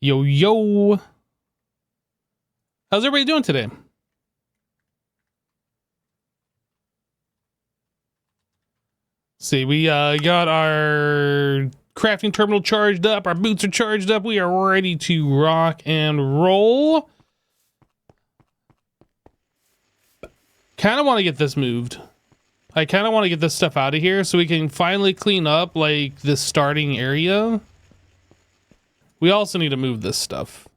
Yo, yo. How's everybody doing today? See, we got our crafting terminal charged up. Our boots are charged up. We are ready to rock and roll. Kind of want to get this moved. I kind of want to get this stuff out of here so we can finally clean up like the starting area. We also need to move this stuff.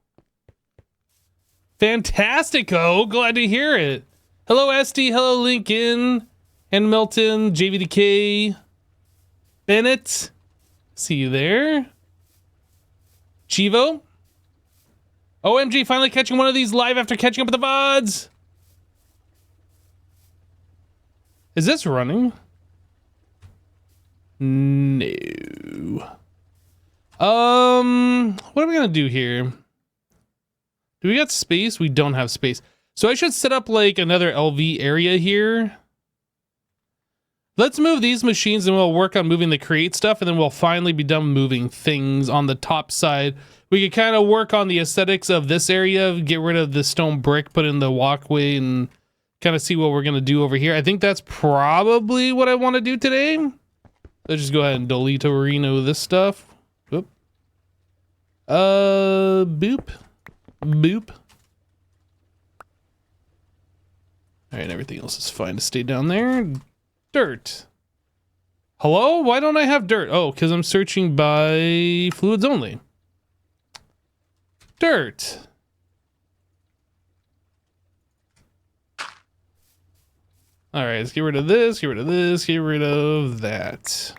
Fantastico, glad to hear it. Hello, Esty. Hello, Lincoln and Milton, JVDK, Bennett. See you there. Chivo. OMG, finally catching one of these live after catching up with the VODs. Is this running? No. What are we gonna do here? Do we got space? We don't have space. So I should set up like another LV area here. Let's move these machines and we'll work on moving the crate stuff, and then we'll finally be done moving things on the top side. We could kind of work on the aesthetics of this area, get rid of the stone brick, put in the walkway, and kind of see what we're gonna do over here. I think that's probably what I want to do today. Let's just go ahead and delete this stuff. Whoop. Boop. Boop. All right, everything else is fine to stay down there. Dirt. Hello? Why don't I have dirt? Oh, because I'm searching by fluids only. Dirt. All right, let's get rid of this, get rid of this, get rid of that.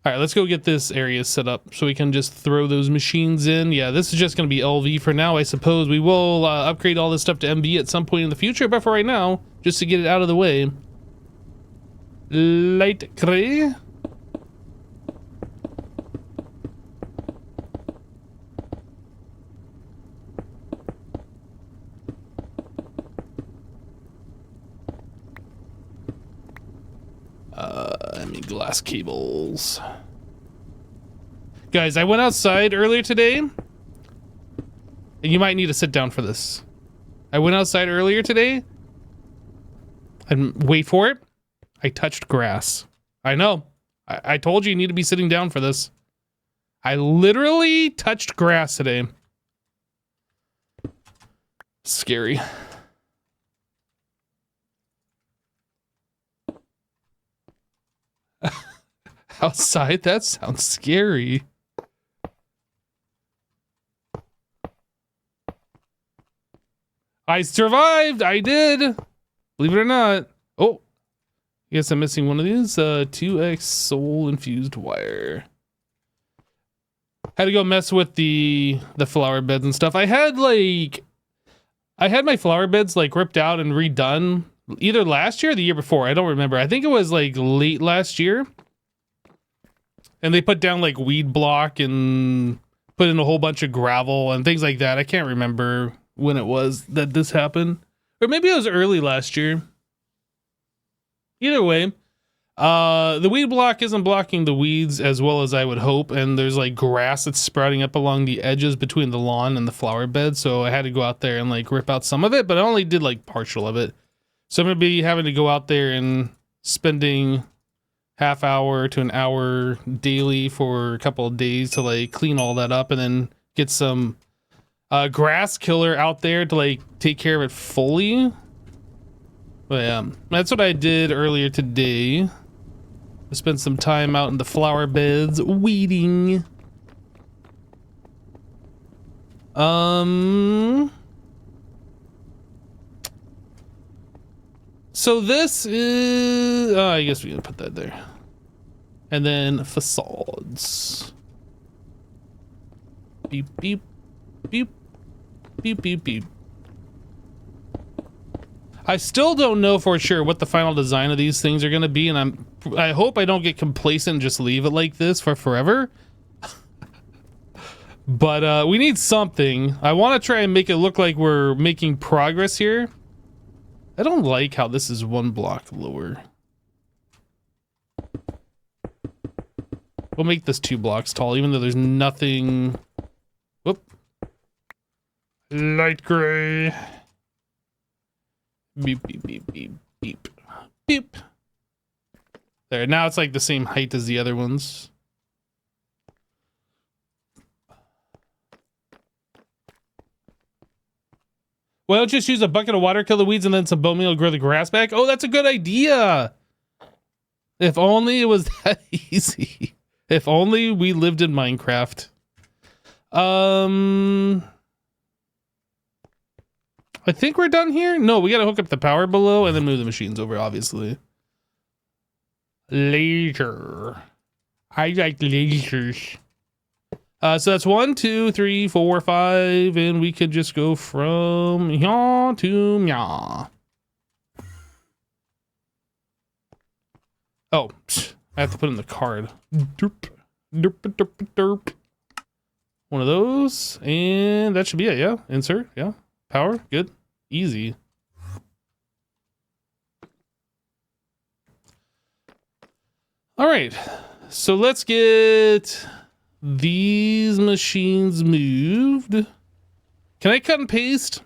All right, let's go get this area set up so we can just throw those machines in. Yeah, this is just going to be LV for now. I suppose we will upgrade all this stuff to MB at some point in the future, but for right now, just to get it out of the way. Light gray. I mean, glass cables. Guys, I went outside earlier today. And you might need to sit down for this. I went outside earlier today. And wait for it. I touched grass. I know. I told you you need to be sitting down for this. I literally touched grass today. Scary. Outside? That sounds scary. I survived! I did! Believe it or not. Oh. I guess I'm missing one of these. 2x soul infused wire. Had to go mess with the flower beds and stuff. I had my flower beds like ripped out and redone either last year or the year before. I don't remember. I think it was like late last year. And they put down like weed block and put in a whole bunch of gravel and things like that. I can't remember when it was that this happened. Or maybe it was early last year. Either way, the weed block isn't blocking the weeds as well as I would hope. And there's like grass that's sprouting up along the edges between the lawn and the flower bed. So I had to go out there and like rip out some of it, but I only did like partial of it. So I'm going to be having to go out there and spending half hour to an hour daily for a couple of days to like clean all that up and then get some grass killer out there to like take care of it fully. But yeah, that's what I did earlier today. I spent some time out in the flower beds weeding. So this is, I guess we can put that there. And then facades. Beep, beep, beep, beep, beep, beep. I still don't know for sure what the final design of these things are going to be, and I hope I don't get complacent and just leave it like this for forever. But we need something. I want to try and make it look like we're making progress here. I don't like how this is one block lower. We'll make this 2 blocks tall, even though there's nothing. Whoop. Light gray. Beep, beep, beep, beep, beep, beep. There, now it's like the same height as the other ones. Well, just use a bucket of water, kill the weeds, and then some bone meal, grow the grass back. Oh, that's a good idea. If only it was that easy. If only we lived in Minecraft. I think we're done here. No, we gotta hook up the power below and then move the machines over, obviously. Laser. I like lasers. So that's 1, 2, 3, 4, 5, and we could just go from yaw to meow. Oh, I have to put in the card. Derp, derp, derp, derp. One of those, and that should be it. Yeah, insert. Yeah, power. Good, easy. All right, so let's get these machines moved. Can I cut and paste?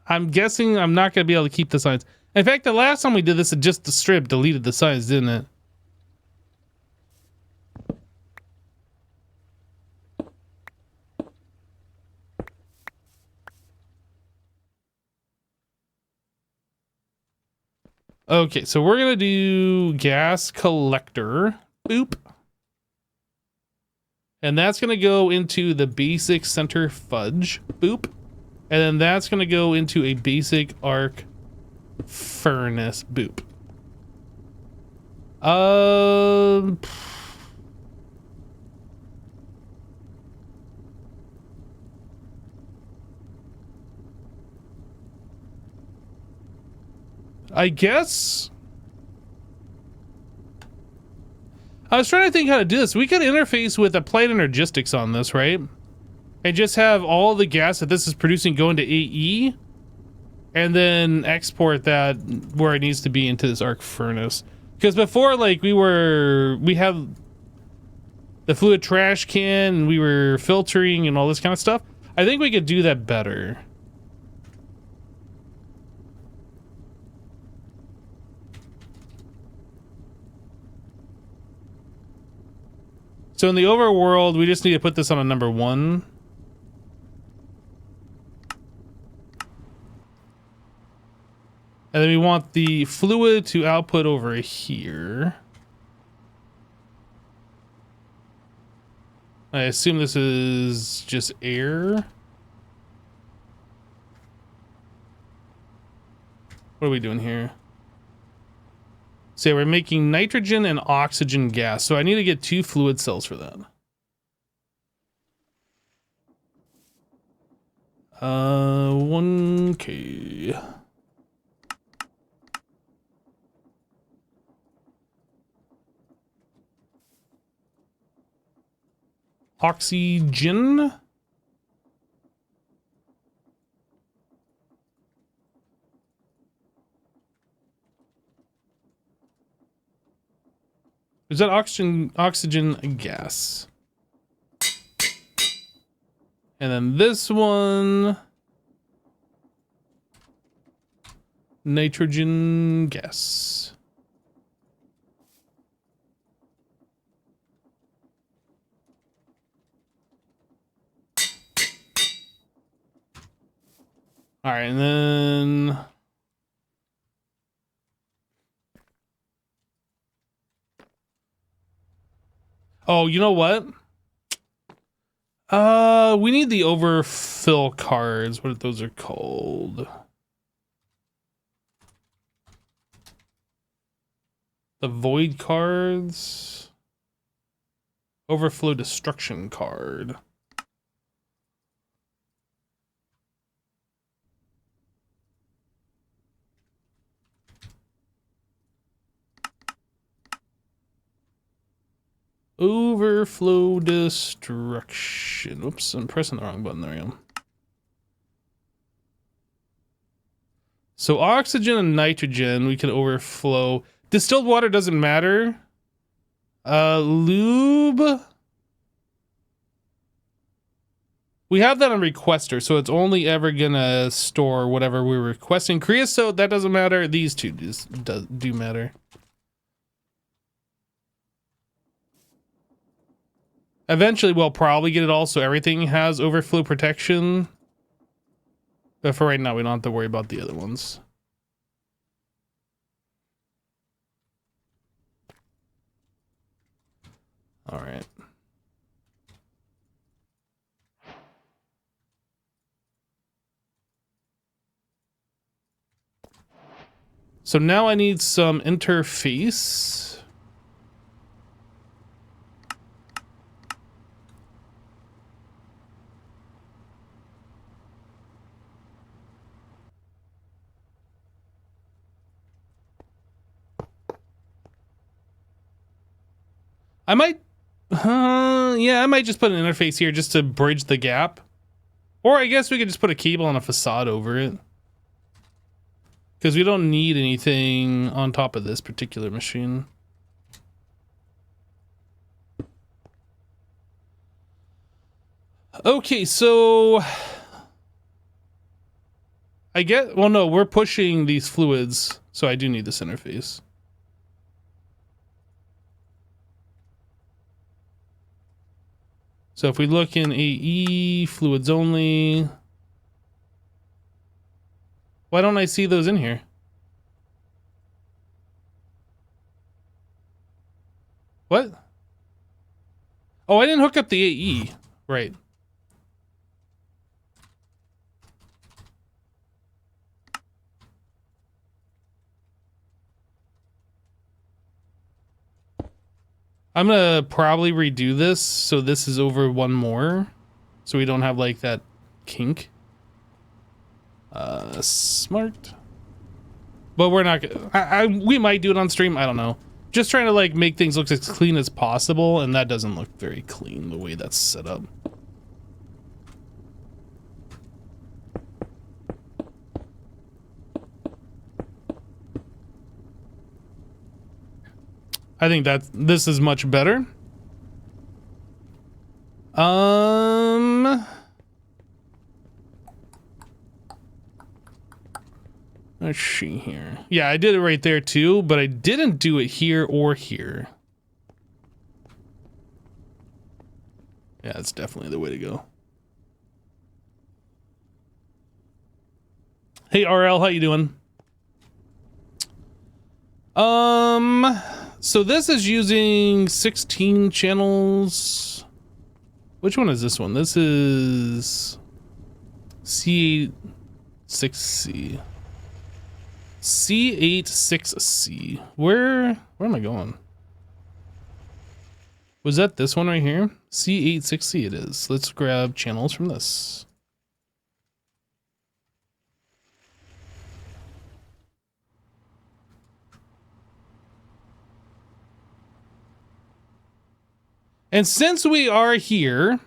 I'm guessing I'm not going to be able to keep the signs. In fact, the last time we did this, it just the strip deleted the signs, didn't it? Okay, so we're going to do gas collector. Boop. And that's going to go into the basic center fudge. Boop. And then that's going to go into a basic arc furnace. Boop. I guess I was trying to think how to do this. We could interface with Applied Energistics on this, right? And just have all the gas that this is producing go into AE, and then export that where it needs to be into this arc furnace. Because before, like, we had the fluid trash can, and we were filtering and all this kind of stuff. I think we could do that better. So in the overworld, we just need to put this on a number 1. And then we want the fluid to output over here. I assume this is just air. What are we doing here? So we're making nitrogen and oxygen gas. So I need to get 2 fluid cells for that. 1K. Oxygen. Is that oxygen gas? And then this one, nitrogen gas. All right, and then oh, you know what? We need the overfill cards. What those are called? The void cards. Overflow destruction card. Overflow destruction. Oops, I'm pressing the wrong button. There we go. So oxygen and nitrogen, we can overflow. Distilled water doesn't matter. Lube. We have that on requester, so it's only ever gonna store whatever we're requesting. Creosote, that doesn't matter. These two do matter. Eventually, we'll probably get it all, so everything has overflow protection. But for right now, we don't have to worry about the other ones. All right. So now I need some interface. I might, yeah, I might just put an interface here just to bridge the gap. Or I guess we could just put a cable and a facade over it. Because we don't need anything on top of this particular machine. Okay, so I get, well, no, we're pushing these fluids, so I do need this interface. So if we look in AE, fluids only, why don't I see those in here? What? Oh, I didn't hook up the AE. Right. I'm gonna probably redo this so this is over one more, so we don't have like that kink. Smart. But we're not gonna, we might do it on stream, I don't know. Just trying to like make things look as clean as possible, and that doesn't look very clean the way that's set up. I think that this is much better. Let's see here. Yeah, I did it right there too, but I didn't do it here or here. Yeah, that's definitely the way to go. Hey RL, how you doing? So this is using 16 channels. Which one is this one? This is C86C. C86C. Where am I going? Was that this one right here? C86C it is. Let's grab channels from this. And since we are here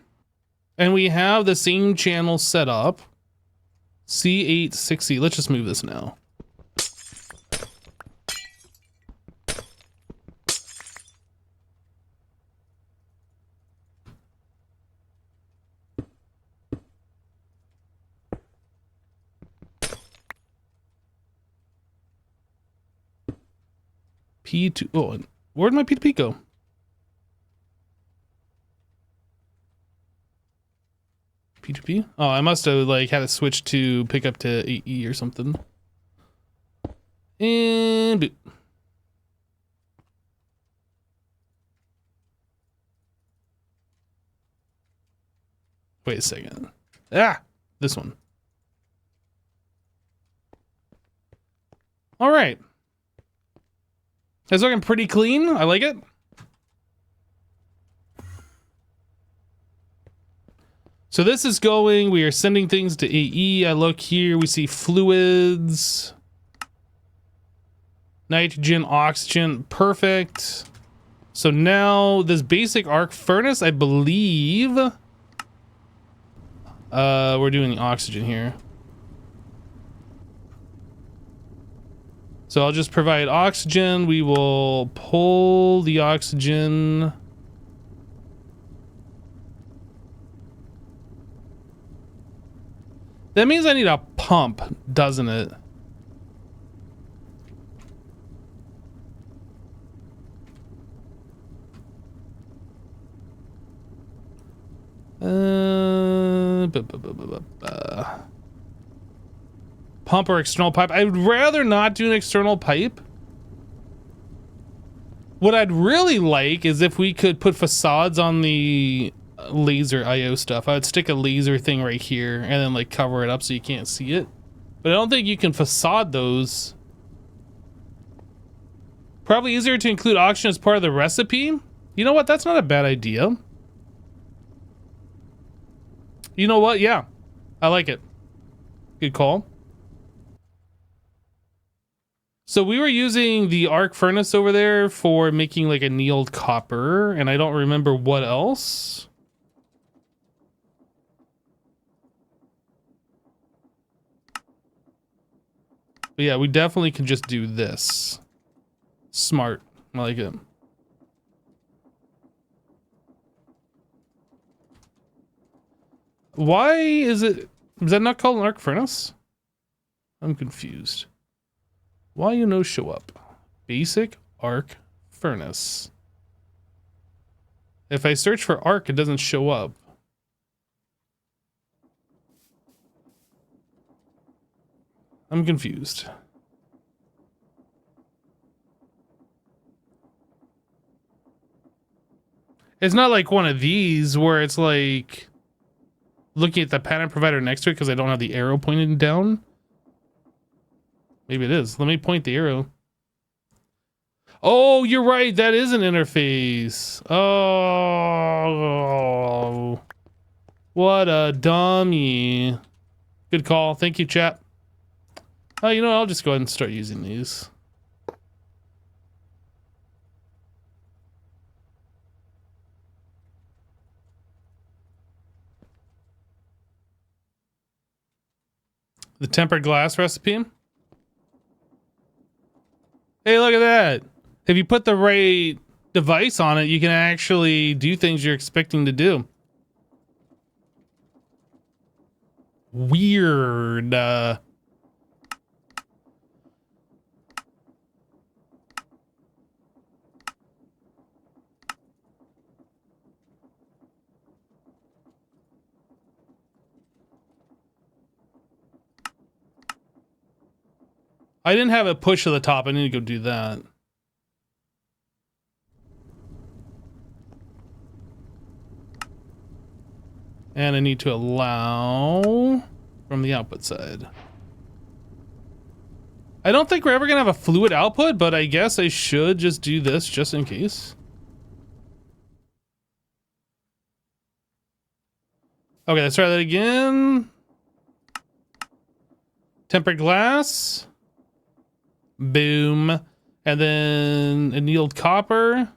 and we have the same channel set up, C86C, let's just move this now. P2, oh, where'd my P2P go? P2P? Oh, I must have like had to switch to pick up to AE or something. And boot. Wait a second. Ah, this one. All right. It's looking pretty clean. I like it. So this is going, we are sending things to AE. I look here, we see fluids, nitrogen, oxygen, perfect. So now this basic arc furnace, I believe, we're doing the oxygen here. So I'll just provide oxygen. We will pull the oxygen. That means I need a pump, doesn't it? Pump or external pipe. I would rather not do an external pipe. What I'd really like is if we could put facades on the laser IO stuff. I would stick a laser thing right here and then like cover it up so you can't see it. But I don't think you can facade those. Probably easier to include oxygen as part of the recipe. You know what? That's not a bad idea. You know what? Yeah, I like it. Good call. So we were using the arc furnace over there for making like annealed copper, and I don't remember what else. But yeah, we definitely can just do this. Smart. I like it. Why is that not called an arc furnace? I'm confused. Why you no show up? Basic arc furnace. If I search for arc, it doesn't show up. I'm confused. It's not like one of these where it's like looking at the pattern provider next to it because I don't have the arrow pointed down. Maybe it is. Let me point the arrow. Oh, you're right. That is an interface. Oh, what a dummy. Good call. Thank you, chat. Oh, you know what? I'll just go ahead and start using these. The tempered glass recipe. Hey, look at that. If you put the right device on it, you can actually do things you're expecting to do. Weird. I didn't have it push to the top. I need to go do that. And I need to allow from the output side. I don't think we're ever gonna have a fluid output, but I guess I should just do this just in case. Okay, let's try that again. Tempered glass. Boom. And then annealed copper.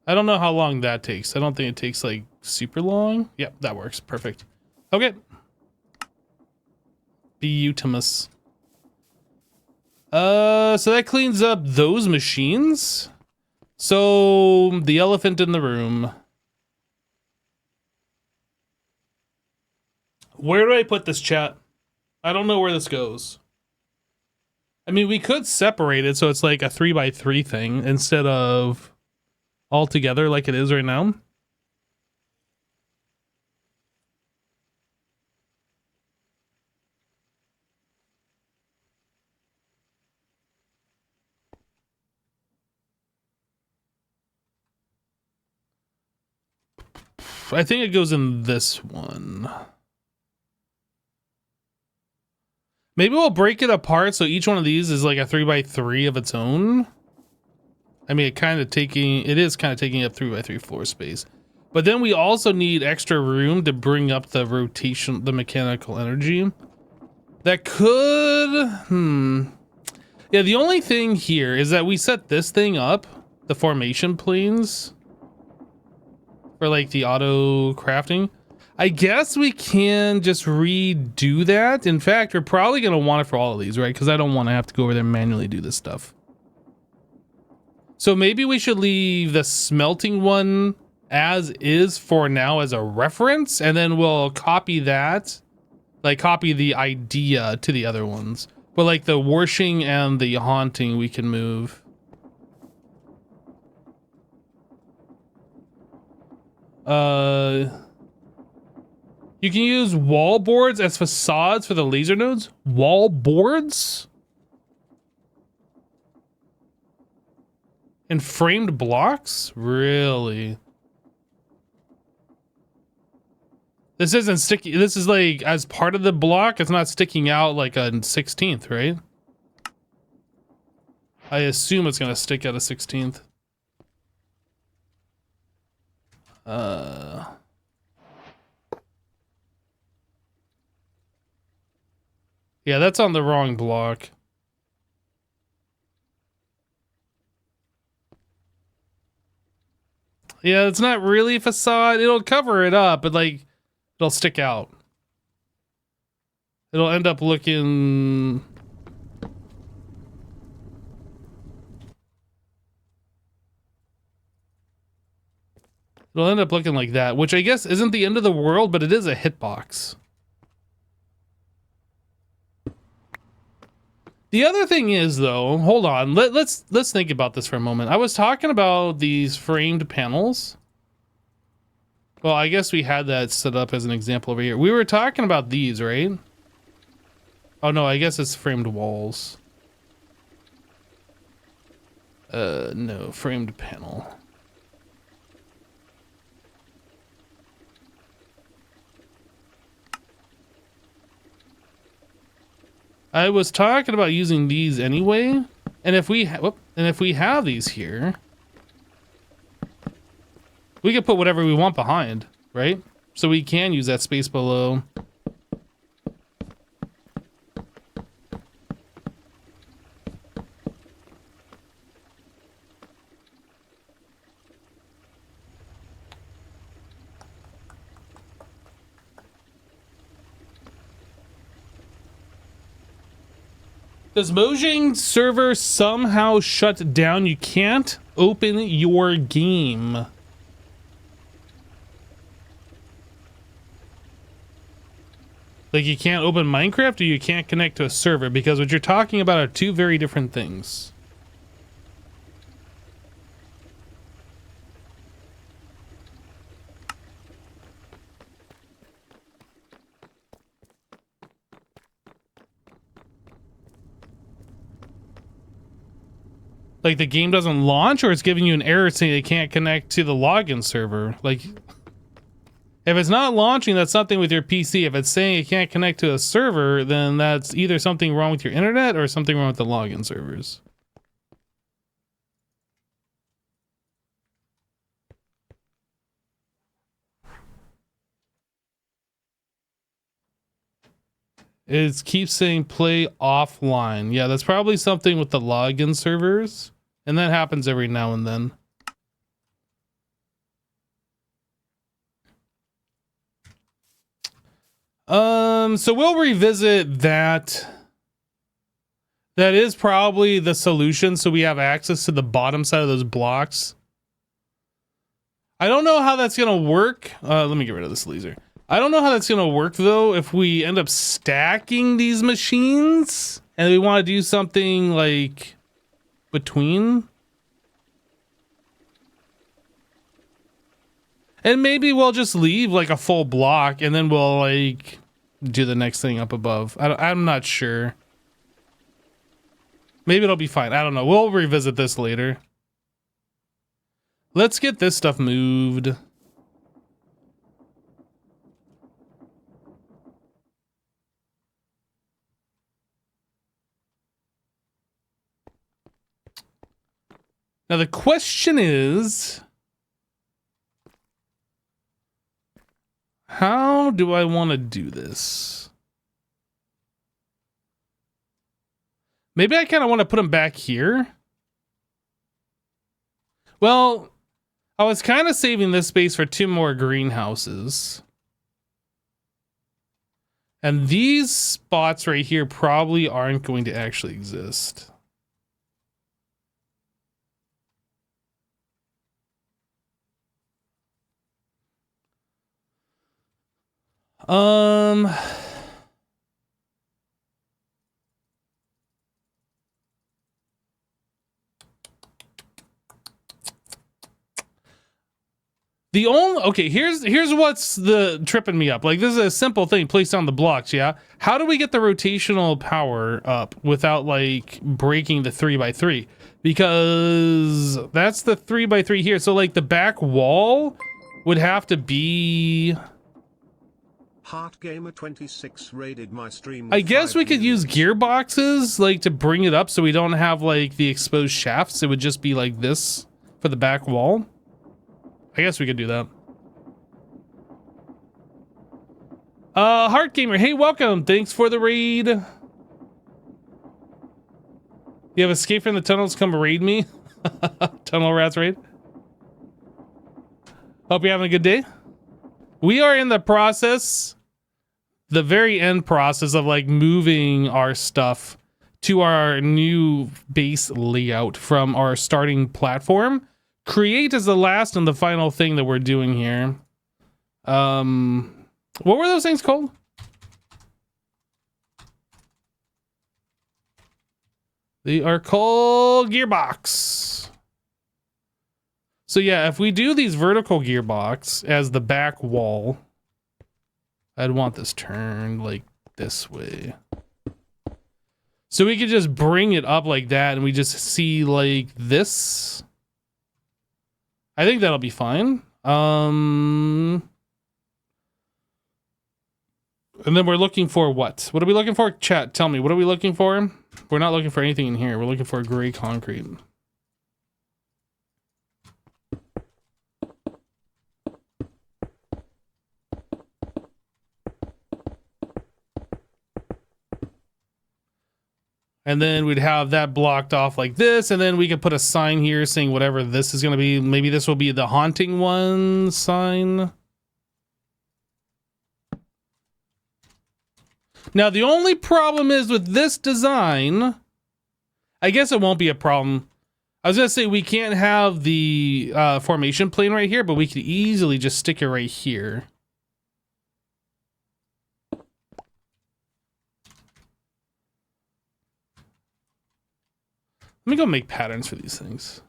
I don't know how long that takes. I don't think it takes like super long. Yep, that works. Perfect. Okay. Beautimus. So that cleans up those machines. So the elephant in the room. Where do I put this, chat? I don't know where this goes. I mean, we could separate it so it's like a 3x3 thing instead of all together like it is right now. I think it goes in this one. Maybe we'll break it apart so each one of these is like a 3x3 of its own. I mean, it is kind of taking up 3x3 floor space. But then we also need extra room to bring up the rotation, the mechanical energy. That could, Yeah, the only thing here is that we set this thing up, the formation planes, for like the auto crafting. I guess we can just redo that. In fact, we're probably going to want it for all of these, right? Because I don't want to have to go over there and manually do this stuff. So maybe we should leave the smelting one as is for now as a reference, and then we'll copy that Like copy the idea to the other ones. But like the washing and the haunting we can move. You can use wall boards as facades for the laser nodes? Wall boards? And framed blocks? Really? This isn't sticky. This is like as part of the block. It's not sticking out like a 16th, right? I assume it's gonna stick out a 16th. Yeah, that's on the wrong block. Yeah, it's not really a facade. It'll cover it up, but like, it'll stick out. It'll end up looking... It'll end up looking like that, which I guess isn't the end of the world, but it is a hitbox. The other thing is, though, hold on. Let's think about this for a moment. I was talking about these framed panels. Well, I guess we had that set up as an example over here. We were talking about these, right? Oh no, I guess it's framed walls. No, framed panel. I was talking about using these anyway, and if we have these here, we can put whatever we want behind, right? So we can use that space below. Does Mojang server somehow shut down? You can't open your game. Like you can't open Minecraft or you can't connect to a server, because what you're talking about are two very different things. Like the game doesn't launch, or it's giving you an error saying it can't connect to the login server. Like if it's not launching, that's something with your PC. If it's saying it can't connect to a server, then that's either something wrong with your internet or something wrong with the login servers. It keeps saying play offline. Yeah, that's probably something with the login servers. And that happens every now and then. So we'll revisit that. That is probably the solution, so we have access to the bottom side of those blocks. I don't know how that's gonna work. Let me get rid of this laser. I don't know how that's gonna work though if we end up stacking these machines and we want to do something like between. And maybe we'll just leave like a full block and then we'll like do the next thing up above. I'm not sure. Maybe it'll be fine. I don't know. We'll revisit this later. Let's get this stuff moved. Now the question is, how do I want to do this? Maybe I kind of want to put them back here. Well, I was kind of saving this space for 2 more greenhouses. And these spots right here probably aren't going to actually exist. The only okay, here's what's the tripping me up. Like this is a simple thing, place down the blocks, yeah. How do we get the rotational power up without like breaking the 3x3? Because that's the 3x3 here. So like the back wall would have to be HeartGamer26 raided my stream. I guess we could use gearboxes like to bring it up so we don't have like the exposed shafts. It would just be like this for the back wall. I guess we could do that. Heart Gamer, hey, welcome. Thanks for the raid. You have escaped from the tunnels, come raid me. Tunnel Rats raid. Hope you're having a good day. We are in the process, the very end process of like moving our stuff to our new base layout from our starting platform. Create is the last and the final thing that we're doing here. What were those things called? They are called gearbox. So yeah, if we do these vertical gearbox as the back wall, I'd want this turned like this way. So we could just bring it up like that and we just see like this. I think that'll be fine. And then we're looking for what? What are we looking for? Chat, tell me, what are we looking for? We're not looking for anything in here. We're looking for gray concrete. And then we'd have that blocked off like this, and then we could put a sign here saying whatever this is going to be. Maybe this will be the haunting one sign. Now, the only problem is with this design, I guess it won't be a problem. I was going to say we can't have the formation plane right here, but we could easily just stick it right here. Let me go make patterns for these things.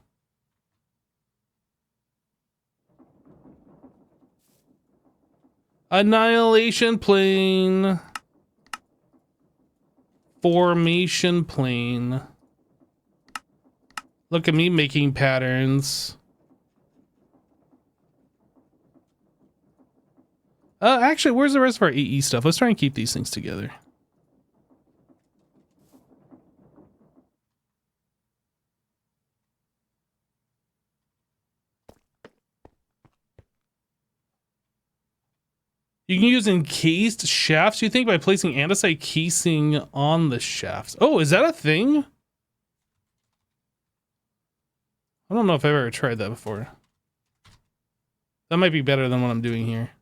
Annihilation plane. Formation plane. Look at me making patterns. Actually, where's the rest of our AE stuff? Let's try and keep these things together. You can use encased shafts, you think, by placing andesite casing on the shafts. Oh, is that a thing? I don't know if I've ever tried that before. That might be better than what I'm doing here.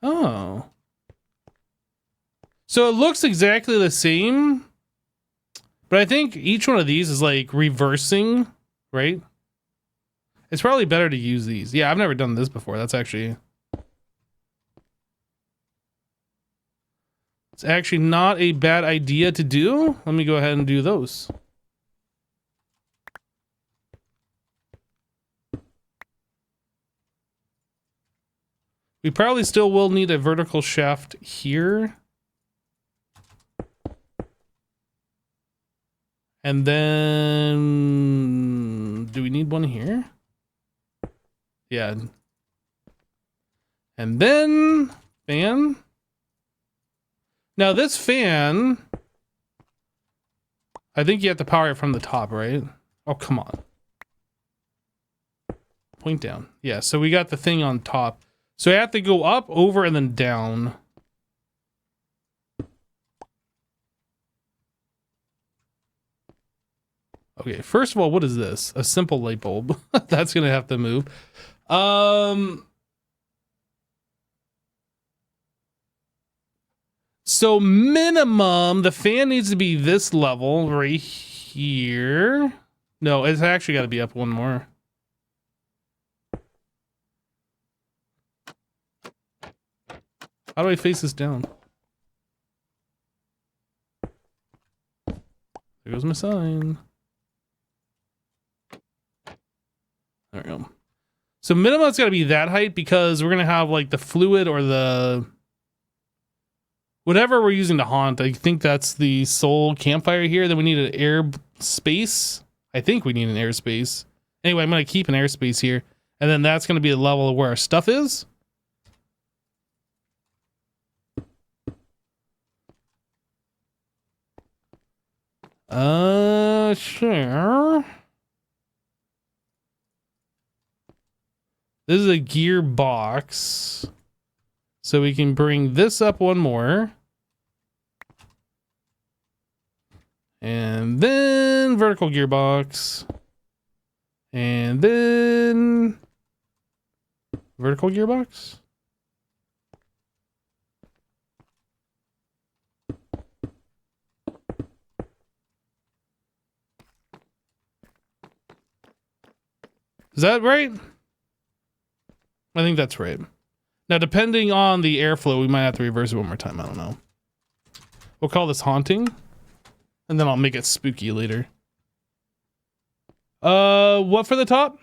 Oh. So it looks exactly the same, but I think each one of these is like reversing, right? It's probably better to use these. Yeah, I've never done this before. That's actually... It's actually not a bad idea to do. Let me go ahead and do those. We probably still will need a vertical shaft here. And then... do we need one here? Yeah. And then... fan. Now this fan... I think you have to power it from the top, right? Oh, come on. Point down. Yeah, so we got the thing on top. So I have to go up, over, and then down. Okay, first of all, what is this? A simple light bulb. That's gonna have to move. So minimum, the fan needs to be this level right here. No, it's actually got to be up one more. How do I face this down? There goes my sign. So minimum's got to be that height because we're going to have like the fluid or the whatever we're using to haunt. I think that's the soul campfire here. Then we need an air space. I think we need an airspace. Anyway, I'm going to keep an airspace here. And then that's going to be the level of where our stuff is. Sure. This is a gearbox. So we can bring this up one more. And then vertical gearbox. And then vertical gearbox. Is that right? I think that's right. Now, depending on the airflow, we might have to reverse it one more time. I don't know. We'll call this haunting. And then I'll make it spooky later. What for the top?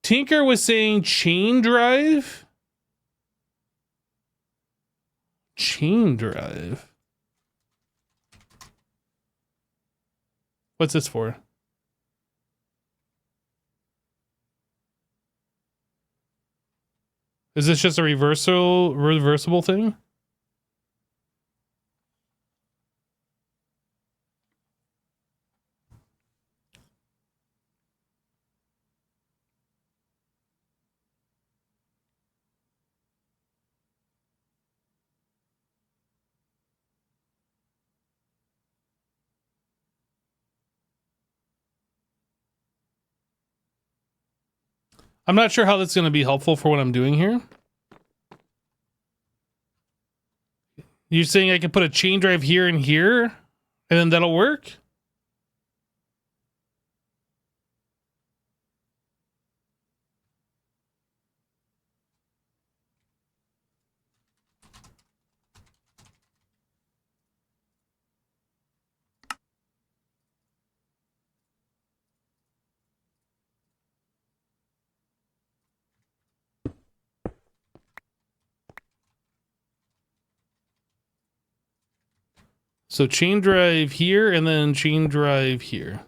Tinker was saying chain drive. Chain drive. What's this for? Is this just a reversible thing? I'm not sure how that's going to be helpful for what I'm doing here. You're saying I can put a chain drive here and here, and then that'll work? So chain drive here and then chain drive here.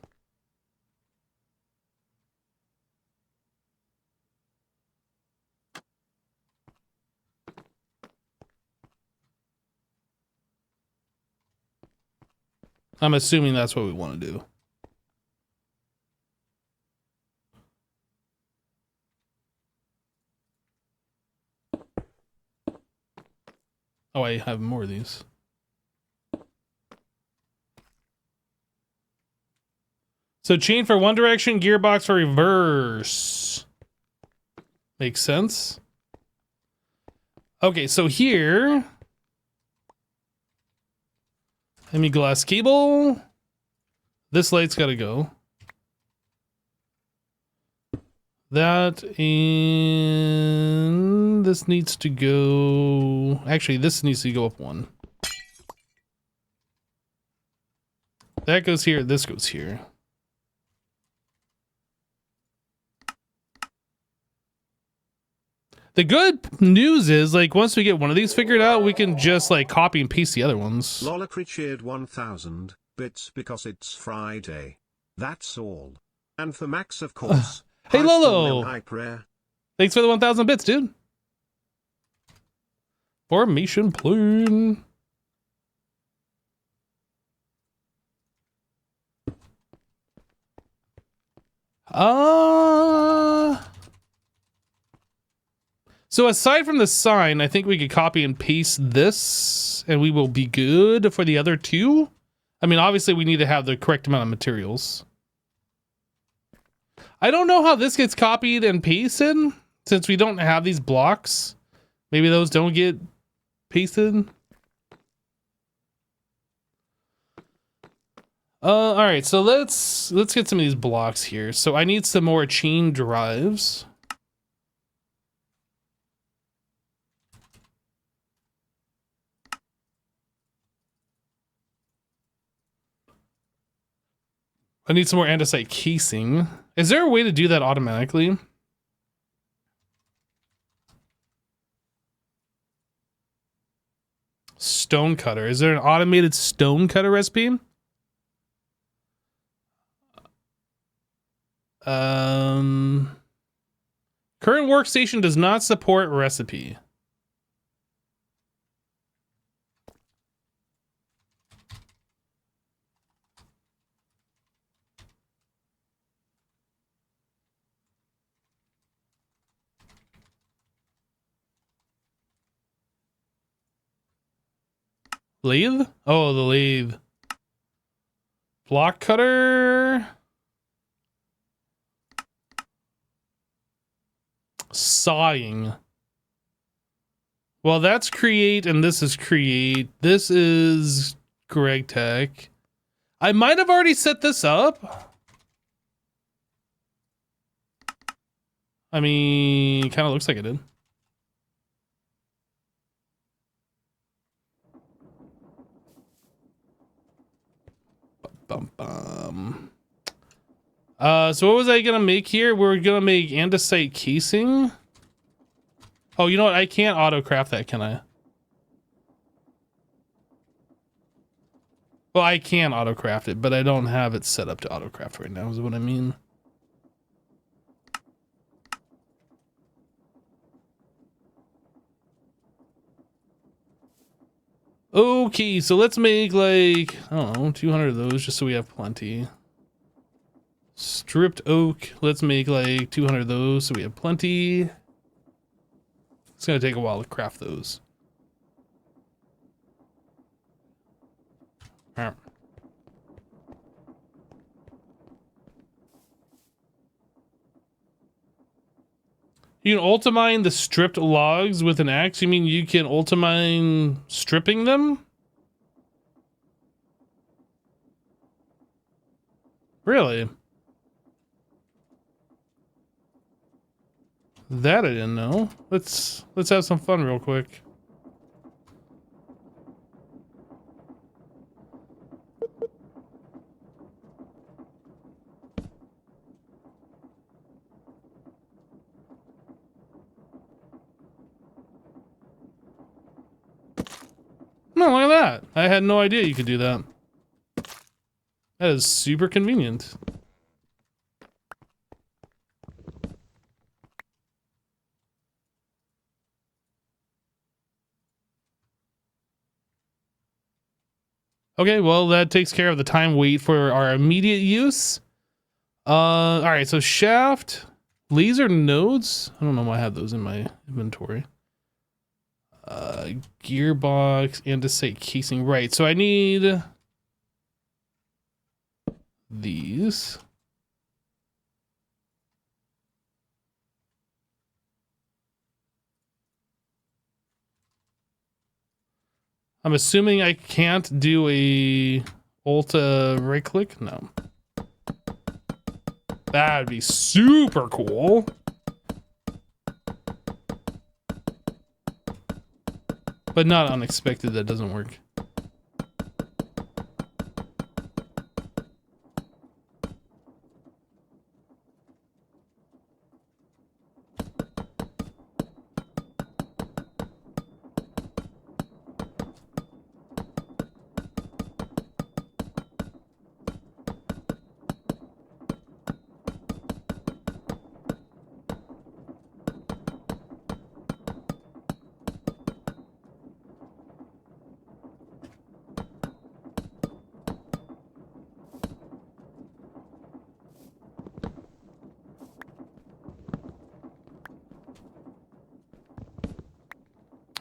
I'm assuming that's what we want to do. Oh, I have more of these. So chain for one direction, gearbox for reverse. Makes sense. Okay, so here, hemi-glass cable. This light's got to go. That and this needs to go. Actually, this needs to go up one. That goes here. This goes here. The good news is, like, once we get one of these figured out, we can just, like, copy and paste the other ones. Lolacry cheered 1,000 bits because it's Friday. That's all. And for Max, of course. Hey, Lolo! High prayer. Thanks for the 1,000 bits, dude. Formation plane. So aside from the sign, I think we could copy and paste this and we will be good for the other two. I mean, obviously we need to have the correct amount of materials. I don't know how this gets copied and pasted since we don't have these blocks. Maybe those don't get pasted. All right, so let's get some of these blocks here. So I need some more chain drives. I need some more andesite casing. Is there a way to do that automatically? Stone cutter. Is there an automated stone cutter recipe? Current workstation does not support recipe. Lathe? Oh, the lathe. Block cutter. Sawing. Well, that's create and this is create. This is Greg Tech. I might have already set this up. I mean, kind of looks like I did. Bum, bum. So what was I gonna make here? We're gonna make andesite casing. Oh, you know what? I can't auto-craft that, can I? Well, I can auto-craft it, but I don't have it set up to auto-craft right now, is what I mean. Okay, so let's make like, I don't know, 200 of those just so we have plenty. Stripped oak, let's make like 200 of those so we have plenty. It's gonna take a while to craft those. All right. You can ultimine the stripped logs with an axe? You mean you can ultimine stripping them? Really? That I didn't know. Let's have some fun real quick. No, look at that. I had no idea you could do that. That is super convenient. Okay, well, that takes care of the time wait for our immediate use. All right, so shaft, laser nodes. I don't know why I have those in my inventory. Gearbox, andesite casing. Right, so I need these. I'm assuming I can't do a Ulta right click? No. That'd be super cool. But not unexpected, that doesn't work.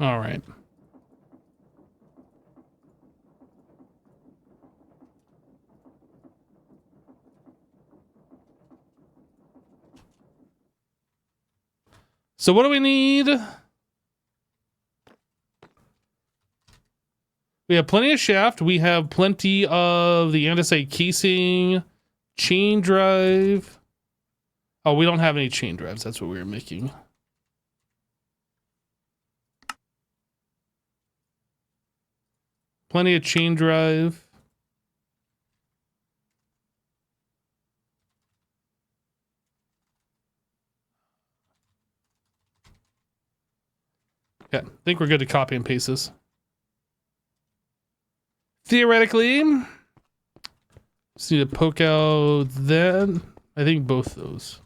All right. So what do we need? We have plenty of shaft. We have plenty of the andesite casing, chain drive. Oh, we don't have any chain drives. That's what we were making. Plenty of chain drive. think we're good to copy and paste this. Theoretically, just need to poke out that. I think both those.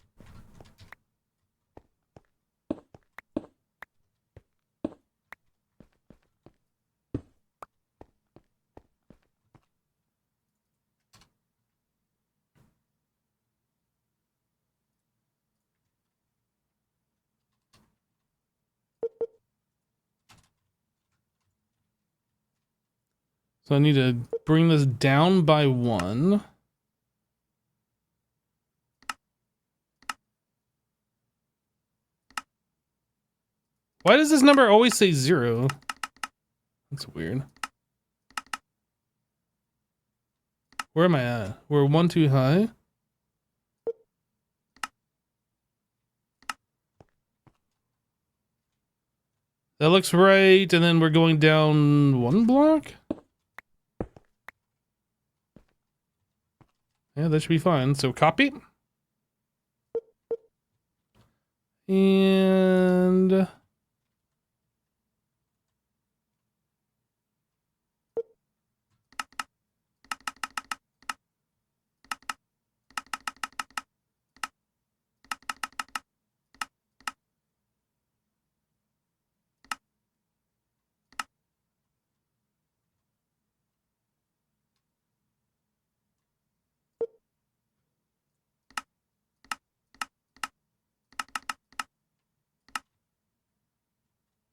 So I need to bring this down by 1. Why does this number always say 0? That's weird. Where am I at? We're 1 too high. That looks right, and then we're going down 1 block? Yeah, that should be fine. So copy. And...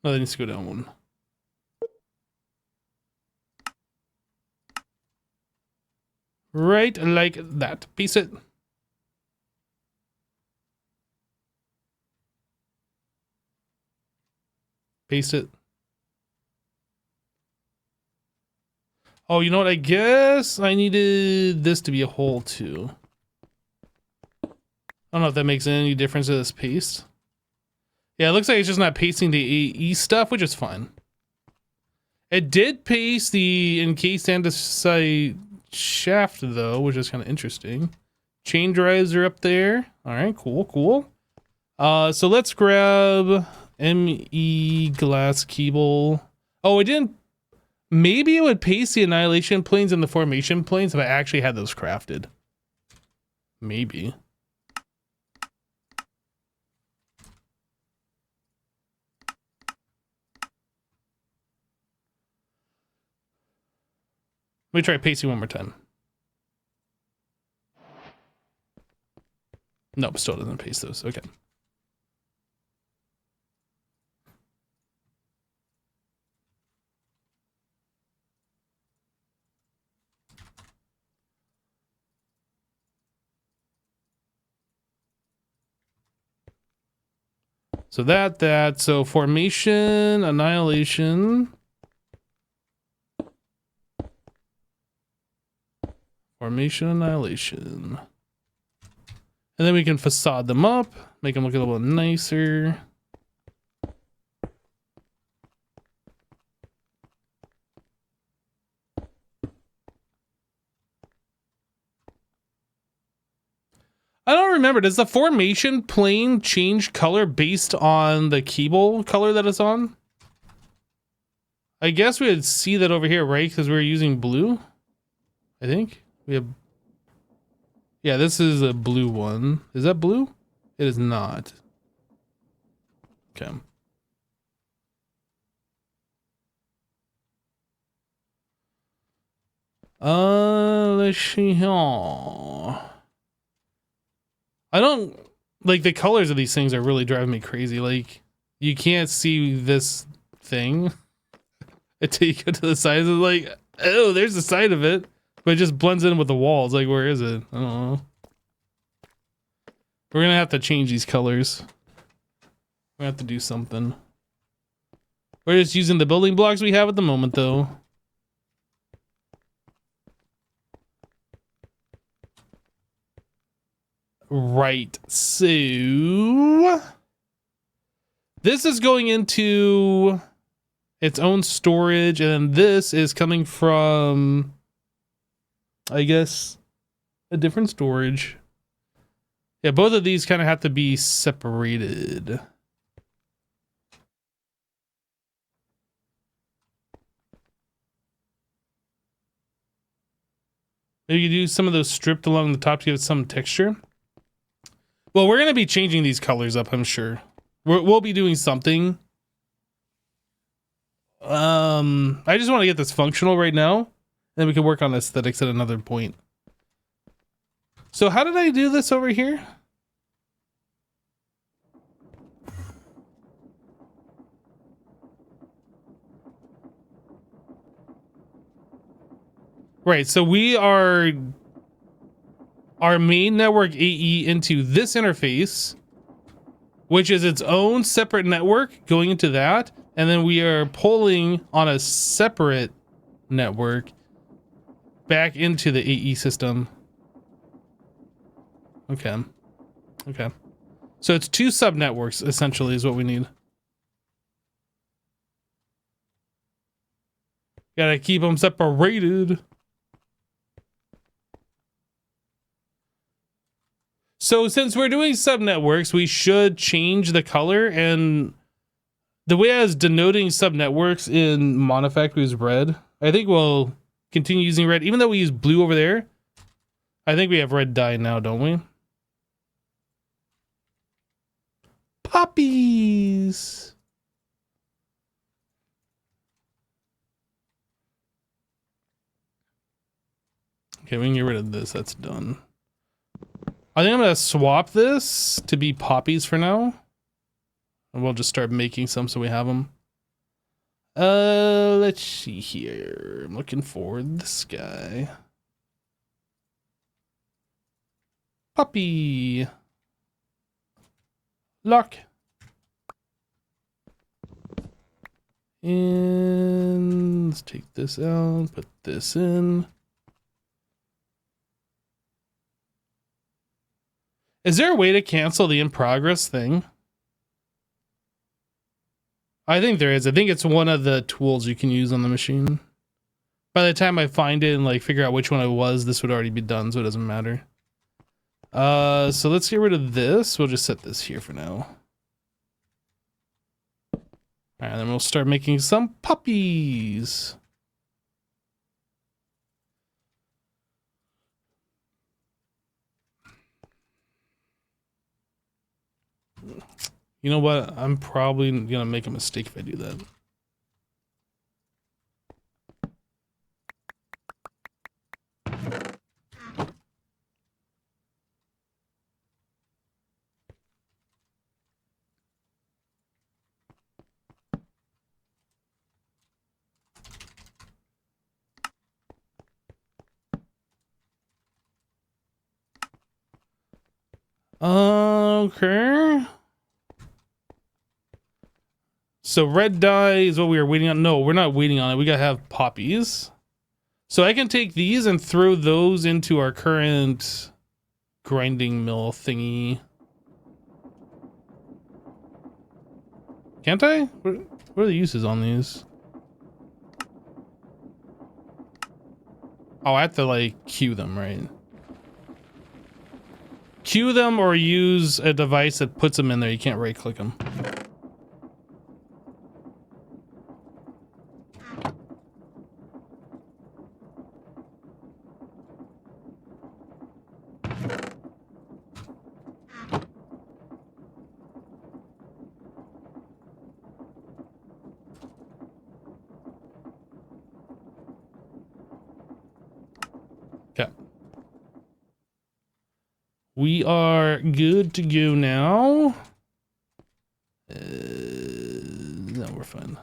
oh, that needs to go down 1. Right like that. Piece it. Paste it. Oh, you know what? I guess I needed this to be a hole too. I don't know if that makes any difference to this paste. Yeah, it looks like it's just not pasting the AE stuff, which is fine. It did paste the encased andesite shaft though, which is kind of interesting. Chain drives are up there. All right, cool, cool. So let's grab ME glass cable. Oh, it didn't. Maybe it would paste the annihilation planes and the formation planes if I actually had those crafted. Maybe. Let me try pasting one more time. Nope, still doesn't paste those. Okay. So so formation, annihilation. Formation, annihilation. And then we can facade them up, make them look a little nicer. I don't remember. Does the formation plane change color based on the cable color that it's on? I guess we would see that over here, right? Because we're using blue. I think we have. Yeah, this is a blue one. Is that blue? It is not. Okay. Let's see here. I don't like the colors of these things are really driving me crazy. Like you can't see this thing until you go to the sides of like, oh, there's the side of it, but it just blends in with the walls. Like, where is it? I don't know. We're gonna have to change these colors. We have to do something. We're just using the building blocks we have at the moment, though. Right, so this is going into its own storage, and this is coming from, I guess, a different storage. Yeah, both of these kind of have to be separated. Maybe you do some of those stripped along the top to give it some texture. Well, we're going to be changing these colors up, I'm sure. We'll be doing something. I just want to get this functional right now. Then we can work on aesthetics at another point. So how did I do this over here? Right, so we are our main network AE into this interface, which is its own separate network going into that. And then we are pulling on a separate network back into the AE system. Okay. Okay. So it's two sub networks essentially is what we need. Gotta keep them separated. So since we're doing sub networks, we should change the color, and the way I was denoting sub networks in Monofactory was red. I think we'll continue using red, even though we use blue over there. I think we have red dye now, don't we? Puppies. Okay, we can get rid of this. That's done. I think I'm gonna swap this to be poppies for now. And we'll just start making some so we have them. Let's see here. I'm looking for this guy. Puppy. Lock. And let's take this out, put this in. Is there a way to cancel the in progress thing? I think there is. I think it's one of the tools you can use on the machine. By the time I find it and like figure out which one it was, this would already be done, so it doesn't matter. So let's get rid of this. We'll just set this here for now. Alright, then we'll start making some puppies. You know what? I'm probably gonna make a mistake if I do that. Okay. So red dye is what we are waiting on. No, we're not waiting on it. We gotta have poppies. So I can take these and throw those into our current grinding mill thingy. Can't I? What are the uses on these? Oh, I have to like queue them, right? Queue them or use a device that puts them in there. You can't right click them. Okay. We are good to go now. No, we're fine.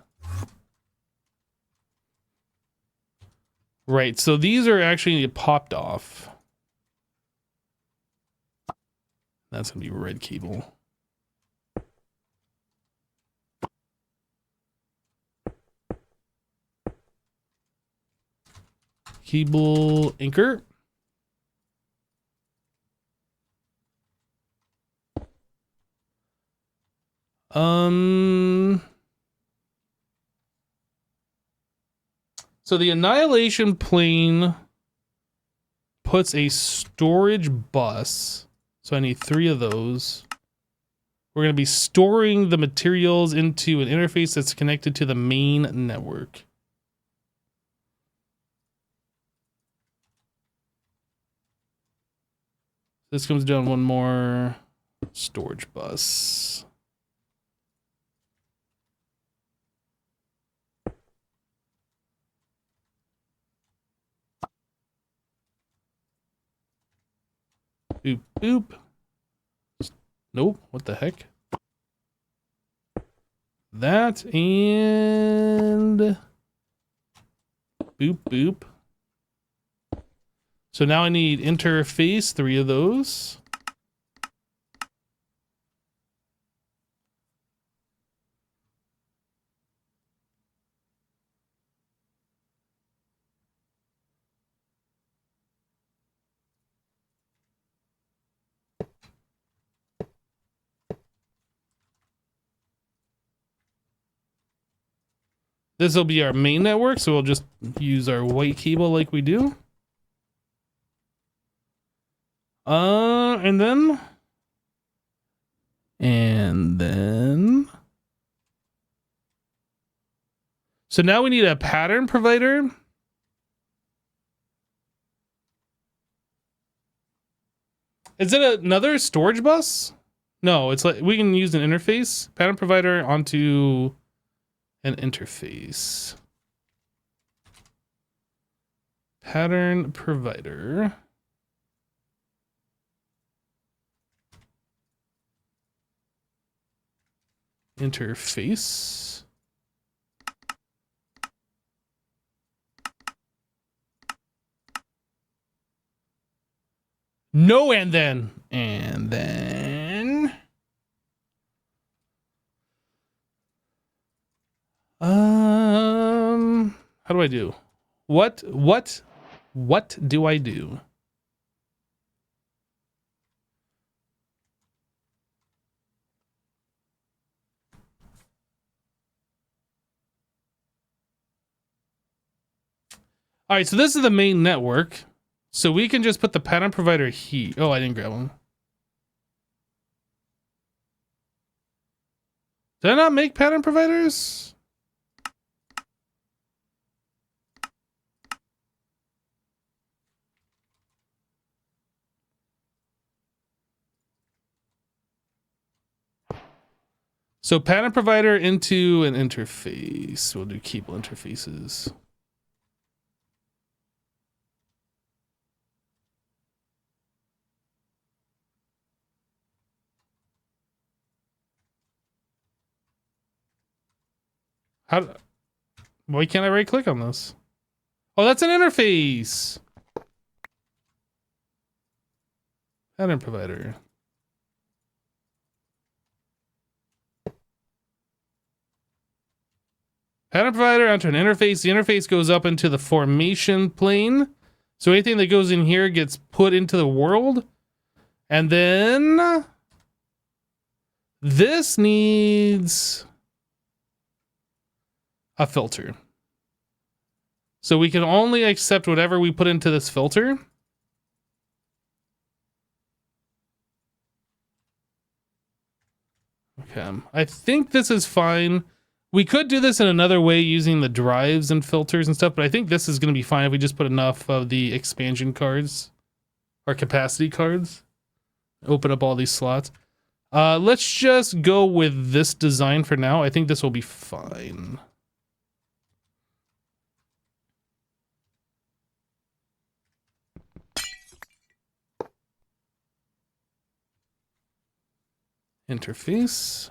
Right, so these are actually popped off. That's gonna be red cable. Cable anchor. So the Annihilation plane puts a storage bus. So I need 3 of those. We're going to be storing the materials into an interface that's connected to the main network. This comes down one more storage bus. Boop, boop. Nope, what the heck? That and boop, boop. So now I need interface, 3 of those. This will be our main network, so we'll just use our white cable like we do. And then. So now we need a pattern provider. Is it another storage bus? No, it's like we can use an interface, pattern provider onto an interface. Pattern provider. Interface. No, and then. How do I do? What do I do? All right, so this is the main network. So we can just put the pattern provider here. Oh, I didn't grab one. Did I not make pattern providers? So pattern provider into an interface. We'll do cable interfaces. Why can't I right click on this? Oh, that's an interface. Pattern provider. Pattern provider onto an interface. The interface goes up into the formation plane. So anything that goes in here gets put into the world. And then this needs a filter. So we can only accept whatever we put into this filter. Okay, I think this is fine. We could do this in another way using the drives and filters and stuff, but I think this is going to be fine if we just put enough of the expansion cards or capacity cards. Open up all these slots. Let's just go with this design for now. I think this will be fine. Interface.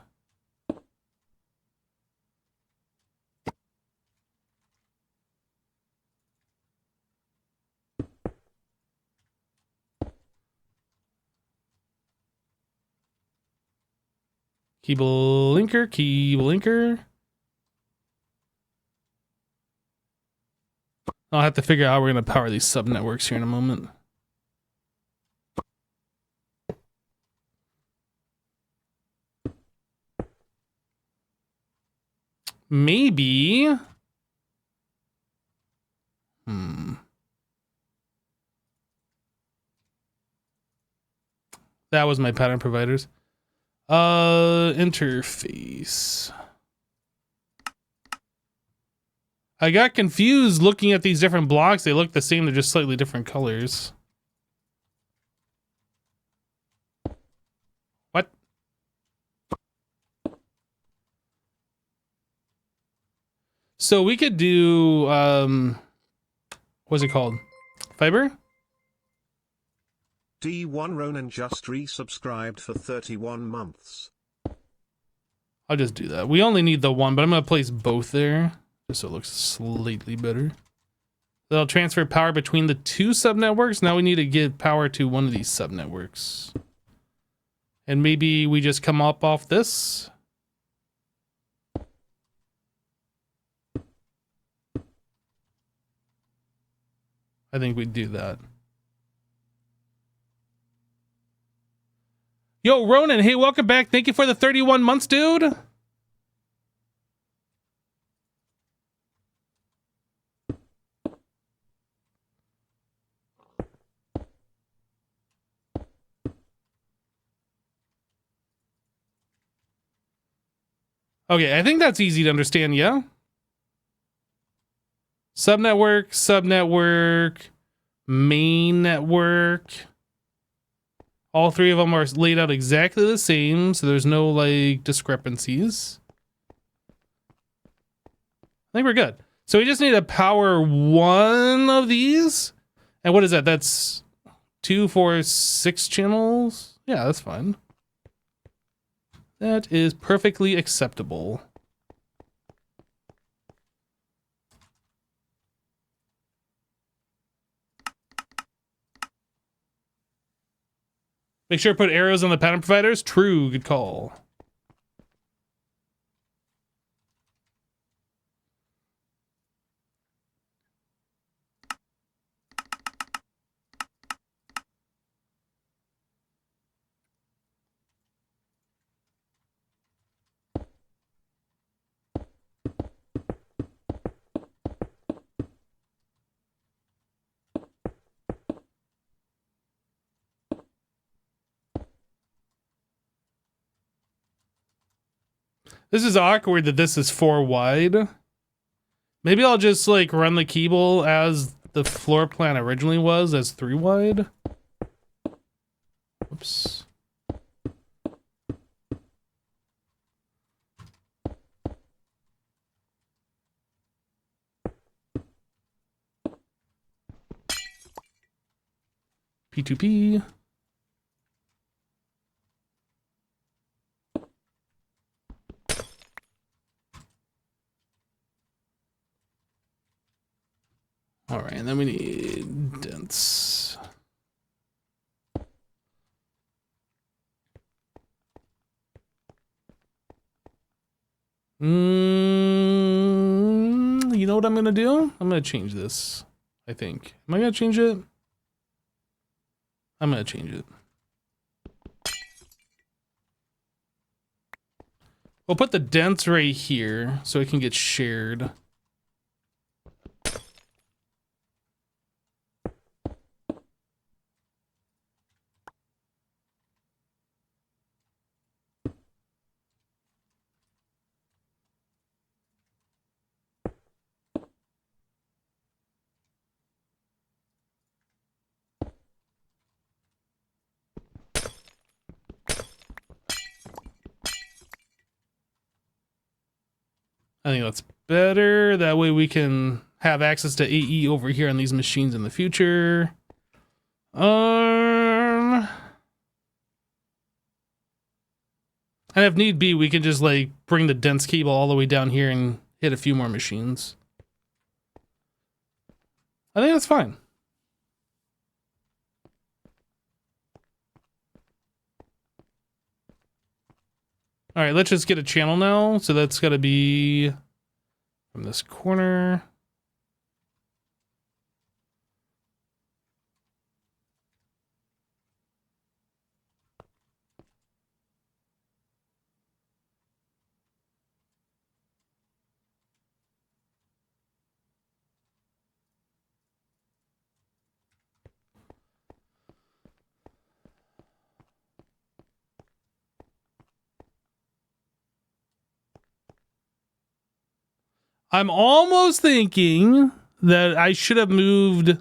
Cable linker. I'll have to figure out how we're going to power these sub networks here in a moment. Maybe. That was my pattern providers. Interface. I got confused looking at these different blocks. They look the same, they're just slightly different colors. So we could do, what's it called? Fiber? D1 Ronan just resubscribed for 31 months. I'll just do that. We only need the one, but I'm going to place both there just so it looks slightly better. That'll transfer power between the two subnetworks. Now we need to give power to one of these subnetworks. And maybe we just come up off this. I think we'd do that. Yo, Ronan, hey, welcome back. Thank you for the 31 months, dude. Okay, I think that's easy to understand, yeah? Subnetwork, subnetwork, main network. All three of them are laid out exactly the same, so there's no, like, discrepancies. I think we're good. So we just need to power one of these. And what is that? That's 2, 4, 6 channels? Yeah, that's fine. That is perfectly acceptable. Make sure to put arrows on the pattern providers. True, good call. This is awkward that this is 4 wide. Maybe I'll just like run the cable as the floor plan originally was as 3 wide. Whoops. P2P. All right, and then we need dense. You know what I'm gonna do? I'm gonna change this, I think. Am I gonna change it? I'm gonna change it. We'll put the dense right here so it can get shared. I think that's better. That way we can have access to AE over here on these machines in the future. And if need be, we can just like bring the dense cable all the way down here and hit a few more machines. I think that's fine. All right, let's just get a channel now. So that's got to be from this corner. I'm almost thinking that I should have moved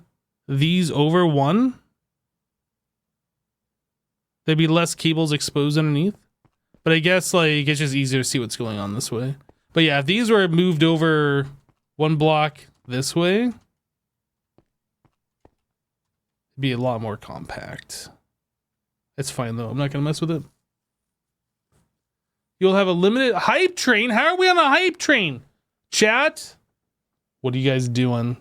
these over one. There'd be less cables exposed underneath. But I guess like it's just easier to see what's going on this way. But yeah, if these were moved over one block this way. It'd be a lot more compact. It's fine though. I'm not gonna mess with it. You'll have a limited hype train. How are we on a hype train? Chat? What are you guys doing?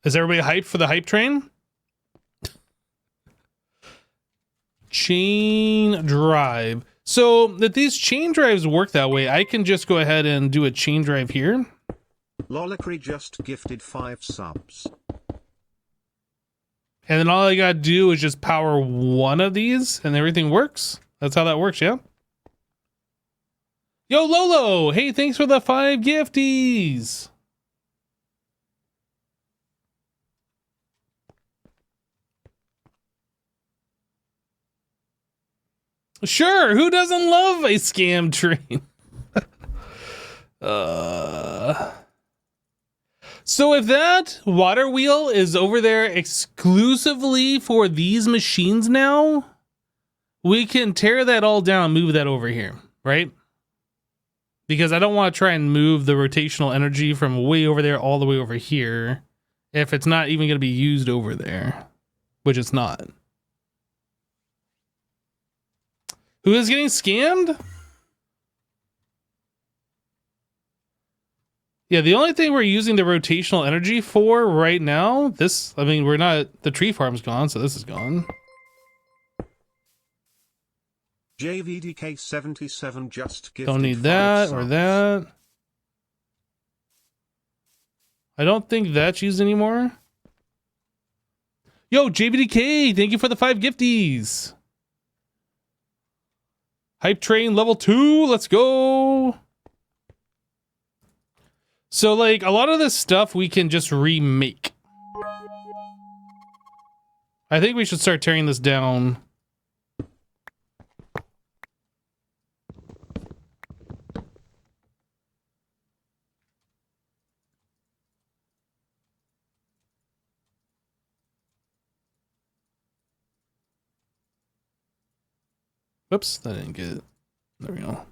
Is everybody hyped for the hype train? Chain drive. So that these chain drives work that way, I can just go ahead and do a chain drive here. Lolacry just gifted 5 subs. And then all I gotta do is just power one of these and everything works. That's how that works, yeah? Yo, Lolo! Hey, thanks for the 5 gifties! Sure, who doesn't love a scam train? So if that water wheel is over there exclusively for these machines now, we can tear that all down and move that over here, right? Because I don't want to try and move the rotational energy from way over there all the way over here if it's not even going to be used over there, which it's not. Who is getting scammed? Yeah, the only thing we're using the rotational energy for right now, this, I mean, we're not, the tree farm's gone, so this is gone. JVDK77 just gifted Don't need 5 that or subs. that. I don't think that's used anymore. Yo, JVDK, thank you for the 5 gifties. Hype train level 2, let's go. So like a lot of this stuff we can just remake. I think we should start tearing this down. Whoops, that didn't get it. There we go.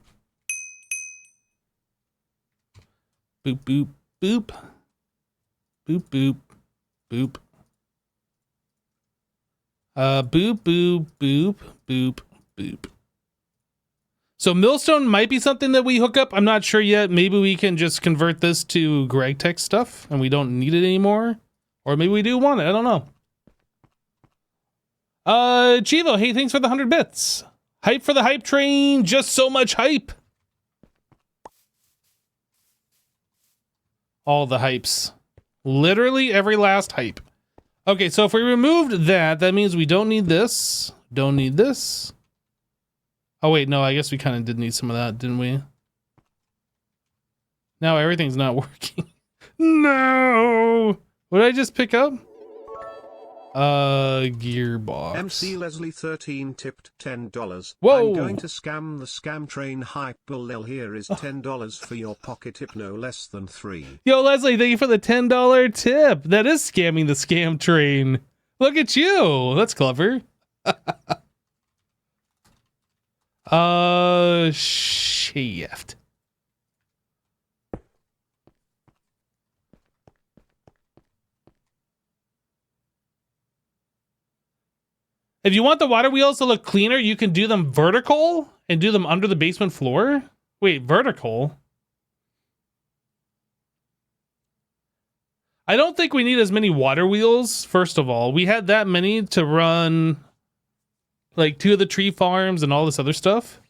Boop, boop, boop. Boop, boop, boop. Boop, boop, boop, boop, boop. So Millstone might be something that we hook up. I'm not sure yet. Maybe we can just convert this to GregTech stuff and we don't need it anymore. Or maybe we do want it. I don't know. Chivo, hey, thanks for the 100 bits. Hype for the hype train. Just so much hype. All the hypes. Literally every last hype. Okay, so if we removed that, that means we don't need this. Don't need this. Oh, wait, no, I guess we kind of did need some of that, didn't we? Now everything's not working. No! What did I just pick up? Gearbox. MC Leslie 13 tipped $10. Whoa. I'm going to scam the scam train hype bull. Here is $10 for your pocket tip, no less than 3. Yo, Leslie, thank you for the $10 tip. That is scamming the scam train. Look at you. That's clever. Shift. If you want the water wheels to look cleaner, you can do them vertical and do them under the basement floor. Wait, vertical? I don't think we need as many water wheels, first of all. We had that many to run like 2 of the tree farms and all this other stuff.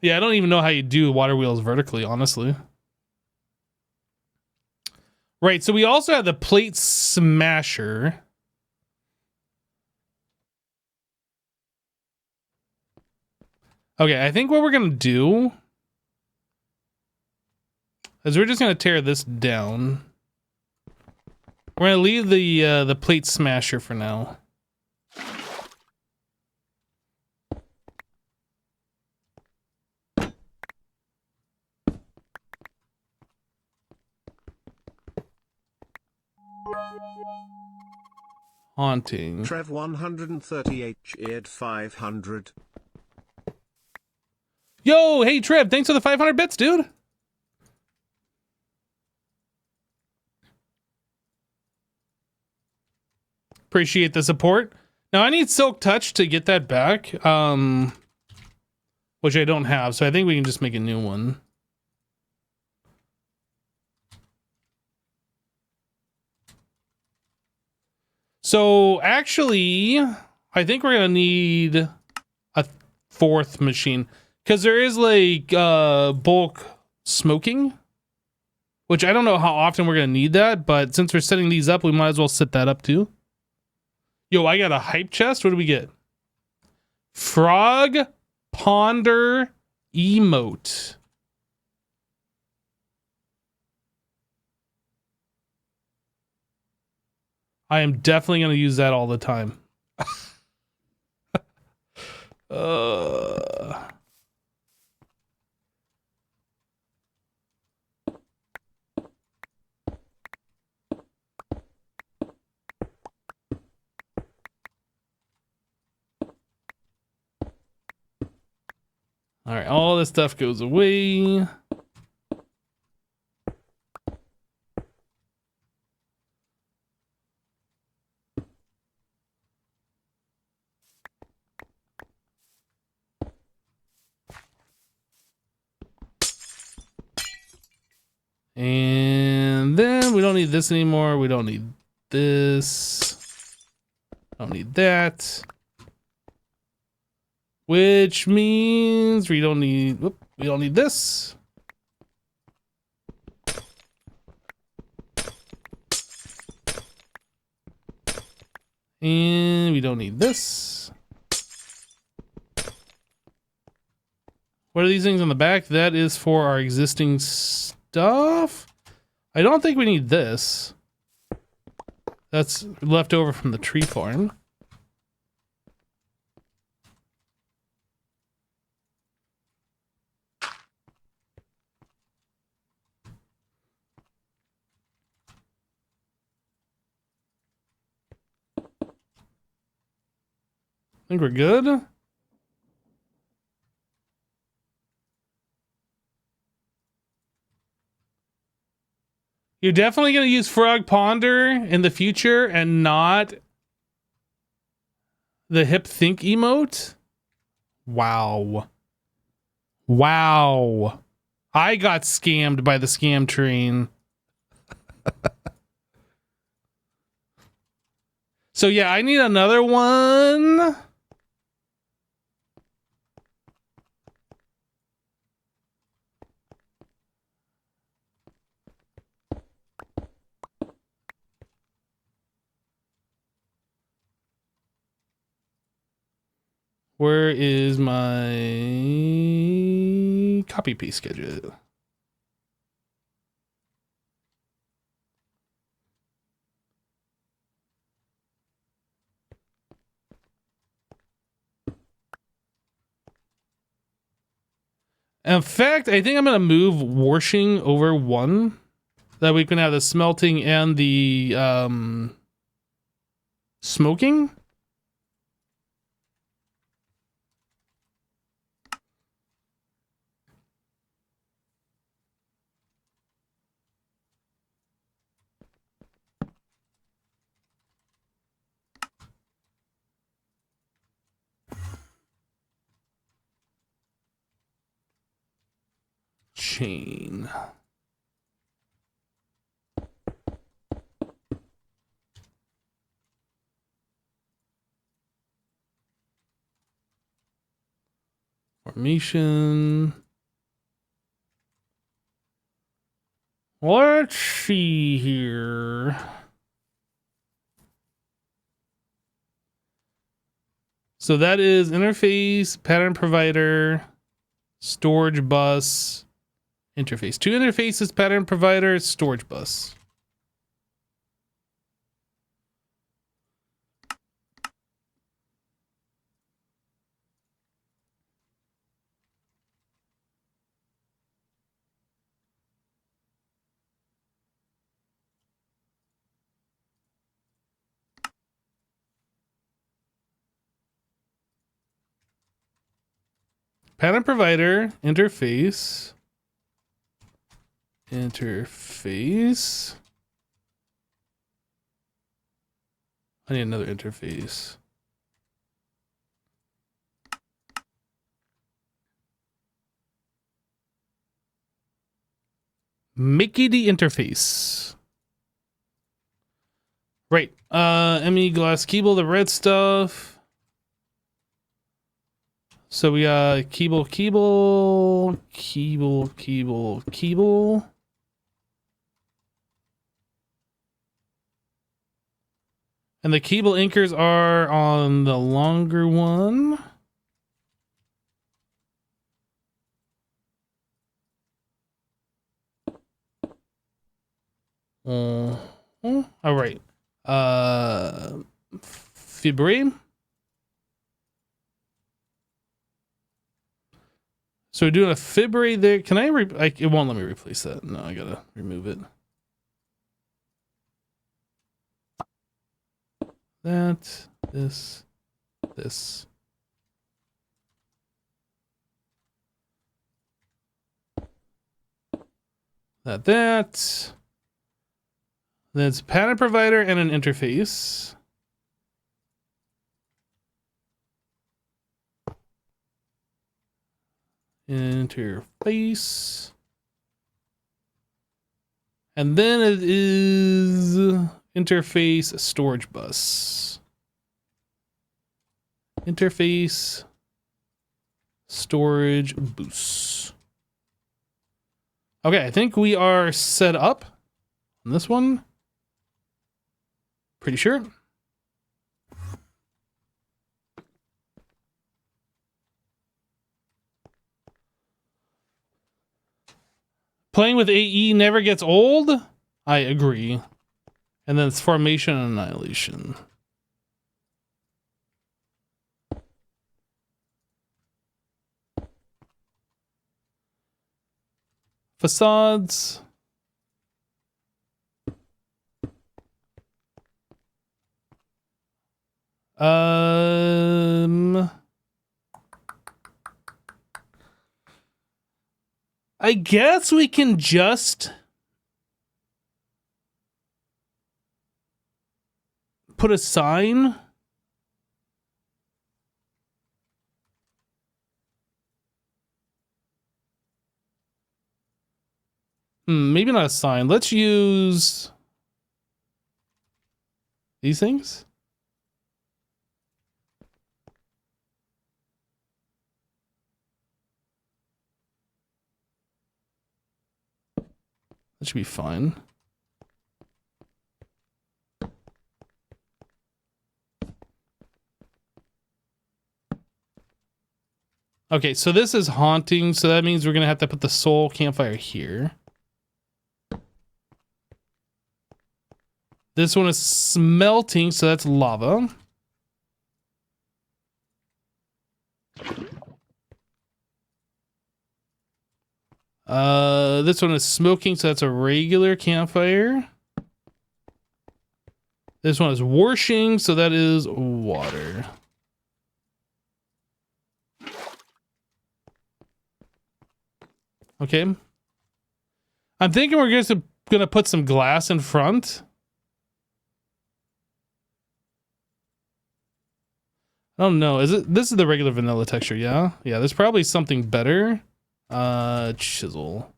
Yeah, I don't even know how you do water wheels vertically, honestly. Right, so we also have the plate smasher. Okay, I think what we're gonna do is we're just gonna tear this down. We're gonna leave the plate smasher for now. Haunting. Trev 130H eared 500. Yo, hey Trev, thanks for the 500 bits, dude. Appreciate the support. Now I need Silk Touch to get that back, which I don't have, so I think we can just make a new one. So actually, I think we're gonna need a fourth machine because there is like bulk smoking, which I don't know how often we're gonna need that, but since we're setting these up, we might as well set that up too. Yo, I got a hype chest. What do we get? Frog Ponder emote. I am definitely going to use that all the time. All right, all this stuff goes away. And then we don't need this anymore. We don't need this. Don't need that. Which means we don't need, we don't need this. And we don't need this. What are these things on the back? That is for our existing stuff. I don't think we need this. That's left over from the tree farm. I think we're good. You're definitely going to use Frog Ponder in the future and not the Hip Think emote? Wow. Wow. I got scammed by the scam train. So yeah, I need another one. Where is my copy paste schedule? In fact, I think I'm going to move washing over one. That we can have the smelting and the smoking. Chain. Formation. Let's see here. So that is interface, pattern provider, storage bus, interface. Two interfaces, pattern provider, storage bus. pattern provider, interface. Interface. I need another interface. Mickey the interface. Right. ME glass keyboard, the red stuff. So we got keyboard. And the cable anchors are on the longer one. All right. Fibre. So we're doing a Fibre there. Can it won't let me replace that. No, I gotta remove it. That, this. That. Then it's a pattern provider and an interface. Interface. And then it is interface storage bus. Interface storage bus. Okay, I think we are set up on this one. Pretty sure. Playing with AE never gets old? I agree. And then it's formation and annihilation. Facades. I guess we can just put a sign. Maybe not a sign. Let's use these things. That should be fine. Okay, so this is haunting, so that means we're gonna have to put the soul campfire here. This one is smelting, so that's lava. This one is smoking, so that's a regular campfire. This one is washing, so that is water. Okay. I'm thinking we're just gonna put some glass in front. I don't know. This is the regular vanilla texture, yeah? Yeah, there's probably something better. Chisel.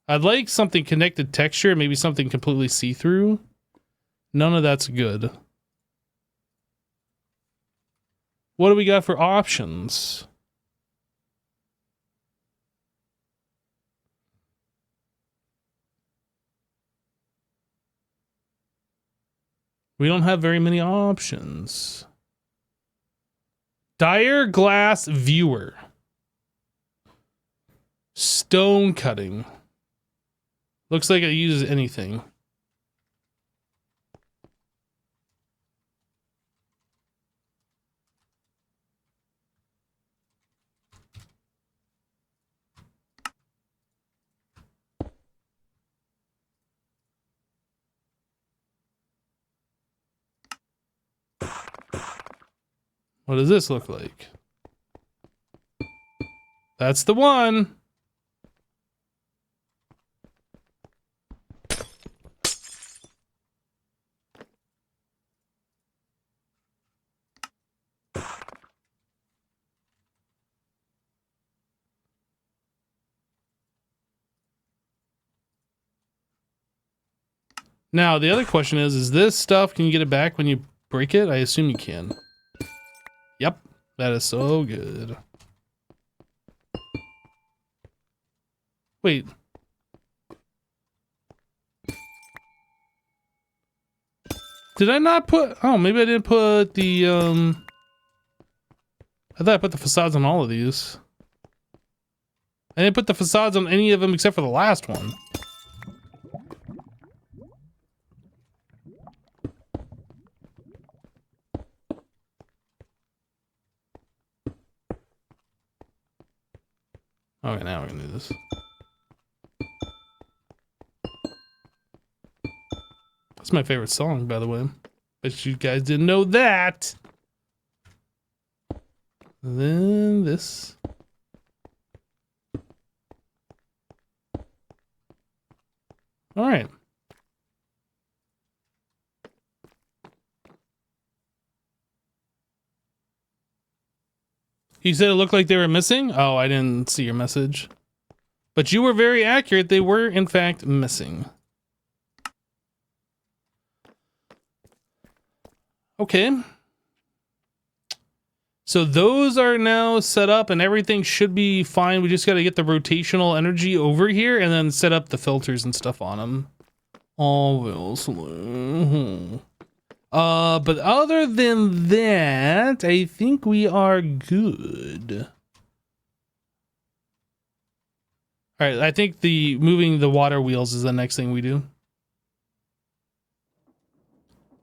I'd like something connected texture, maybe something completely see-through. None of that's good. What do we got for options? We don't have very many options. Dire glass viewer. Stone cutting. Looks like it uses anything. What does this look like? That's the one. Now, the other question is this stuff, can you get it back when you break it? I assume you can. Yep, that is so good. Wait. Did I not put... Oh, maybe I didn't put the, I thought I put the facades on all of these. I didn't put the facades on any of them except for the last one. Okay, now we're gonna do this. That's my favorite song, by the way. Bet you guys didn't know that. And then this. All right. You said it looked like they were missing? Oh, I didn't see your message. But you were very accurate. They were, in fact, missing. Okay. So those are now set up and everything should be fine. We just got to get the rotational energy over here and then set up the filters and stuff on them. Obviously. But other than that, I think we are good. All right, I think the moving the water wheels is the next thing we do.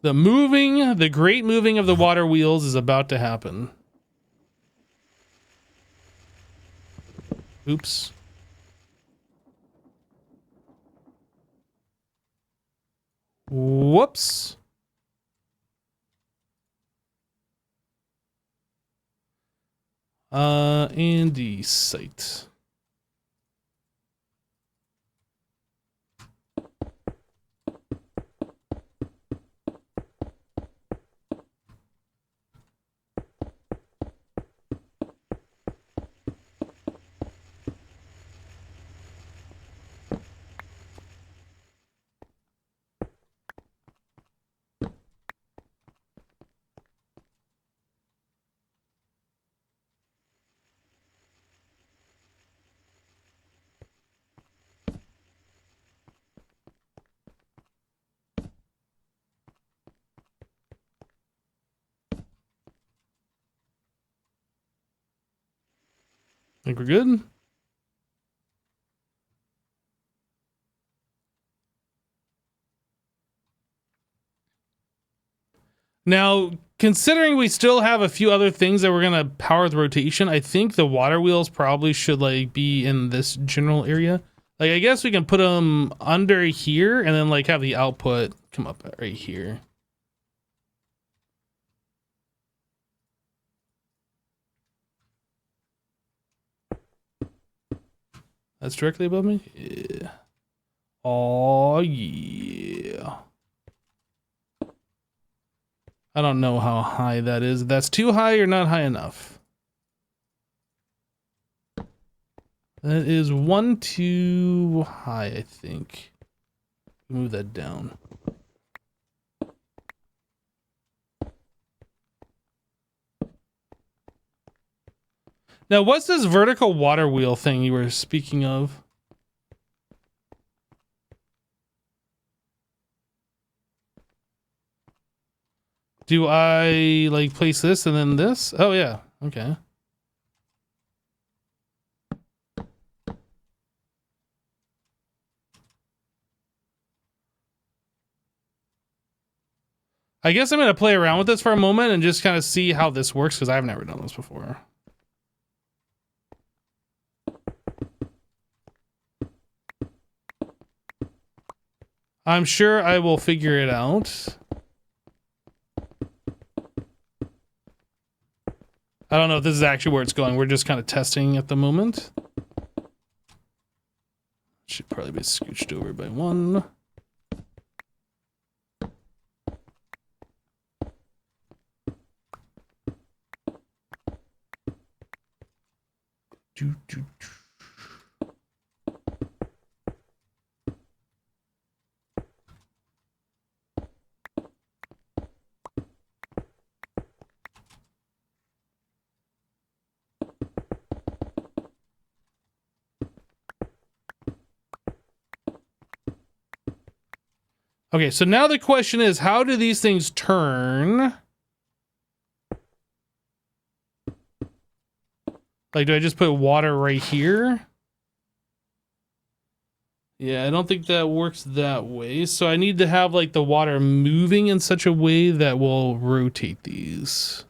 The great moving of the water wheels is about to happen. Oops. Whoops. And the site. Think we're good? Now, considering we still have a few other things that we're gonna power with rotation, I think the water wheels probably should like be in this general area. Like, I guess we can put them under here and then like have the output come up right here. That's directly above me? Yeah. Oh, yeah. I don't know how high that is. That's too high or not high enough. That is one too high, I think. Move that down. Now, what's this vertical water wheel thing you were speaking of? Do I like place this and then this? Oh yeah, okay. I guess I'm gonna play around with this for a moment and just kind of see how this works because I've never done this before. I'm sure I will figure it out. I don't know if this is actually where it's going. We're just kind of testing at the moment. Should probably be scooched over by one. Okay, so now the question is, how do these things turn? Like, do I just put water right here? Yeah, I don't think that works that way. So I need to have, like, the water moving in such a way that will rotate these.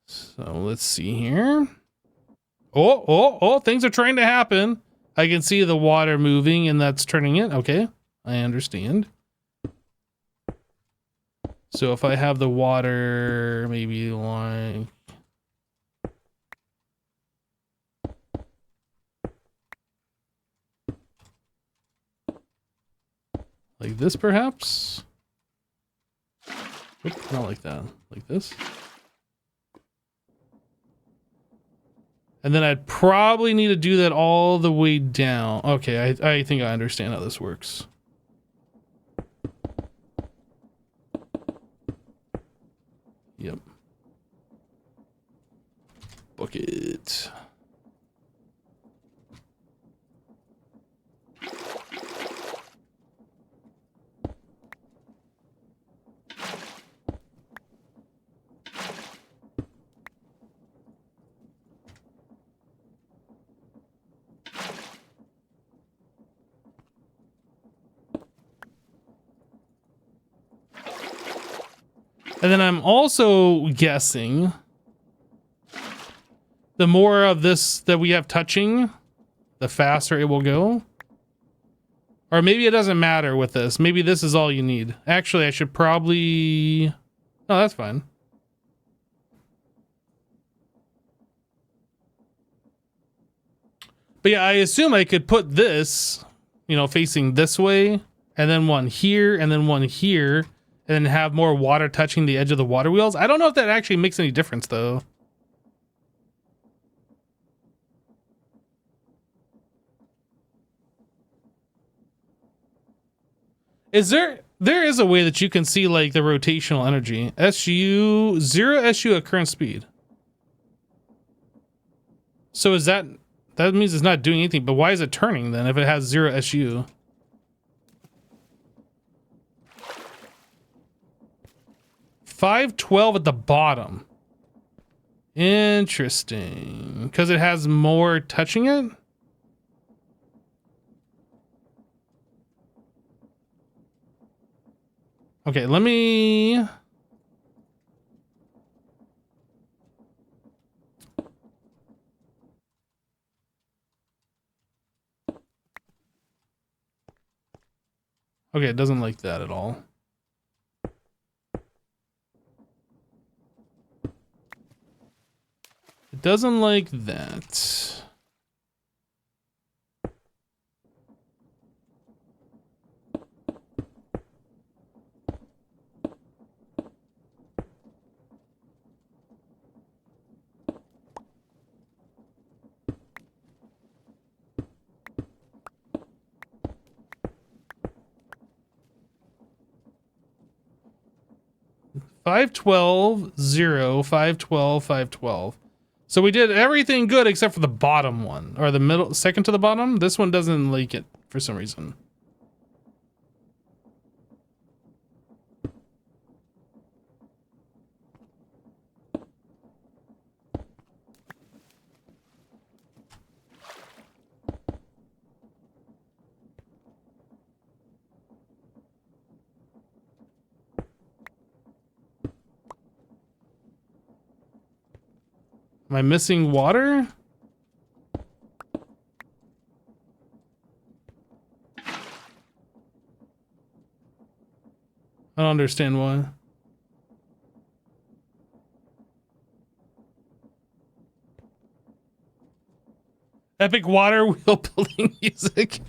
So let's see here. Oh, things are trying to happen. I can see the water moving and that's turning it. Okay. I understand. So if I have the water maybe like this perhaps? Oop, not like that. Like this. And then I'd probably need to do that all the way down. Okay, I think I understand how this works. Yep. Bucket. And then I'm also guessing the more of this that we have touching, the faster it will go. Or maybe it doesn't matter with this. Maybe this is all you need. Actually, I should probably... No, that's fine. But yeah, I assume I could put this, you know, facing this way, and then one here, and then one here, and then have more water touching the edge of the water wheels. I don't know if that actually makes any difference, though. Is there is a way that you can see like the rotational energy. SU 0 SU at current speed. So is that means it's not doing anything, but why is it turning then if it has 0 SU? $512 at the bottom. Interesting. Because it has more touching it? Okay, let me... Okay, it doesn't like that at all. It doesn't like that. $512, 512. So we did everything good except for the bottom one, or the middle, second to the bottom. This one doesn't like it for some reason. Am I missing water? I don't understand why. Epic water wheel building music.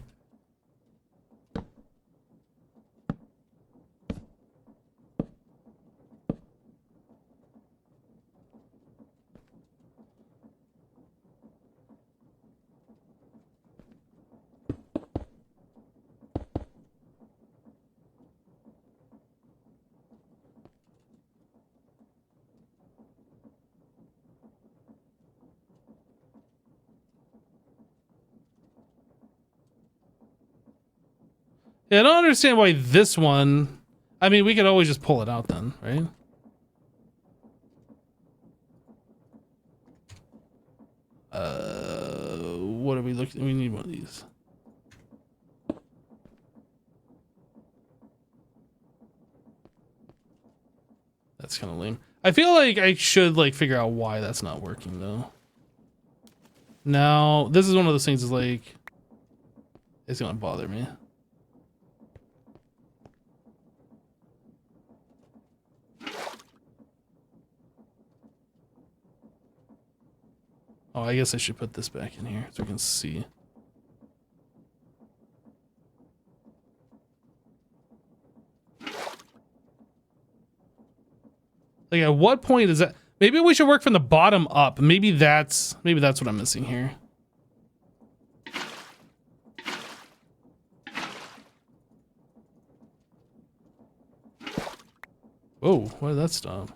Yeah, I don't understand why this one. I mean, we could always just pull it out then, right? What are we looking? We need one of these. That's kind of lame. I feel like I should like figure out why that's not working though. Now, this is one of those things is like, it's gonna bother me. Oh, I guess I should put this back in here so we can see. Like, at what point is that? Maybe we should work from the bottom up. Maybe that's what I'm missing here. Whoa, why did that stop?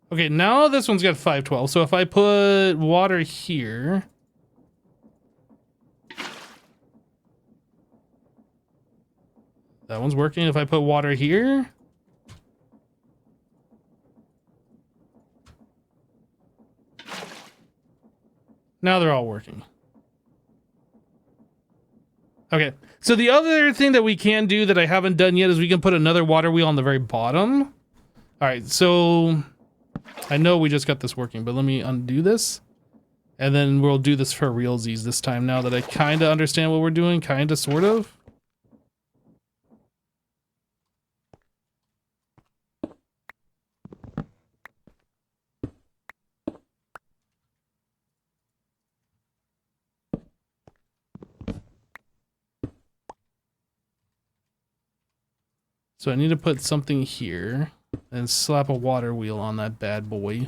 Okay, now this one's got 512. So if I put water here. That one's working. If I put water here. Now they're all working. Okay, so the other thing that we can do that I haven't done yet is we can put another water wheel on the very bottom. All right, so I know we just got this working, but let me undo this. And then we'll do this for realsies this time now that I kind of understand what we're doing, kind of, sort of. So I need to put something here and slap a water wheel on that bad boy.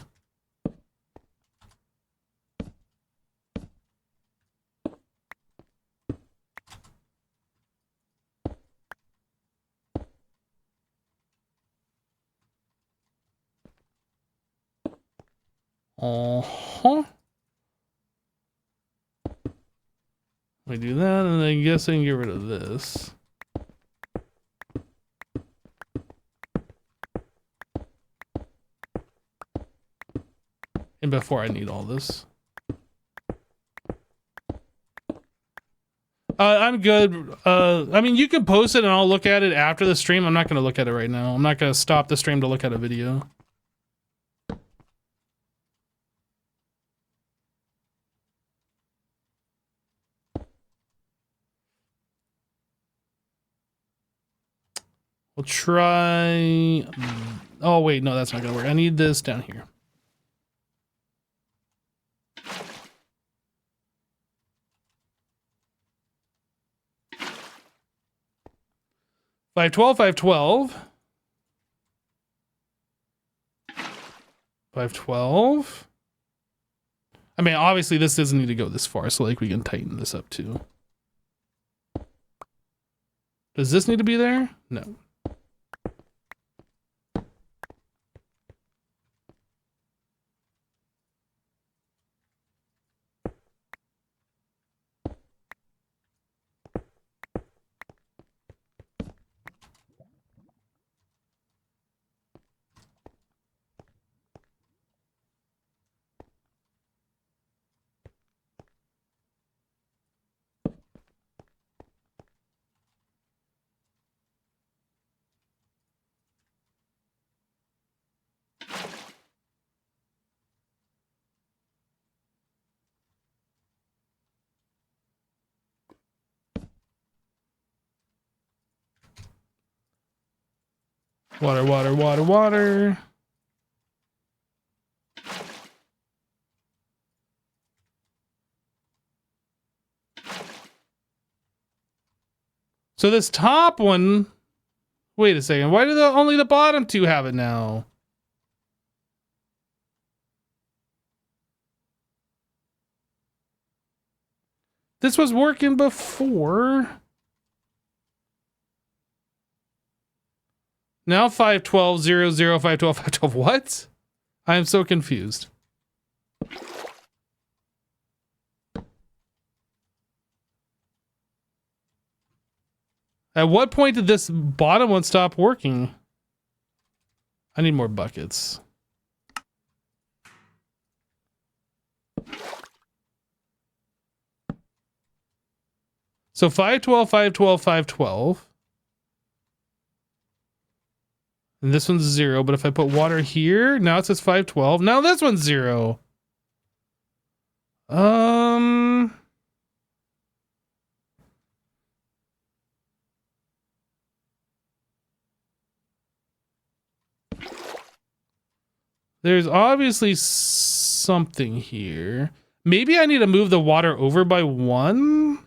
Uh-huh. We do that, and I guess I can get rid of this. And before I need all this. I'm good. I mean, you can post it and I'll look at it after the stream. I'm not going to look at it right now. I'm not going to stop the stream to look at a video. We'll try... Oh, wait, no, that's not going to work. I need this down here. Five 512. 512. I mean, obviously this doesn't need to go this far, so like we can tighten this up too. Does this need to be there? No. Water, water, water, water. So this top one, wait a second. Why do only the bottom two have it now? This was working before. Now 512, 0, 0, 512, 512. What? I am so confused. At what point did this bottom one stop working? I need more buckets. So 512, 512, 512. And this one's 0, but if I put water here, now it says 512. Now this one's 0. There's obviously something here. Maybe I need to move the water over by 1?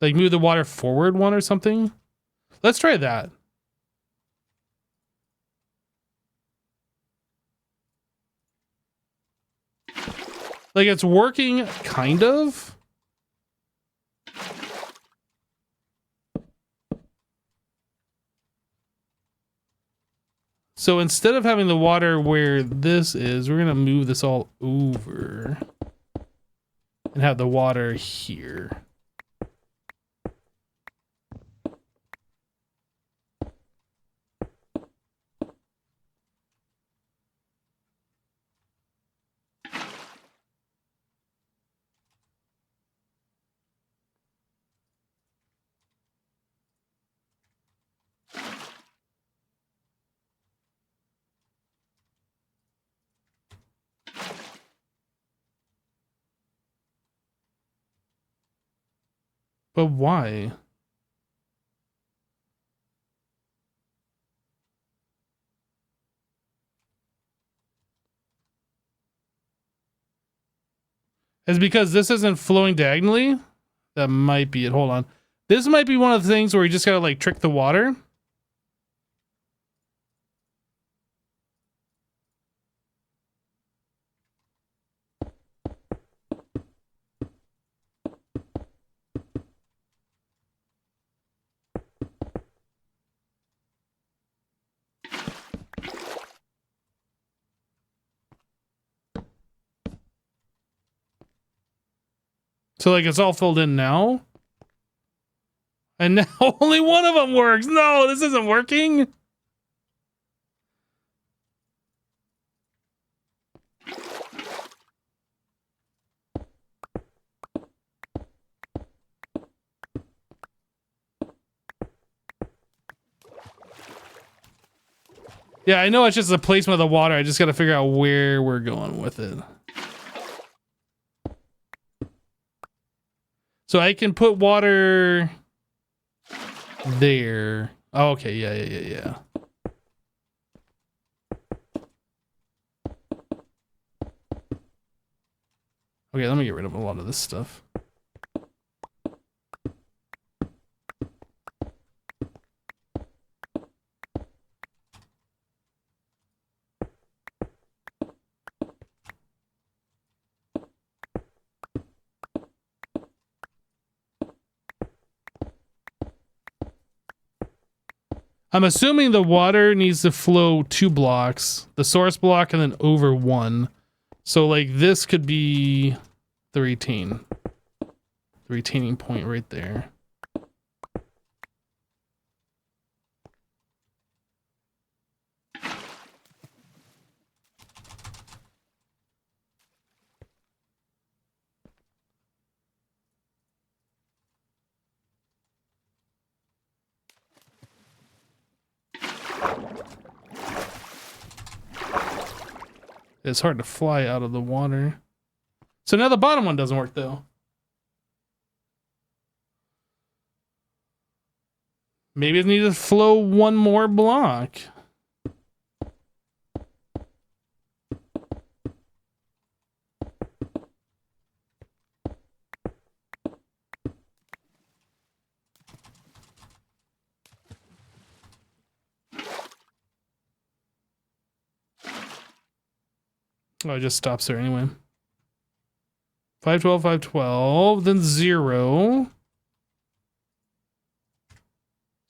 Like move the water forward 1 or something? Let's try that. Like it's working, kind of. So instead of having the water where this is, we're going to move this all over and have the water here. But why? Is because this isn't flowing diagonally? That might be it. Hold on. This might be one of the things where you just gotta like trick the water. So like it's all filled in now. And now only one of them works. No, this isn't working. Yeah, I know it's just the placement of the water. I just got to figure out where we're going with it. So I can put water there. Oh, okay, yeah. Okay, let me get rid of a lot of this stuff. I'm assuming the water needs to flow 2 blocks, the source block and then over 1. So like this could be the retaining point right there. It's hard to fly out of the water. So now the bottom one doesn't work though. Maybe it needs to flow 1 more block. Oh, it just stops there anyway. 512, 512, then 0.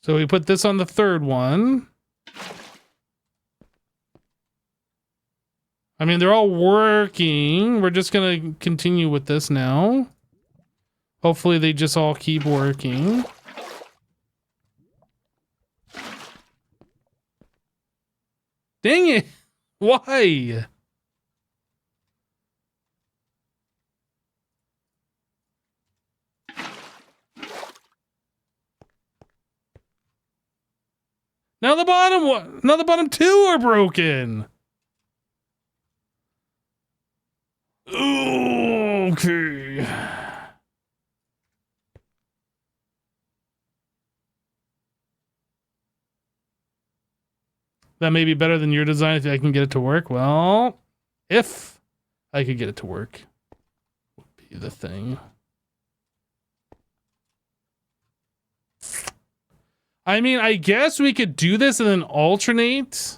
So we put this on the third one. I mean, they're all working. We're just going to continue with this now. Hopefully they just all keep working. Dang it. Why? Now the bottom one, now the bottom two are broken. Okay. That may be better than your design if I can get it to work. Well, if I could get it to work, would be the thing. I mean, I guess we could do this and then alternate.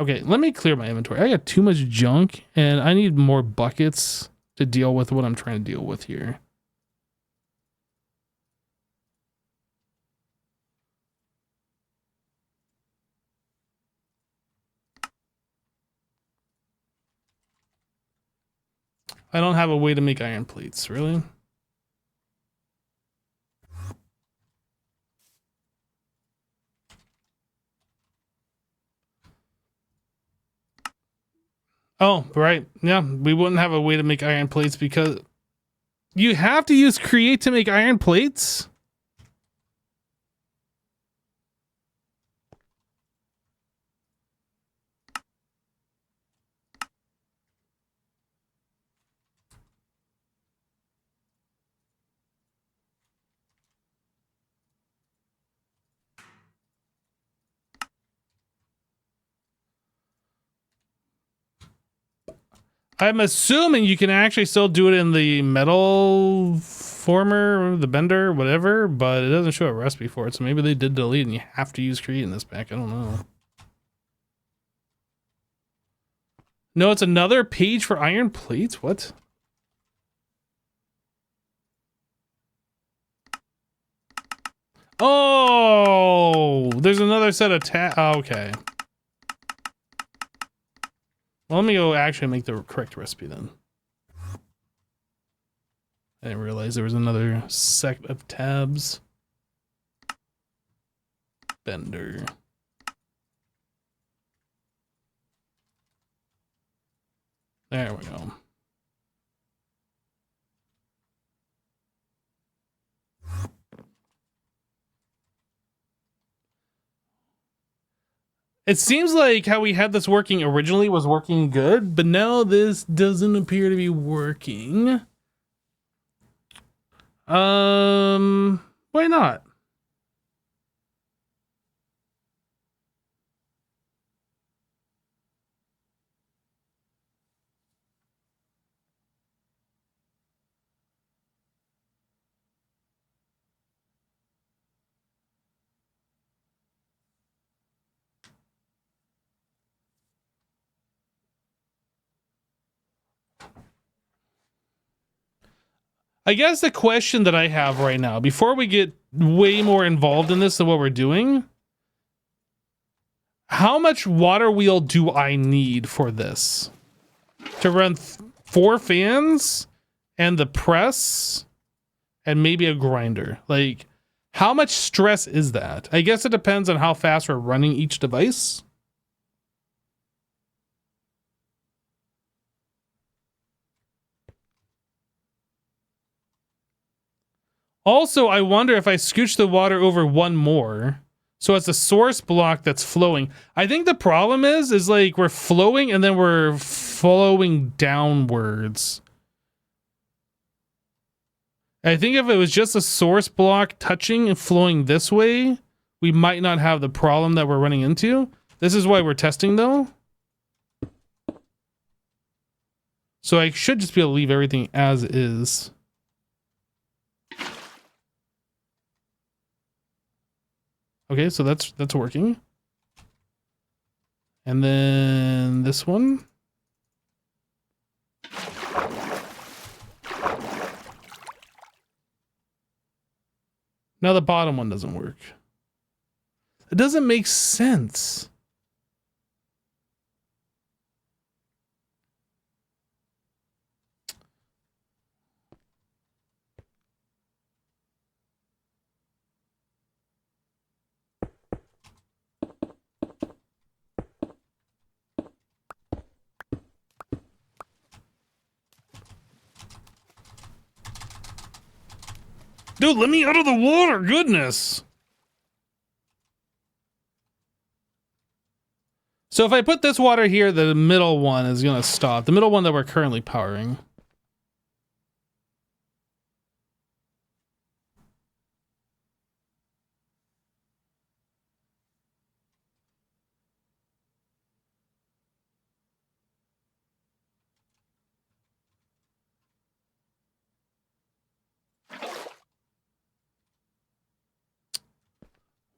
Okay, let me clear my inventory. I got too much junk and I need more buckets to deal with what I'm trying to deal with here. I don't have a way to make iron plates, really? Oh, right. Yeah, we wouldn't have a way to make iron plates because you have to use create to make iron plates? I'm assuming you can actually still do it in the metal former, the bender, whatever, but it doesn't show a recipe for it. So maybe they did delete and you have to use create in this pack. I don't know. No, it's another page for iron plates. What? Oh, there's another set of okay. Well, let me go actually make the correct recipe then. I didn't realize there was another set of tabs. Bender. There we go. It seems like how we had this working originally was working good, but now this doesn't appear to be working. Why not? I guess the question that I have right now, before we get way more involved in this than what we're doing, how much water wheel do I need for this? To run 4 fans and the press and maybe a grinder. Like, how much stress is that? I guess it depends on how fast we're running each device. Also, I wonder if I scooch the water over one more, so it's a source block that's flowing. I think the problem is like we're flowing and then we're flowing downwards. I think if it was just a source block touching and flowing this way, we might not have the problem that we're running into. This is why we're testing though. So I should just be able to leave everything as is. Okay, so that's working. And then this one. Now the bottom one doesn't work. It doesn't make sense. Dude, let me out of the water, goodness. So if I put this water here, the middle one is gonna stop. The middle one that we're currently powering.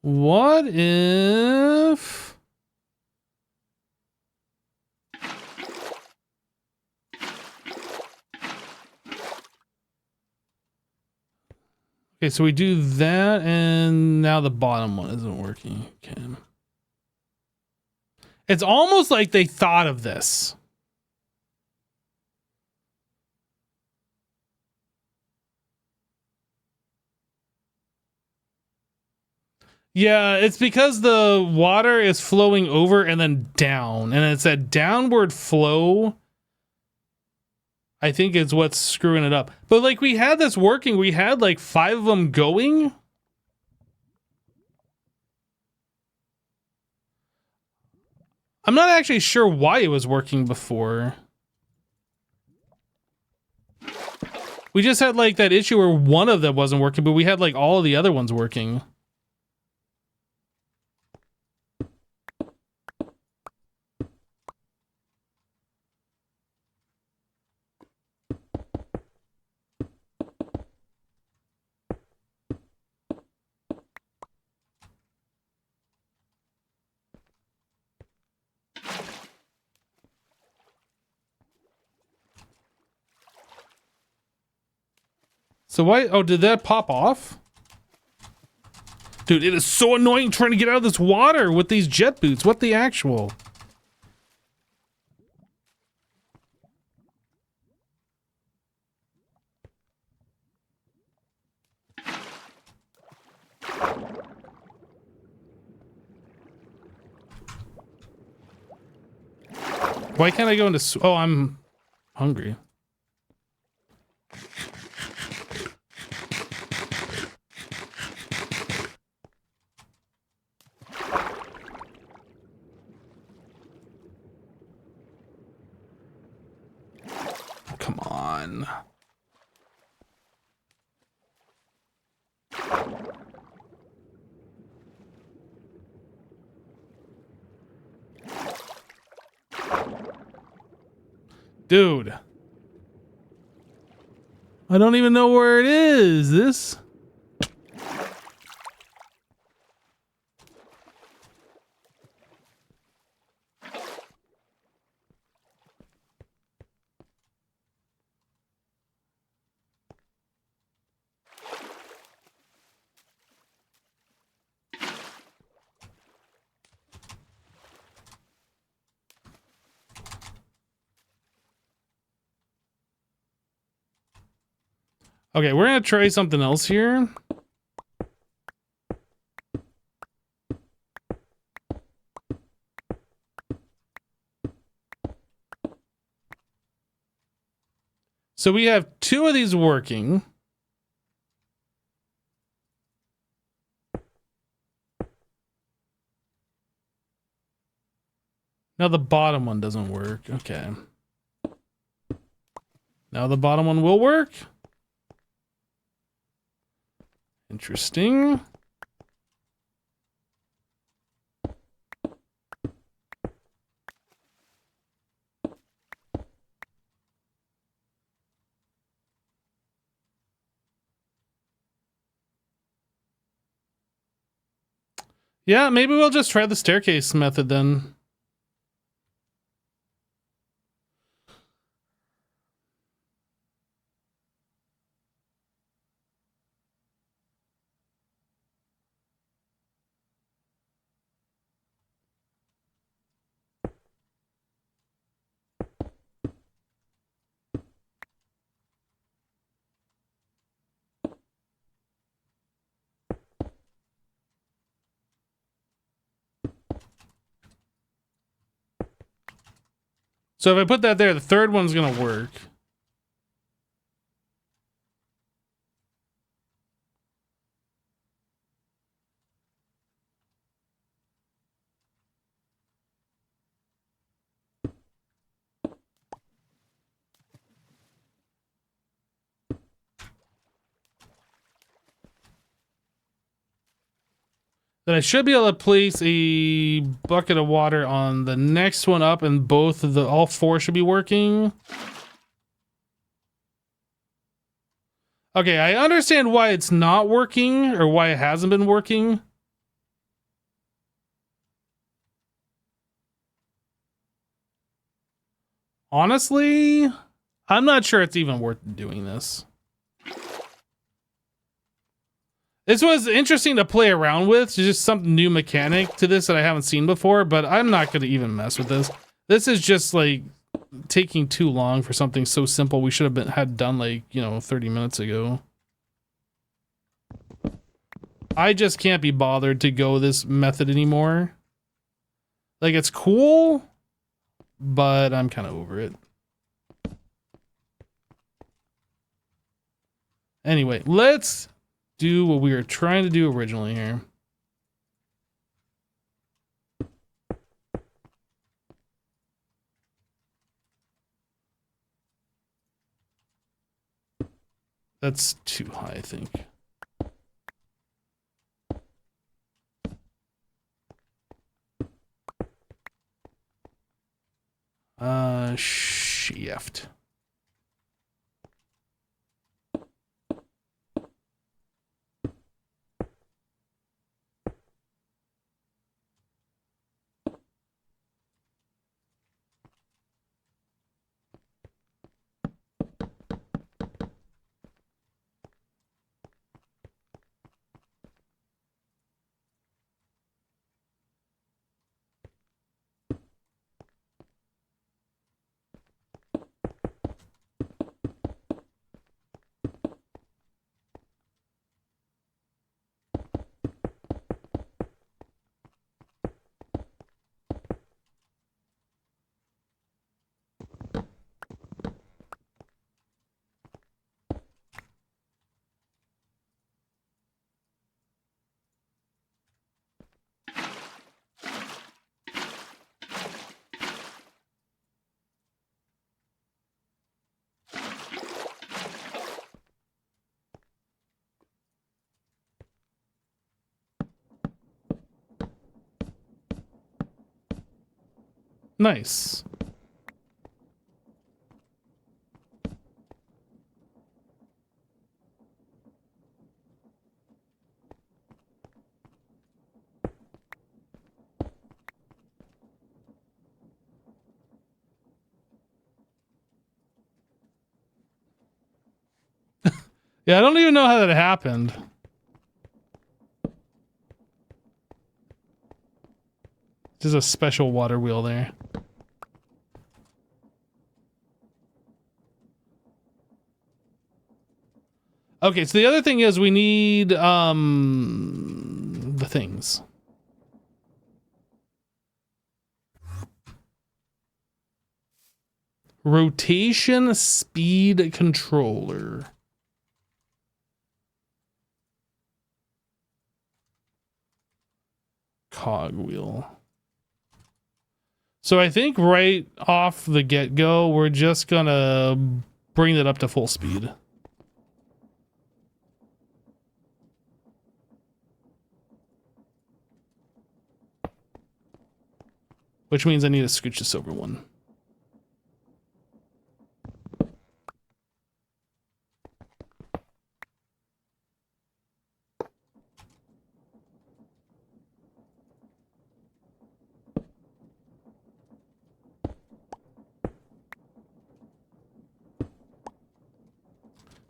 What if... Okay, so we do that, and now the bottom one isn't working. Okay. It's almost like they thought of this. Yeah, it's because the water is flowing over and then down, and it's that downward flow, I think, is what's screwing it up. But like, we had this working, we had like 5 of them going. I'm not actually sure why it was working before. We just had like that issue where one of them wasn't working, but we had like all of the other ones working. So why? Oh, did that pop off? Dude, it is so annoying trying to get out of this water with these jet boots. What the actual? Why can't I go into... Oh, I'm hungry. Come on. Dude. I don't even know where it is. This... Okay, we're gonna try something else here. So we have 2 of these working. Now the bottom one doesn't work. Okay. Now the bottom one will work. Interesting. Yeah, maybe we'll just try the staircase method then. So if I put that there, the third one's gonna work. Then I should be able to place a bucket of water on the next one up, and all four should be working. Okay, I understand why it's not working, or why it hasn't been working. Honestly, I'm not sure it's even worth doing this. This was interesting to play around with. It's just some new mechanic to this that I haven't seen before, but I'm not going to even mess with this. This is just like taking too long for something so simple we should have had done like, 30 minutes ago. I just can't be bothered to go this method anymore. Like, it's cool, but I'm kind of over it. Anyway, let's do what we were trying to do originally here. That's too high, I think. Shift. Nice. Yeah, I don't even know how that happened. There's a special water wheel there. Okay, so the other thing is we need the things. Rotation speed controller. Cogwheel. So I think right off the get-go, we're just gonna bring that up to full speed. Which means I need to scooch this over one.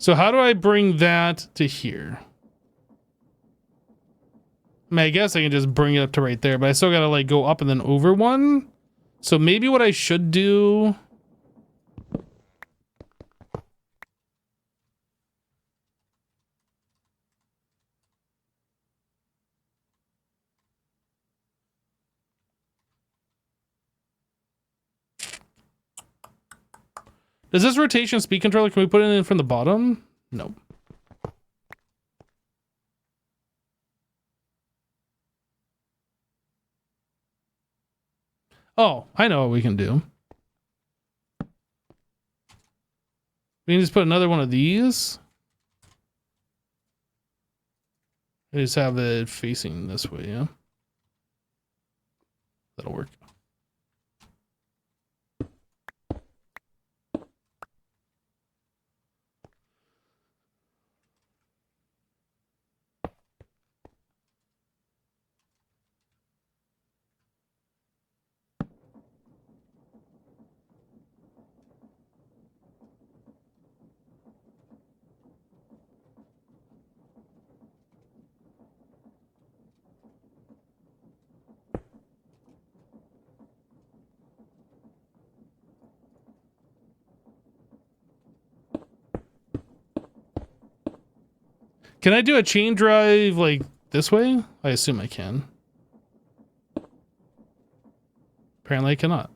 So how do I bring that to here? I mean, I guess I can just bring it up to right there, but I still gotta like go up and then over one. So maybe what I should do... Does this rotation speed controller, can we put it in from the bottom? No. Oh, I know what we can do. We can just put another one of these. And just have it facing this way, yeah? That'll work. Can I do a chain drive like this way? I assume I can. Apparently I cannot.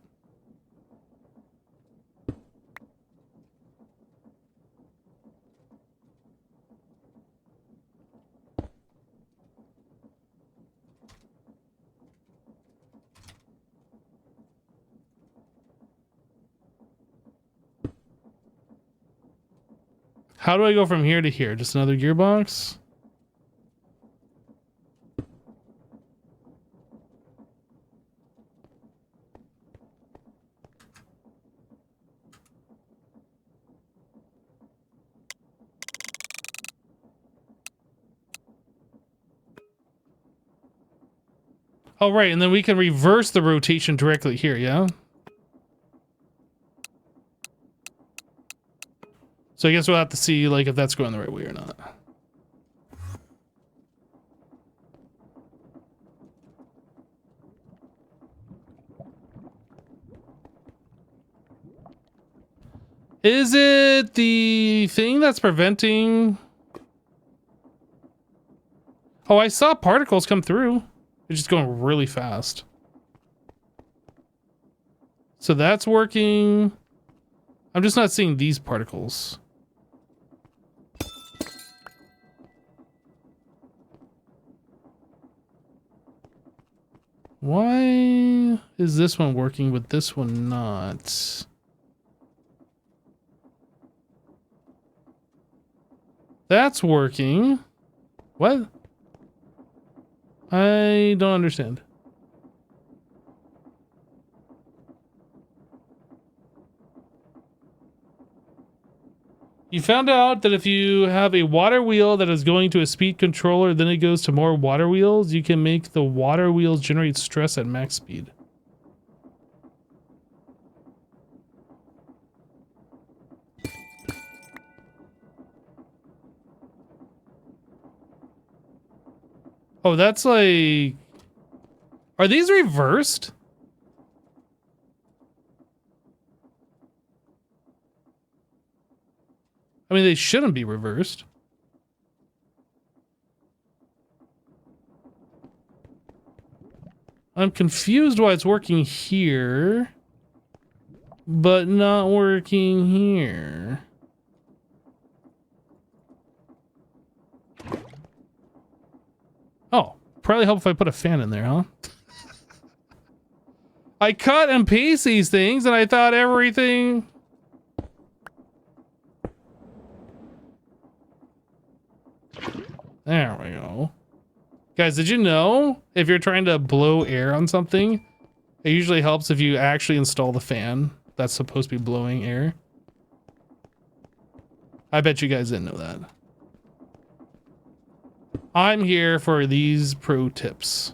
How do I go from here to here? Just another gearbox? Oh, right. And then we can reverse the rotation directly here, yeah? So I guess we'll have to see like if that's going the right way or not. Is it the thing that's preventing... Oh, I saw particles come through. It's just going really fast. So that's working. I'm just not seeing these particles. Why is this one working but this one not? That's working. What? I don't understand. You found out that if you have a water wheel that is going to a speed controller, then it goes to more water wheels, you can make the water wheels generate stress at max speed. Oh, that's like... Are these reversed? I mean, they shouldn't be reversed. I'm confused why it's working here, but not working here. Oh, probably help if I put a fan in there, huh? I cut and paste these things and I thought everything... There we go. Guys, did you know if you're trying to blow air on something, it usually helps if you actually install the fan that's supposed to be blowing air? I bet you guys didn't know that. I'm here for these pro tips.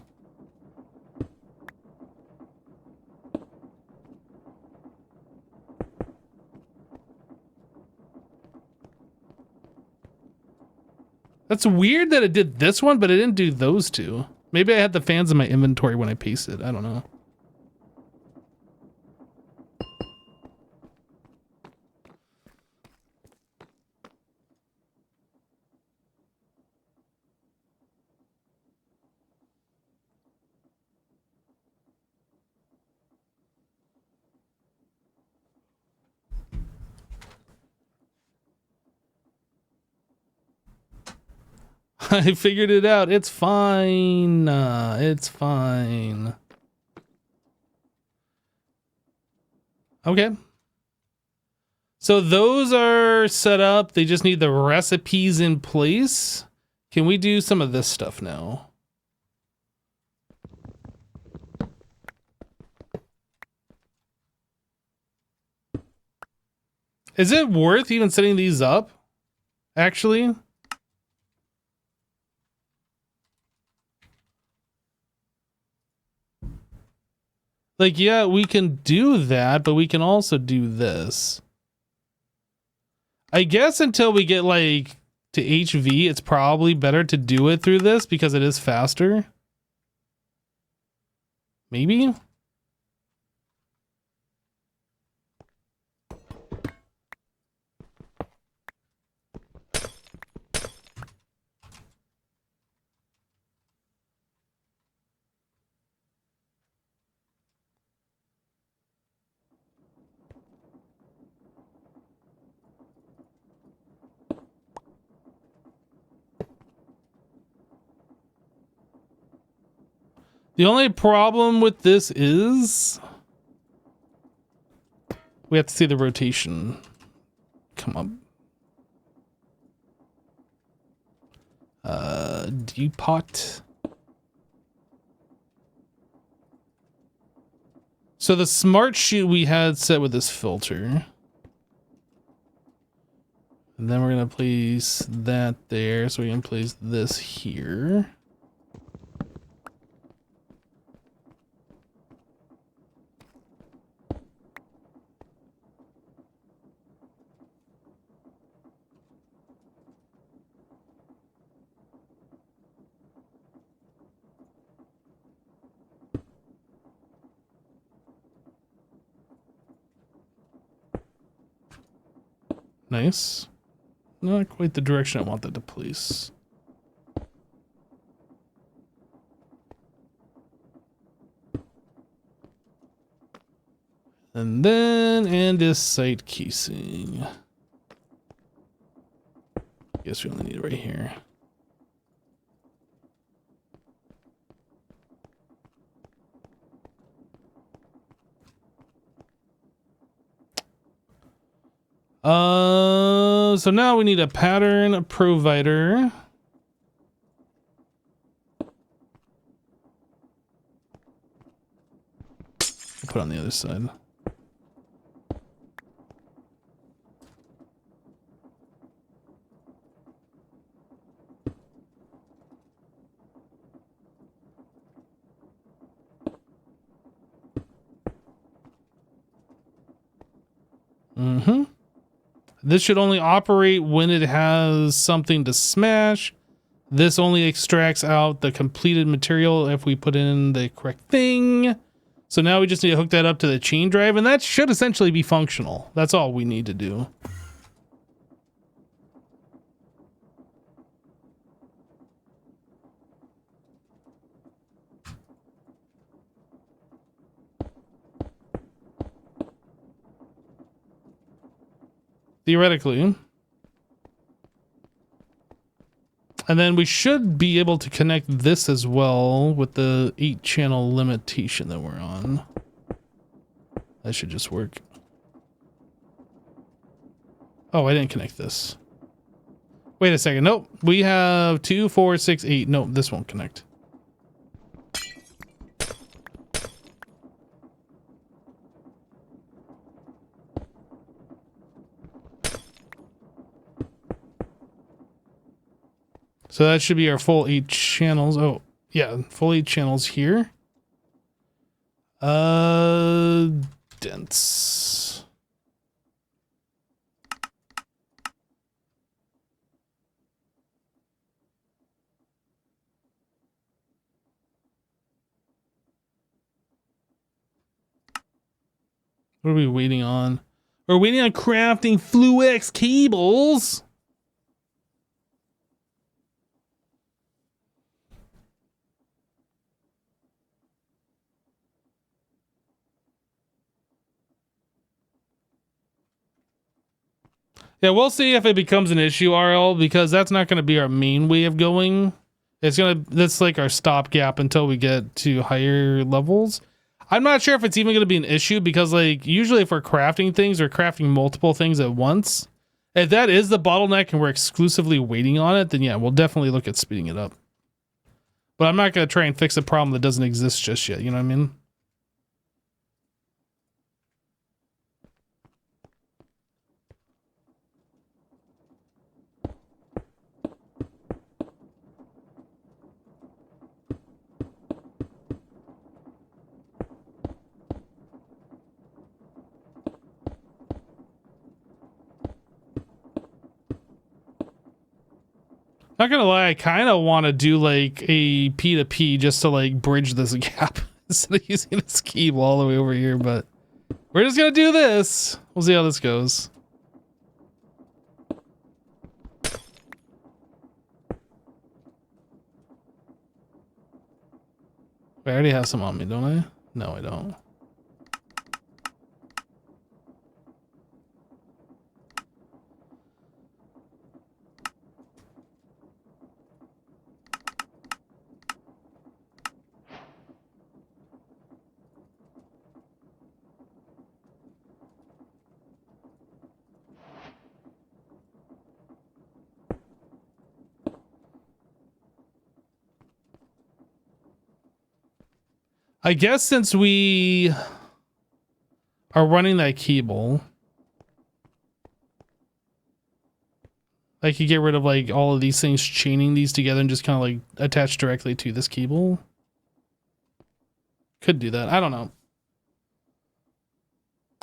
That's weird that it did this one, but it didn't do those two. Maybe I had the fans in my inventory when I pasted. I don't know. I figured it out. It's fine. It's fine. Okay. So those are set up. They just need the recipes in place. Can we do some of this stuff now? Is it worth even setting these up? Actually? Like, yeah, we can do that, but we can also do this. I guess until we get, like, to HV, it's probably better to do it through this because it is faster. Maybe? The only problem with this is we have to see the rotation come up. Depot. So the smart shoe we had set with this filter. And then we're going to place that there. So we can place this here. Nice. Not quite the direction I want that to place. And then andesite casing. Guess we only need it right here. So now we need a pattern provider. Put on the other side. Mm-hmm. This should only operate when it has something to smash. This only extracts out the completed material if we put in the correct thing. So now we just need to hook that up to the chain drive, and that should essentially be functional. That's all we need to do. Theoretically. And then we should be able to connect this as well with the 8-channel limitation that we're on. That should just work. Oh, I didn't connect this. Wait a second. Nope. We have 2, 4, 6, 8. Nope, this won't connect. So that should be our full 8 channels. Oh, yeah, full 8 channels here. Dense. What are we waiting on? We're waiting on crafting Fluex cables. Yeah, we'll see if it becomes an issue, RL, because that's not going to be our main way of going. That's like our stopgap until we get to higher levels. I'm not sure if it's even going to be an issue because, like, usually if we're crafting things, we're crafting multiple things at once. If that is the bottleneck and we're exclusively waiting on it, then yeah, we'll definitely look at speeding it up. But I'm not going to try and fix a problem that doesn't exist just yet. You know what I mean? Not gonna lie, I kind of want to do like a P2P just to like bridge this gap instead of using this cable all the way over here, but we're just gonna do this. We'll see how this goes. I already have some on me, don't I? No, I don't. I guess since we are running that cable, I could get rid of like all of these things, chaining these together and just kind of like attach directly to this cable. Could do that. I don't know.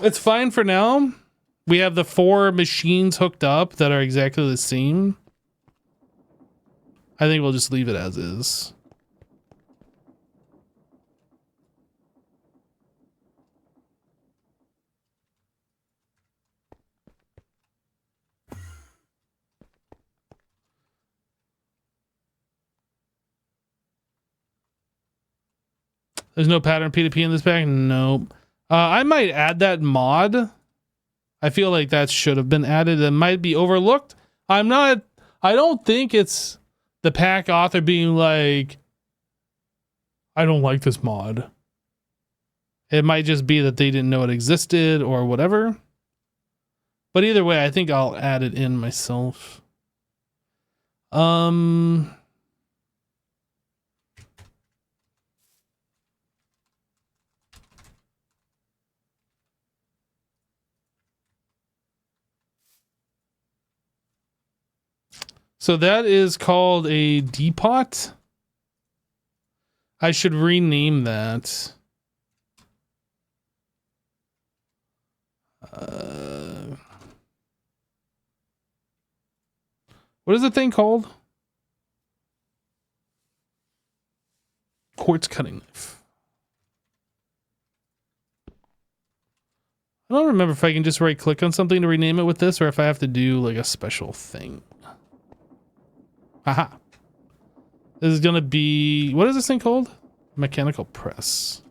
It's fine for now. We have the 4 machines hooked up that are exactly the same. I think we'll just leave it as is. There's no pattern P2P in this pack? Nope. I might add that mod. I feel like that should have been added. It might be overlooked. I don't think it's the pack author being like, I don't like this mod. It might just be that they didn't know it existed or whatever. But either way, I think I'll add it in myself. So that is called a depot. I should rename that. What is the thing called? Quartz cutting knife. I don't remember if I can just right click on something to rename it with this or if I have to do like a special thing. Aha. This is going to be, what is this thing called? Mechanical press.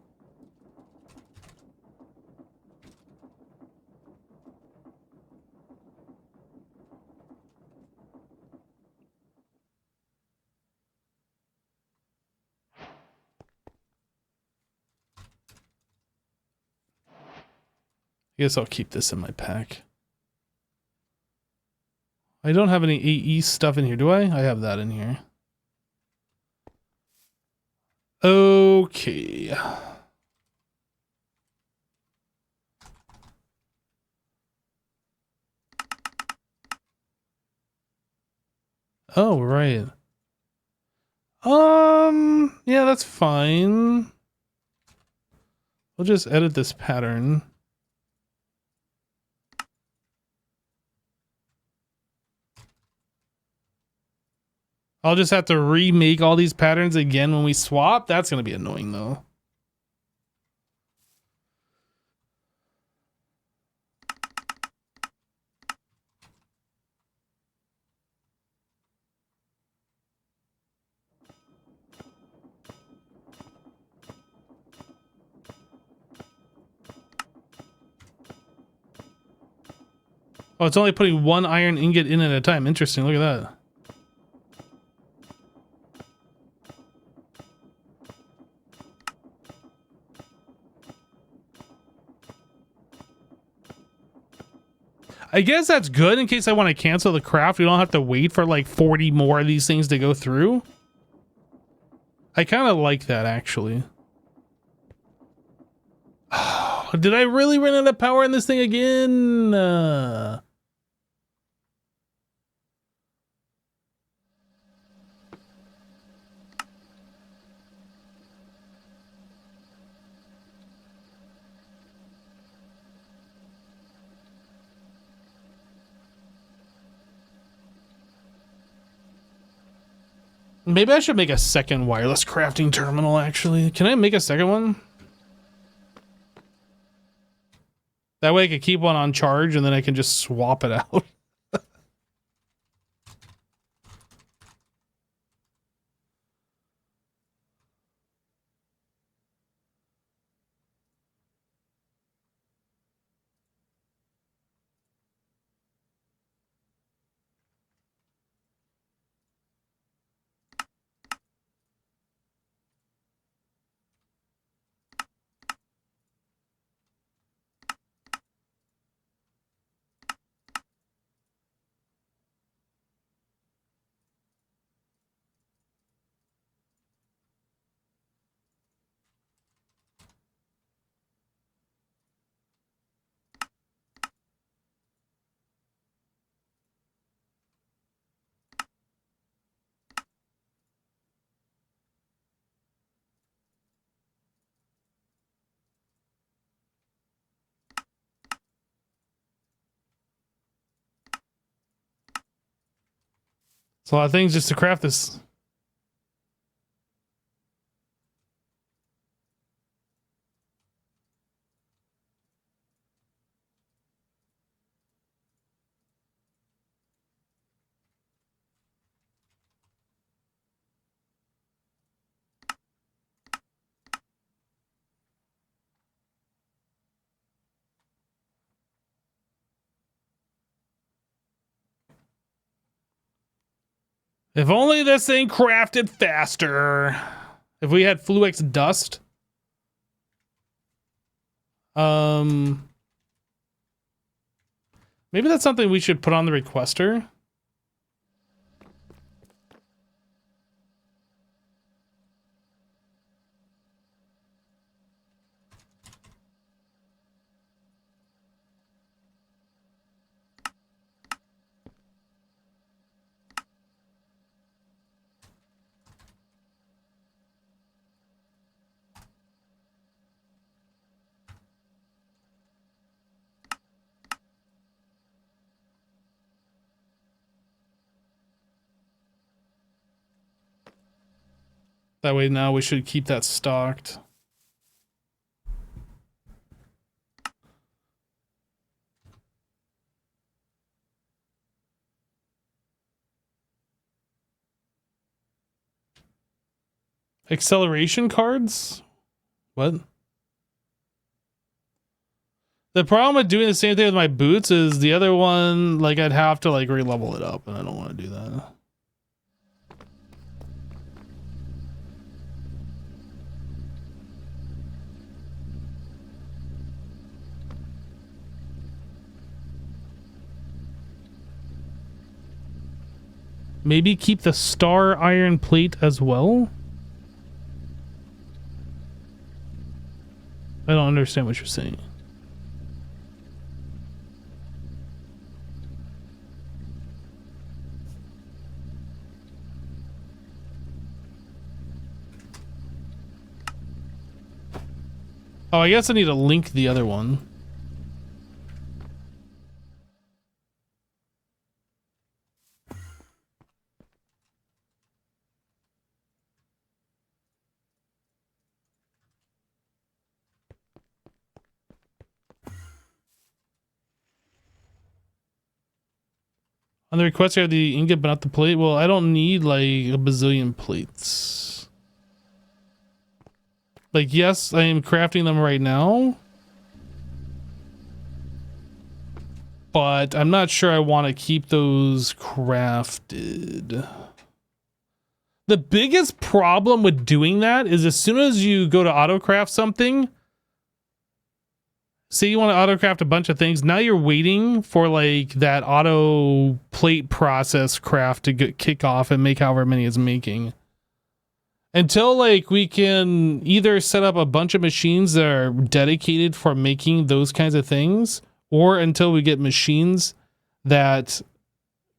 I guess I'll keep this in my pack. I don't have any AE stuff in here, do I? I have that in here. Okay. Oh, right. Yeah, that's fine. We'll just edit this pattern. I'll just have to remake all these patterns again when we swap. That's going to be annoying though. Oh, it's only putting one iron ingot in at a time. Interesting. Look at that. I guess that's good in case I want to cancel the craft. We don't have to wait for like 40 more of these things to go through. I kind of like that, actually. Did I really run out of power in this thing again? Maybe I should make a second wireless crafting terminal, actually. Can I make a second one? That way I could keep one on charge and then I can just swap it out. It's a lot of things just to craft this. If only this thing crafted faster. If we had Fluix dust. Maybe that's something we should put on the requester. That way now we should keep that stocked. Acceleration cards? What? The problem with doing the same thing with my boots is the other one, like I'd have to like re-level it up and I don't want to do that. Maybe keep the star iron plate as well? I don't understand what you're saying. Oh, I guess I need to link the other one. On the request, I have the ingot, but not the plate. Well, I don't need like a bazillion plates. Like, yes, I am crafting them right now. but I'm not sure I want to keep those crafted. The biggest problem with doing that is as soon as you go to autocraft something, say you want to autocraft a bunch of things, now you're waiting for like that auto plate process craft to kick off and make however many it's making. Until like we can either set up a bunch of machines that are dedicated for making those kinds of things, or until we get machines that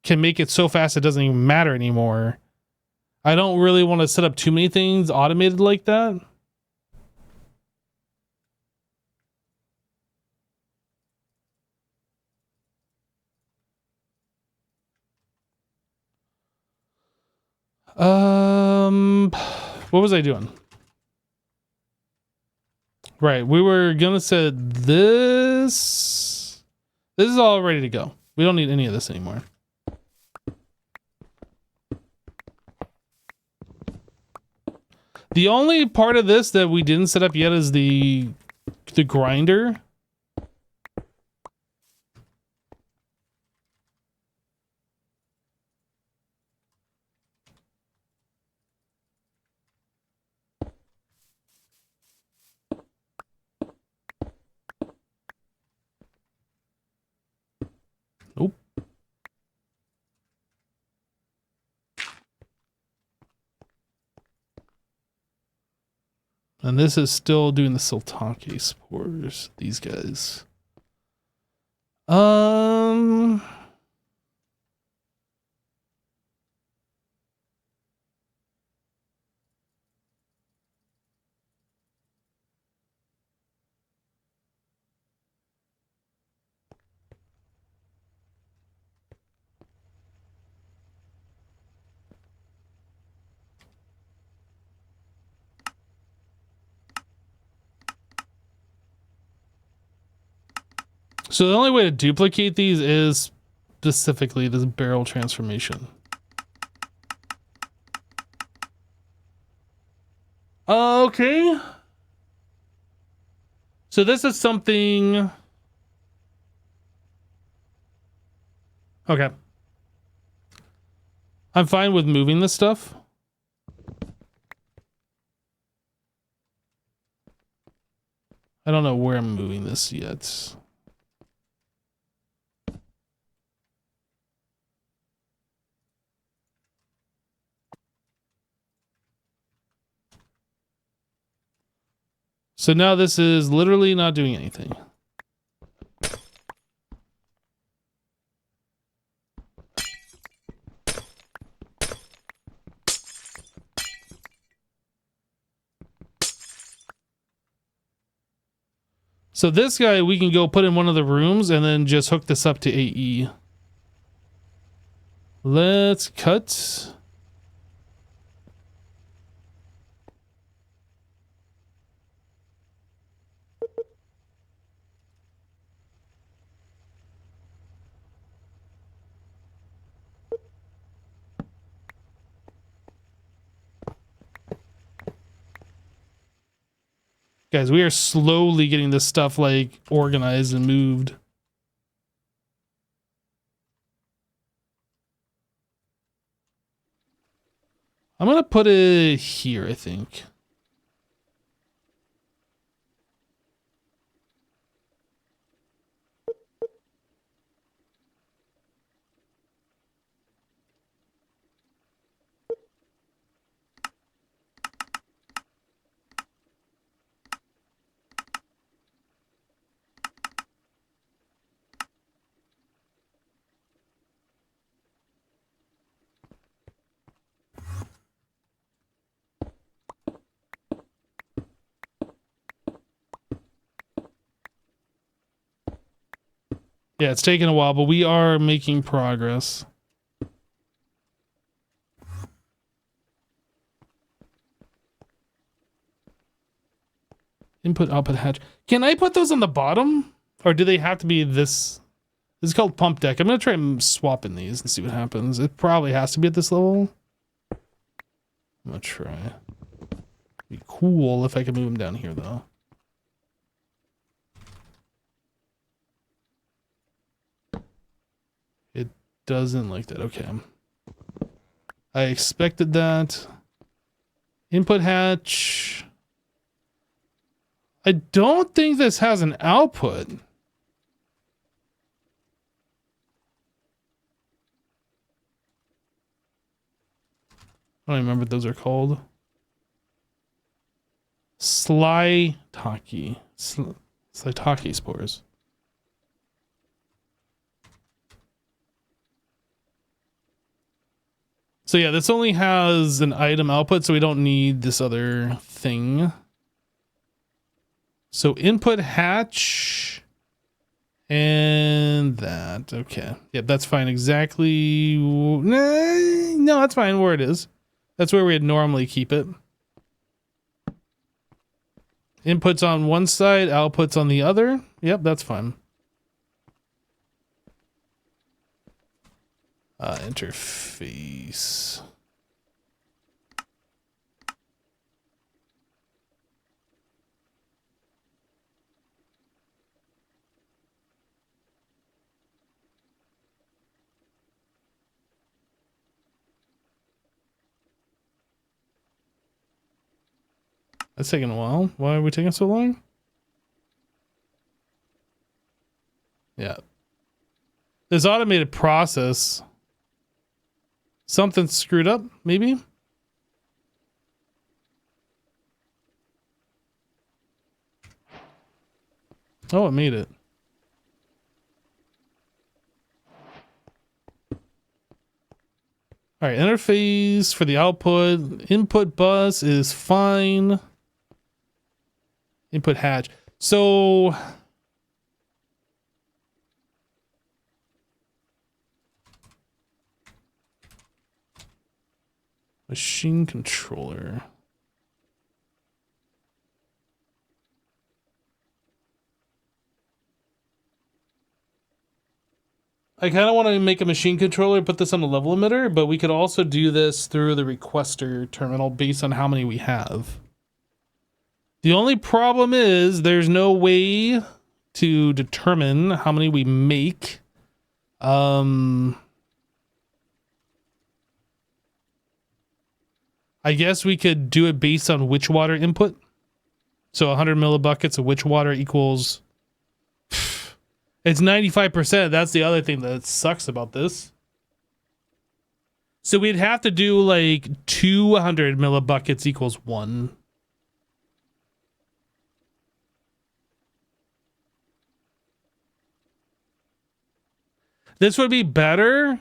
can make it so fast it doesn't even matter anymore. I don't really want to set up too many things automated like that. What was I doing? Right, we were gonna set this. This is all ready to go. We don't need any of this anymore. The only part of this that we didn't set up yet is the grinder. Nope. And this is still doing the Siltake spores, these guys. So the only way to duplicate these is specifically this barrel transformation. Okay. So this is something. Okay. I'm fine with moving this stuff. I don't know where I'm moving this yet. So now this is literally not doing anything. So this guy we can go put in one of the rooms and then just hook this up to AE. Let's cut. Guys, we are slowly getting this stuff like organized and moved. I'm gonna put it here, I think. Yeah, it's taking a while, but we are making progress. Input, output, hatch. Can I put those on the bottom? Or do they have to be this? This is called pump deck. I'm going to try swapping these and see what happens. It probably has to be at this level. I'm going to try. It'd be cool if I could move them down here, though. doesn't like that. Okay. I expected that. Input hatch. I don't think this has an output. I don't remember what those are called. Slytaki. Slytaki spores. So yeah, this only has an item output, so we don't need this other thing. So input hatch and that. Okay. Yep, that's fine. Exactly. No, that's fine where it is. That's where we'd normally keep it. Inputs on one side, outputs on the other. Yep, that's fine. Interface. That's taking a while. Why are we taking so long? Yeah. This automated process. Something screwed up, maybe? Oh, it made it. All right, interface for the output. Input bus is fine. Input hatch. So machine controller. I kind of want to make a machine controller, put this on a level emitter, but we could also do this through the requester terminal based on how many we have. The only problem is there's no way to determine how many we make. I guess we could do it based on witch water input. So 100 millibuckets of witch water equals... It's 95%. That's the other thing that sucks about this. So we'd have to do like 200 millibuckets equals 1. This would be better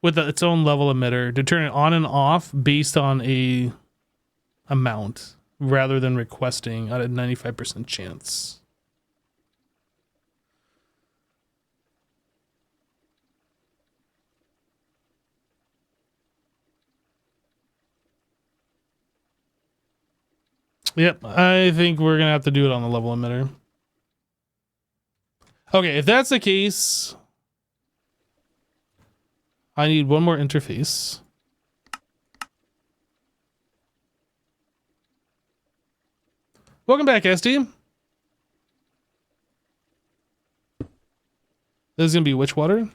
with its own level emitter to turn it on and off based on a amount rather than requesting at a 95% chance. Yep, I think we're gonna have to do it on the level emitter. Okay, if that's the case, I need one more interface. Welcome back, SD. This is gonna be witch water.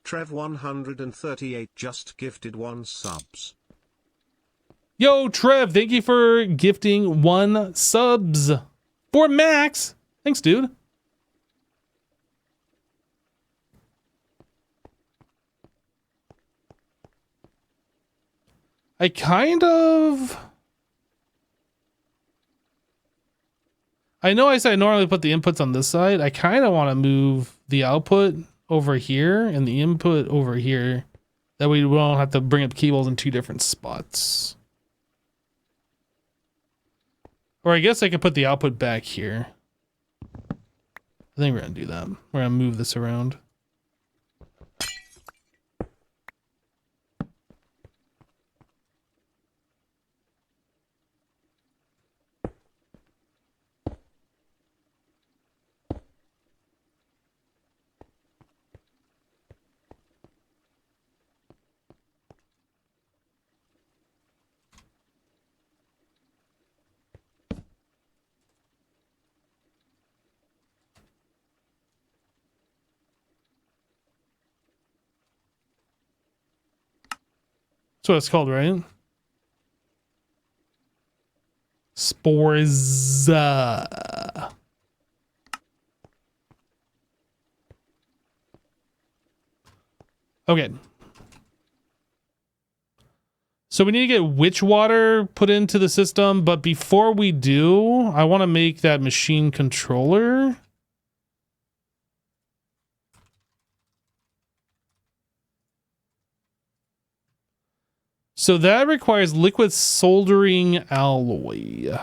Trev138 just gifted 1 subs. Yo, Trev, thank you for gifting 1 subs. For Max. Thanks, dude. I know I said I normally put the inputs on this side. I kind of want to move the output over here and the input over here That way we don't have to bring up cables in 2 different spots. Or I guess I could put the output back here. I think we're going to do that. We're going to move this around. That's what it's called, right? Spores. Okay. So we need to get witch water put into the system, but before we do, I want to make that machine controller. So that requires liquid soldering alloy.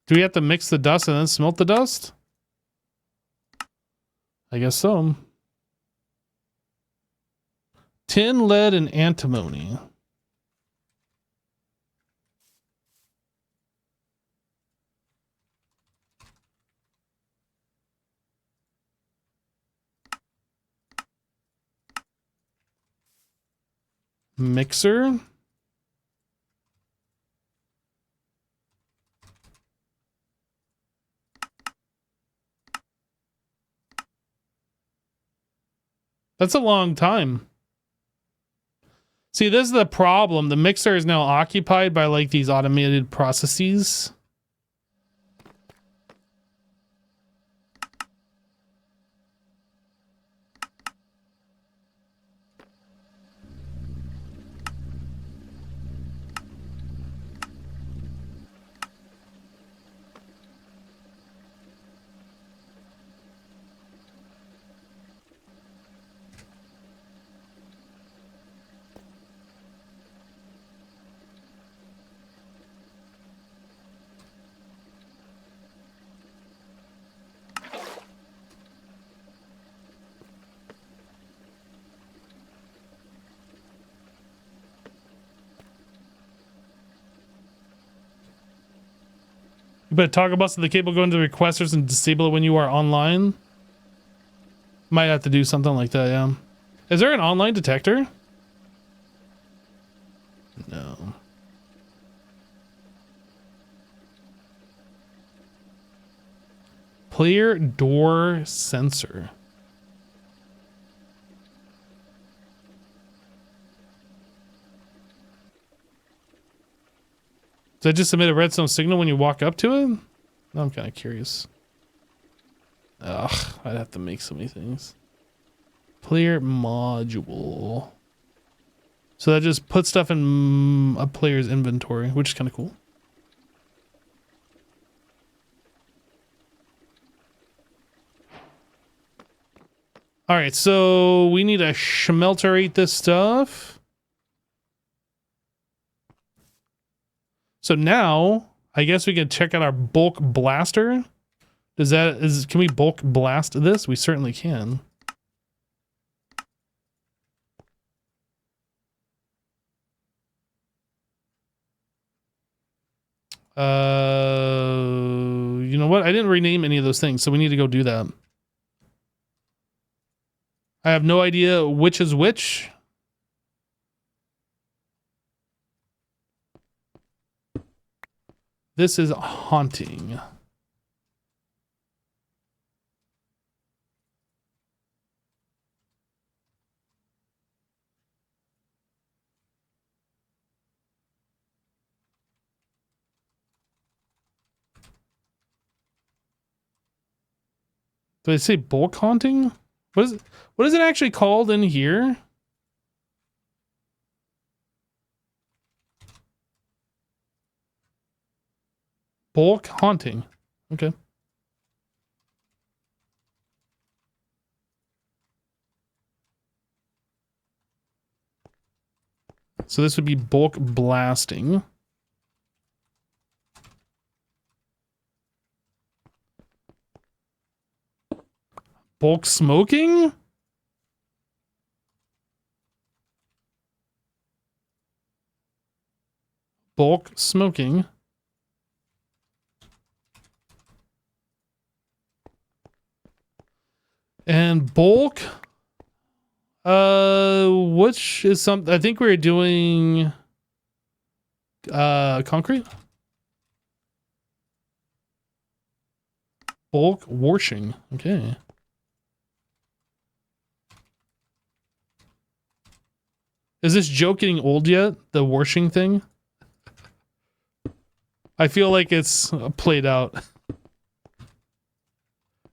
Do we have to mix the dust and then smelt the dust? I guess so. Tin, lead, and antimony. Mixer. That's a long time. See, this is the problem. The mixer is now occupied by like these automated processes. You better toggle bus to the cable, go into the requesters and disable it when you are online. Might have to do something like that, yeah. Is there an online detector? No. Player door sensor. Does that just emit a redstone signal when you walk up to it? I'm kind of curious. Ugh, I'd have to make so many things. Player module. So that just puts stuff in a player's inventory, which is kind of cool. All right, so we need to schmelterate this stuff. So now, I guess we can check out our bulk blaster. Can we bulk blast this? We certainly can. You know what? I didn't rename any of those things, so we need to go do that. I have no idea which is which. This is haunting. Did I say bulk haunting? What is it actually called in here? Bulk haunting. Okay. So this would be bulk blasting. Bulk smoking? Bulk smoking. And bulk, which is something, I think we're doing, concrete? Bulk washing, okay. Is this joke getting old yet? The washing thing? I feel like it's played out.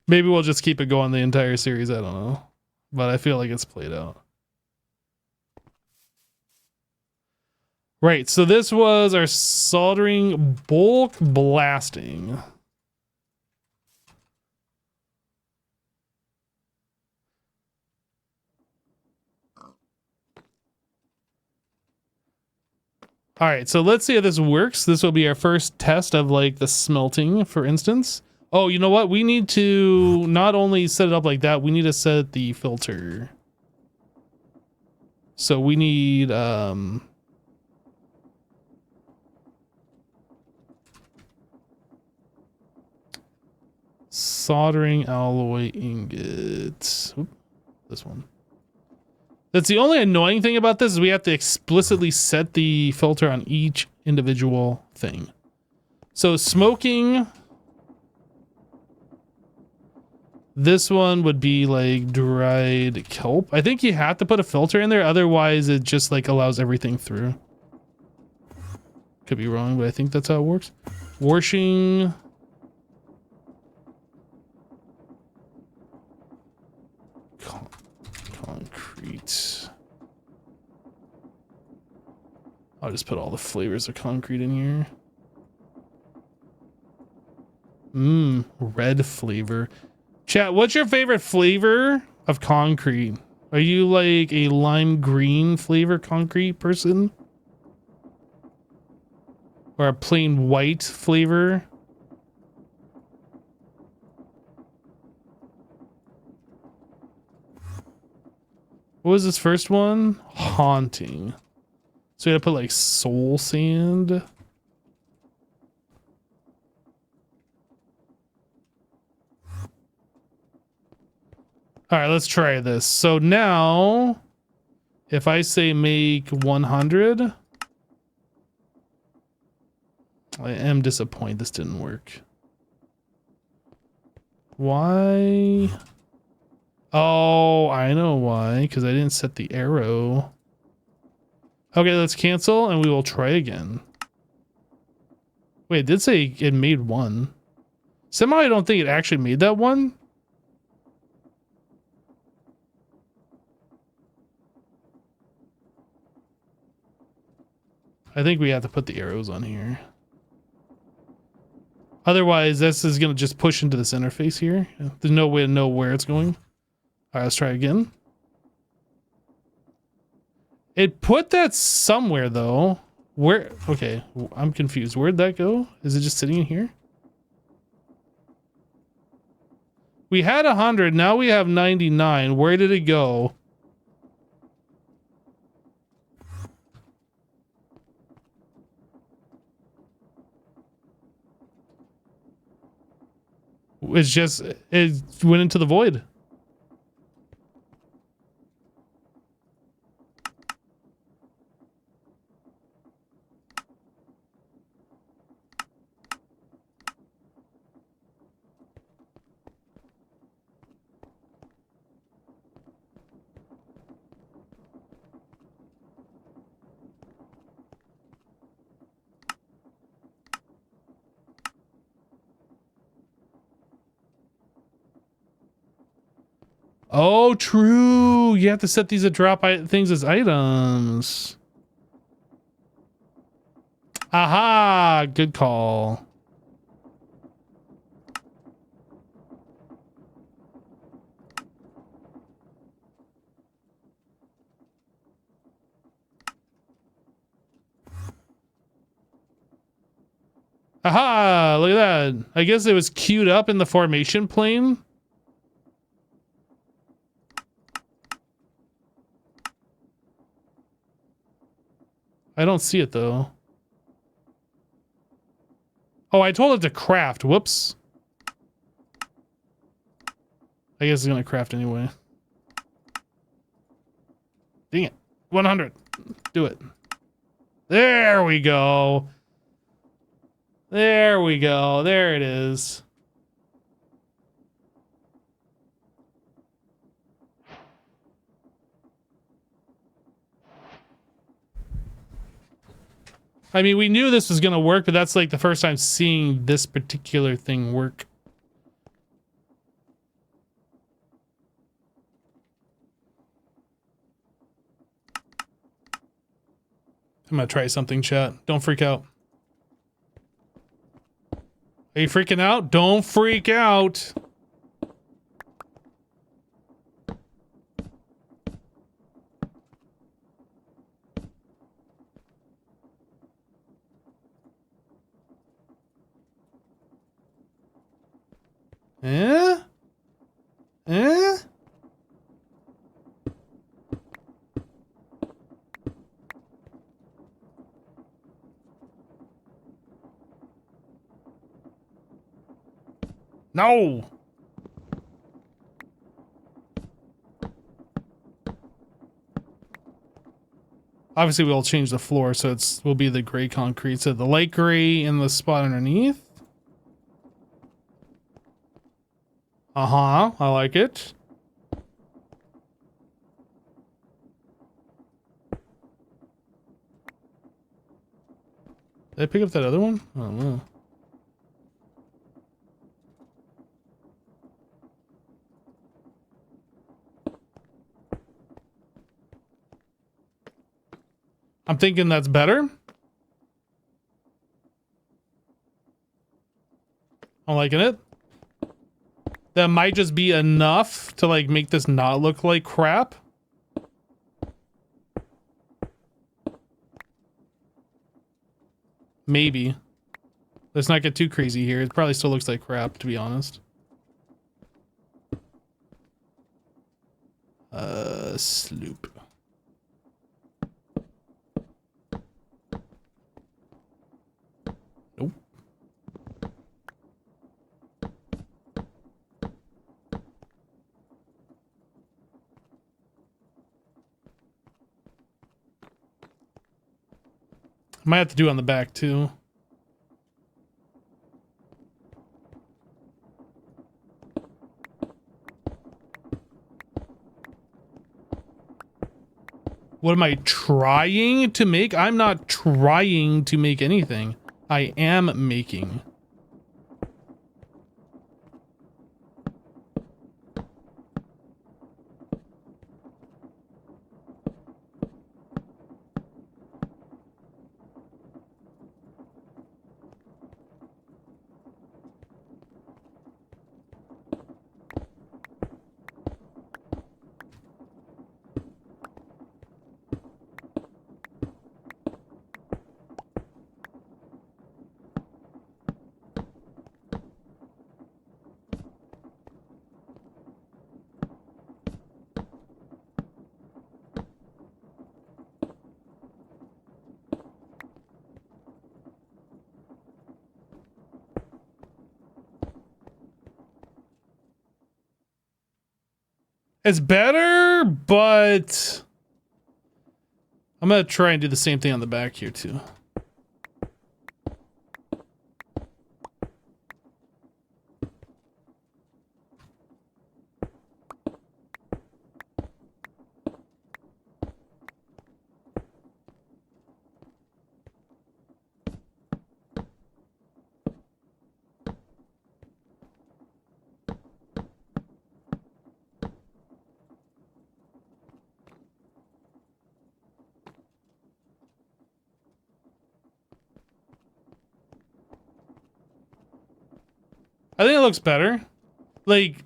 Maybe we'll just keep it going the entire series. I don't know. But I feel like it's played out. Right. So this was our soldering bulk blasting. All right. So let's see how this works. This will be our first test of like the smelting, for instance. Oh, you know what? We need to not only set it up like that, we need to set the filter. So we need soldering alloy ingot. Oop, this one. That's the only annoying thing about this is we have to explicitly set the filter on each individual thing. So smoking, this one would be like dried kelp. I think you have to put a filter in there, otherwise it just like allows everything through. Could be wrong, but I think that's how it works. Washing. Concrete. I'll just put all the flavors of concrete in here. Red flavor. Chat, what's your favorite flavor of concrete? Are you like a lime green flavor concrete person? Or a plain white flavor? What was this first one? Haunting. So you gotta put like soul sand. All right, let's try this. So now, if I say make 100, I am disappointed this didn't work. Why? Oh, I know why, because I didn't set the arrow. Okay, let's cancel and we will try again. Wait, it did say it made one. Somehow I don't think it actually made that one. I think we have to put the arrows on here. Otherwise, this is going to just push into this interface here. There's no way to know where it's going. All right, let's try again. It put that somewhere, though. Where? Okay, I'm confused. Where'd that go? Is it just sitting in here? We had 100. Now we have 99. Where did it go? It's just, it went into the void. Oh, true. You have to set these to drop things as items. Aha, good call. Aha! Look at that. I guess it was queued up in the formation plane. I don't see it though. Oh, I told it to craft. Whoops. I guess it's gonna craft anyway. Dang it. 100. Do it. There we go. There we go. There it is. I mean, we knew this was going to work, but that's like the first time seeing this particular thing work. I'm going to try something, chat. Don't freak out. Are you freaking out? Don't freak out. Eh? Eh? No. Obviously, we'll change the floor, so it's will be the gray concrete. So the light gray in the spot underneath. Uh-huh. I like it. Did I pick up that other one? I don't know. I'm thinking that's better. I'm liking it. That might just be enough to like make this not look like crap. Maybe. Let's not get too crazy here. It probably still looks like crap, to be honest. Sloop. Nope. Might have to do on the back too. What am I trying to make? I'm not trying to make anything. I am making. It's better, but I'm gonna try and do the same thing on the back here too. I think it looks better. Like,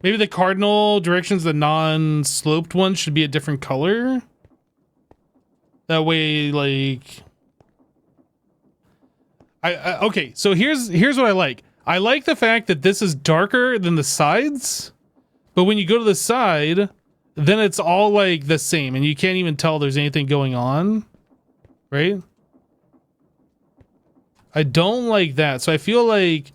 maybe the cardinal directions, the non-sloped ones, should be a different color. That way, like... Okay, so here's what I like. I like the fact that this is darker than the sides, but when you go to the side, then it's all like the same, and you can't even tell there's anything going on, right? I don't like that, so I feel like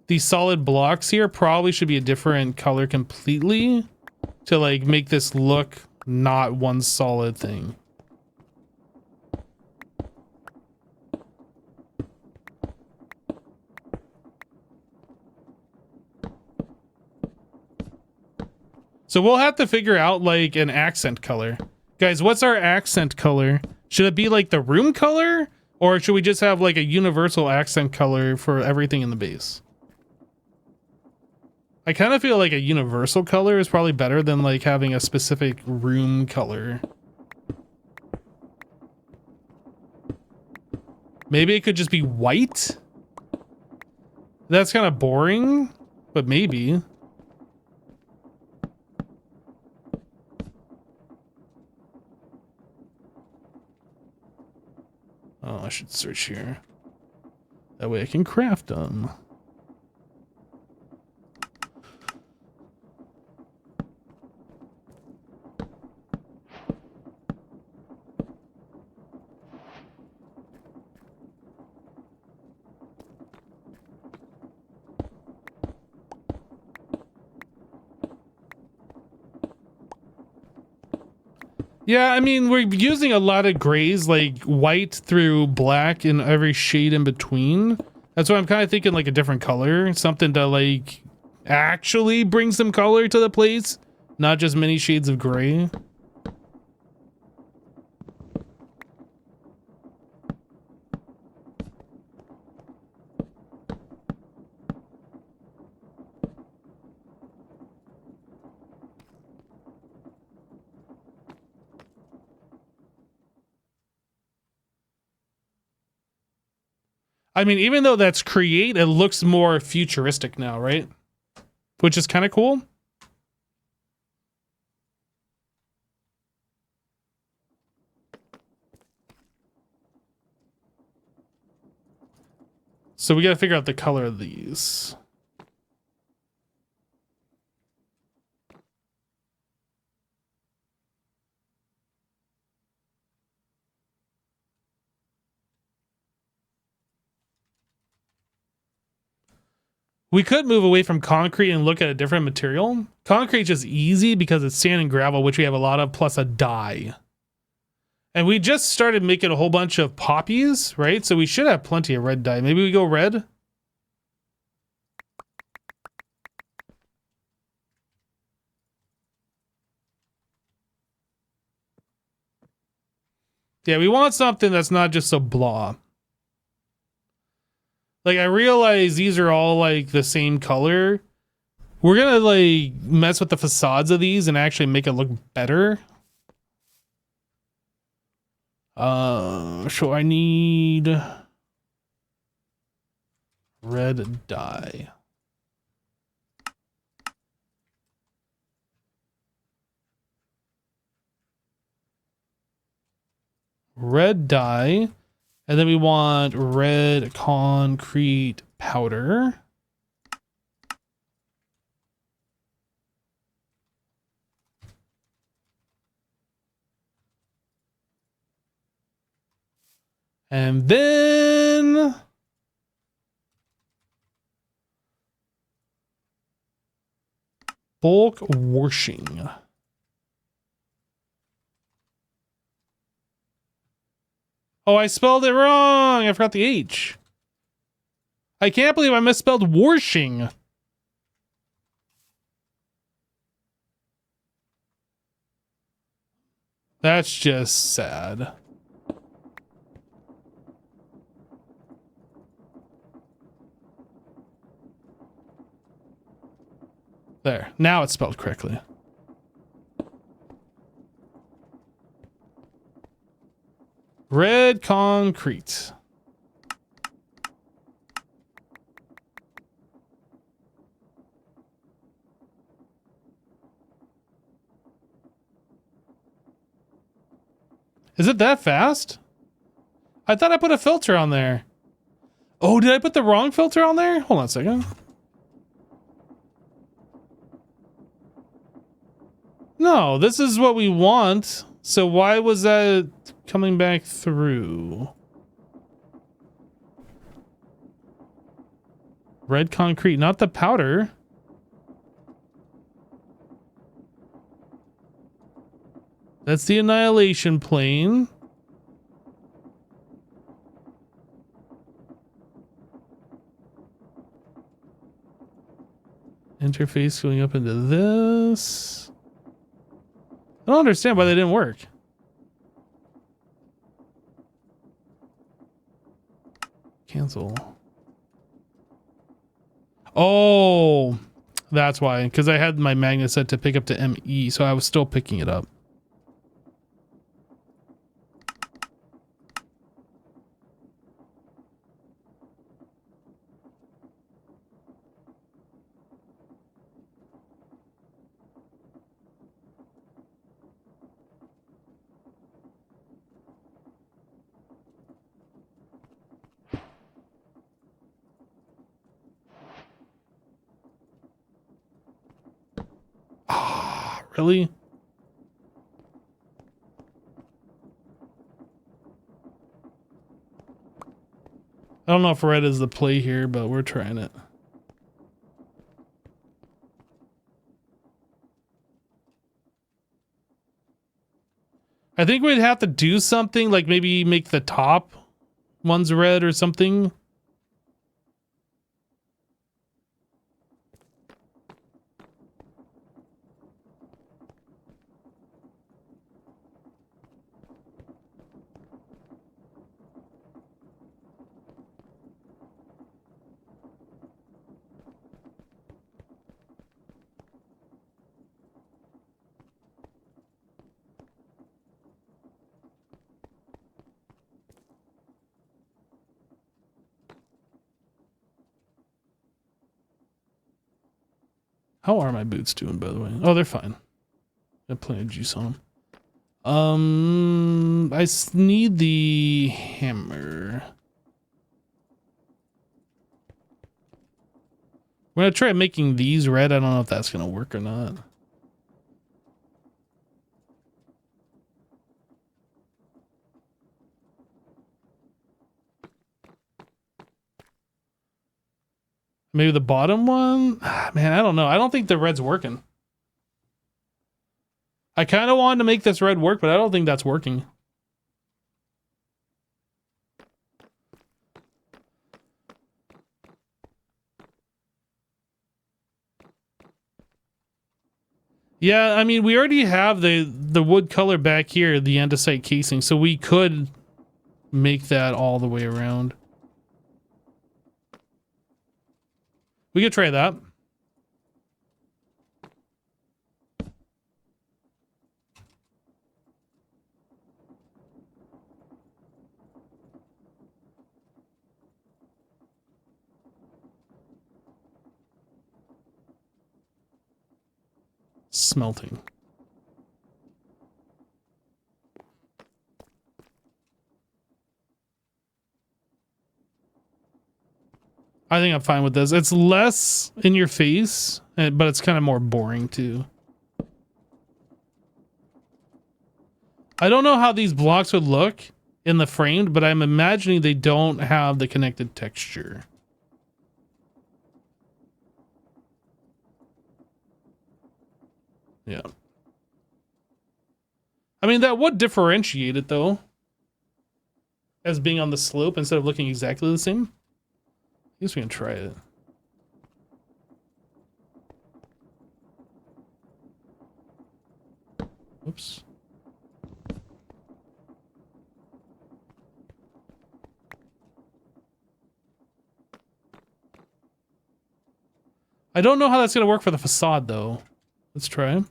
these solid blocks here probably should be a different color completely to like make this look not one solid thing. So we'll have to figure out like an accent color. Guys, what's our accent color? Should it be like the room color, or should we just have like a universal accent color for everything in the base? I kind of feel like a universal color is probably better than like having a specific room color. Maybe it could just be white. That's kind of boring, but maybe. Oh, I should search here. That way I can craft them. Yeah, I mean, we're using a lot of grays, like white through black and every shade in between. That's why I'm kind of thinking like a different color, something to like actually bring some color to the place, not just many shades of gray. I mean, even though that's create, it looks more futuristic now, right? Which is kind of cool. So we got to figure out the color of these. We could move away from concrete and look at a different material. Concrete's just easy because it's sand and gravel, which we have a lot of, plus a dye. And we just started making a whole bunch of poppies, right? So we should have plenty of red dye. Maybe we go red? Yeah, we want something that's not just so blah. Like, I realize these are all like the same color. We're gonna like mess with the facades of these and actually make it look better. So I need red dye. Red dye. And then we want red concrete powder. And then bulk washing. Oh, I spelled it wrong. I forgot the H. I can't believe I misspelled washing. That's just sad. There. Now it's spelled correctly. Red concrete. Is it that fast? I thought I put a filter on there. Oh, did I put the wrong filter on there? Hold on a second. No, this is what we want. So why was that coming back through? Red concrete, not the powder. That's the annihilation plane. Interface going up into this. I don't understand why they didn't work. Cancel. Oh, that's why. Because I had my magnet set to pick up to ME, so I was still picking it up. Ah, really? I don't know if red is the play here, but we're trying it. I think we'd have to do something like maybe make the top ones red or something. How are my boots doing, by the way? Oh, they're fine. Got plenty of juice on them. I need the hammer. We're gonna try making these red. I don't know if that's gonna work or not. Maybe the bottom one? Man, I don't know. I don't think the red's working. I kind of wanted to make this red work, but I don't think that's working. Yeah, I mean, we already have the wood color back here, the andesite casing, so we could make that all the way around. We could try that. Smelting. I think I'm fine with this. It's less in your face, but it's kind of more boring too. I don't know how these blocks would look in the framed, but I'm imagining they don't have the connected texture. Yeah. I mean, that would differentiate it though, as being on the slope instead of looking exactly the same. I guess we can try it. Oops. I don't know how that's going to work for the facade though. Let's try.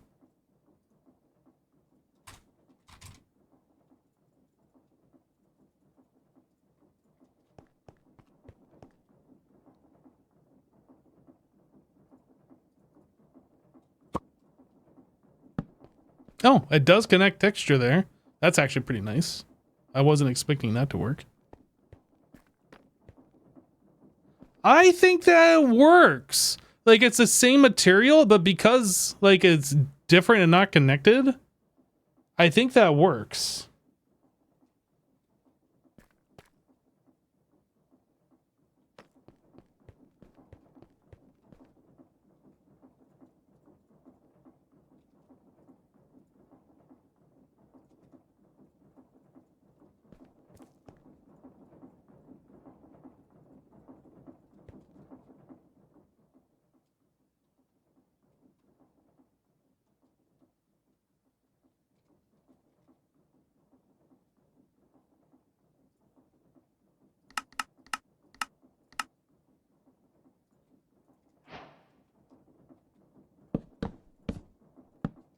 Oh, it does connect texture there. That's actually pretty nice. I wasn't expecting that to work. I think that works. Like it's the same material, but because like it's different and not connected, I think that works.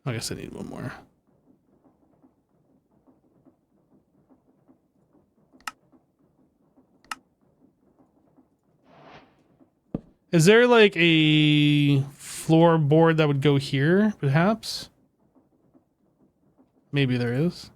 I guess I need one more. Is there like a floorboard that would go here, perhaps? Maybe there is.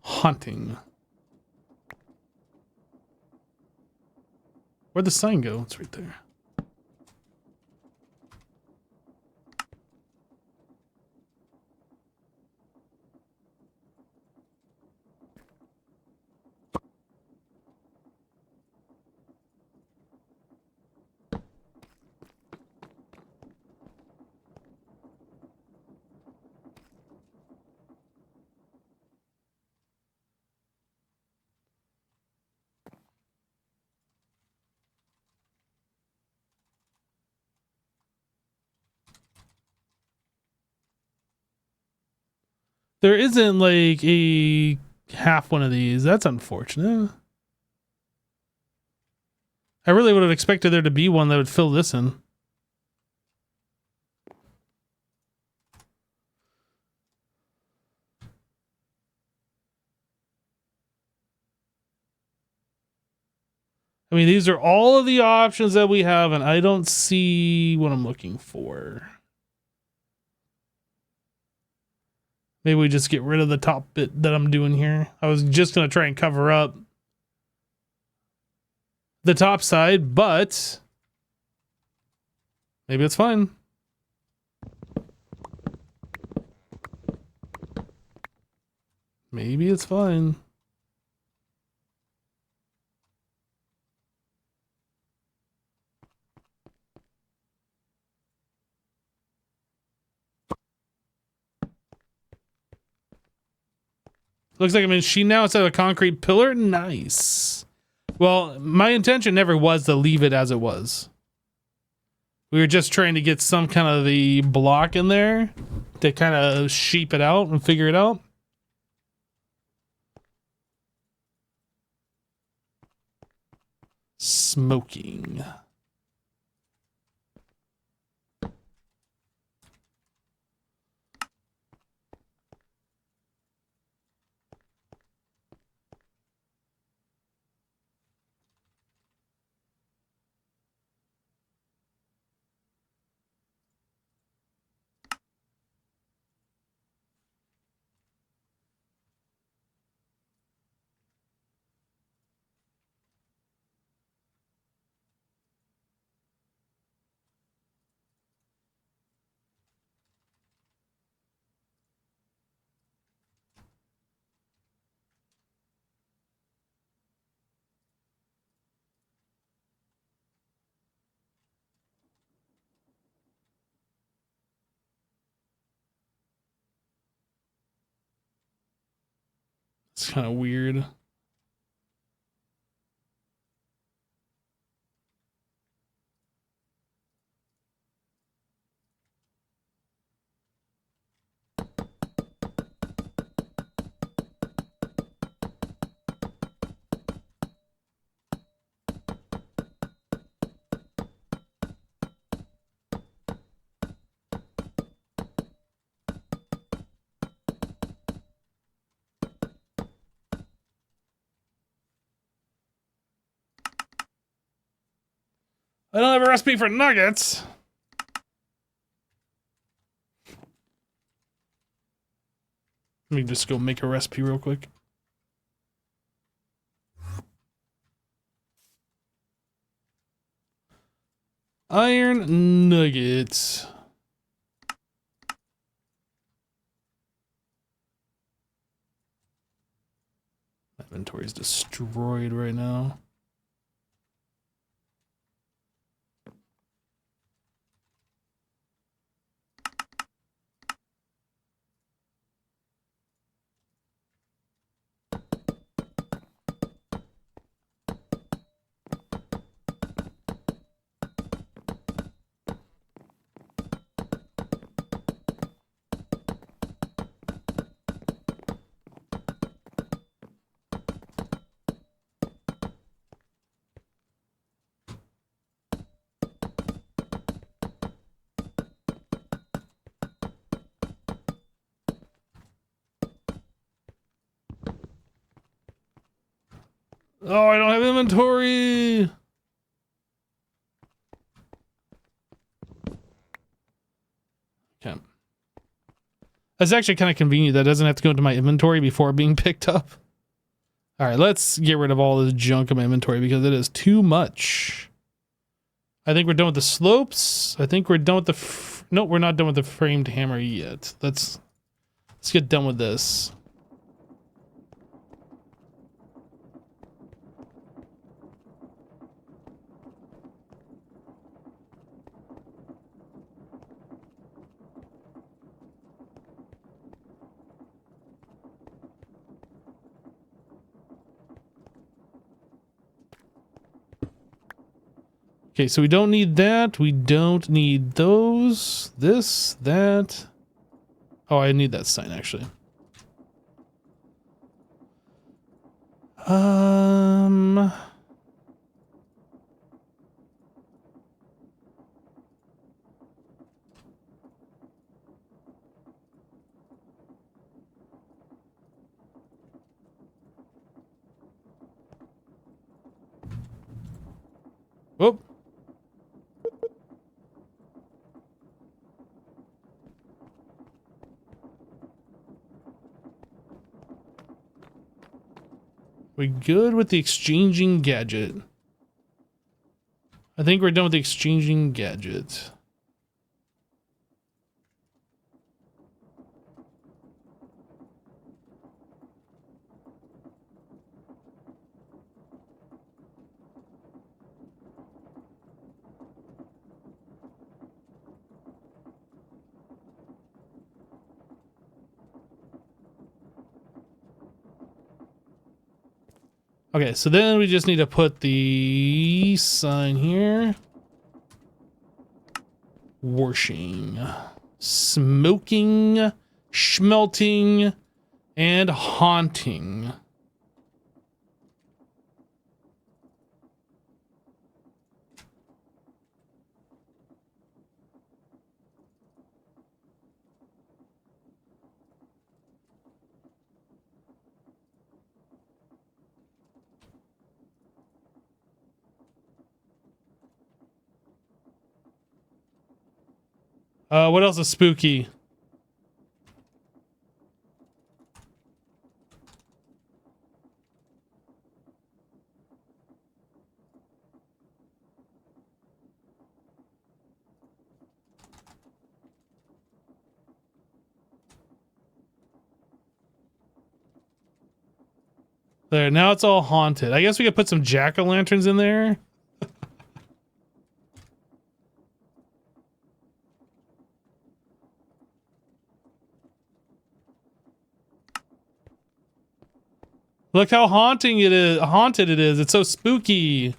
Haunting. Where'd the sign go? It's right there. There isn't like a half one of these. That's unfortunate. I really would have expected there to be one that would fill this in. I mean, these are all of the options that we have, and I don't see what I'm looking for. Maybe we just get rid of the top bit that I'm doing here. I was just going to try and cover up the top side, but maybe it's fine. Maybe it's fine. Looks like a machine now instead of a concrete pillar. Nice. Well, my intention never was to leave it as it was. We were just trying to get some kind of the block in there to kind of sheep it out and figure it out. Smoking. It's kind of weird. I don't have a recipe for nuggets. Let me just go make a recipe real quick. Iron nuggets. My inventory is destroyed right now. Oh, I don't have inventory. Okay. That's actually kind of convenient. That doesn't have to go into my inventory before being picked up. All right, let's get rid of all this junk in my inventory because it is too much. I think we're done with the slopes. I think we're done with the... No, we're not done with the framed hammer yet. Let's get done with this. Okay, so we don't need that. We don't need those. This, that. Oh, I need that sign, actually. Whoop. We good with the exchanging gadget? I think we're done with the exchanging gadget. Okay, so then we just need to put the sign here. Washing, smoking, schmelting, and haunting. What else is spooky? There, now it's all haunted. I guess we could put some jack-o'-lanterns in there. Look how haunted it is. It's so spooky.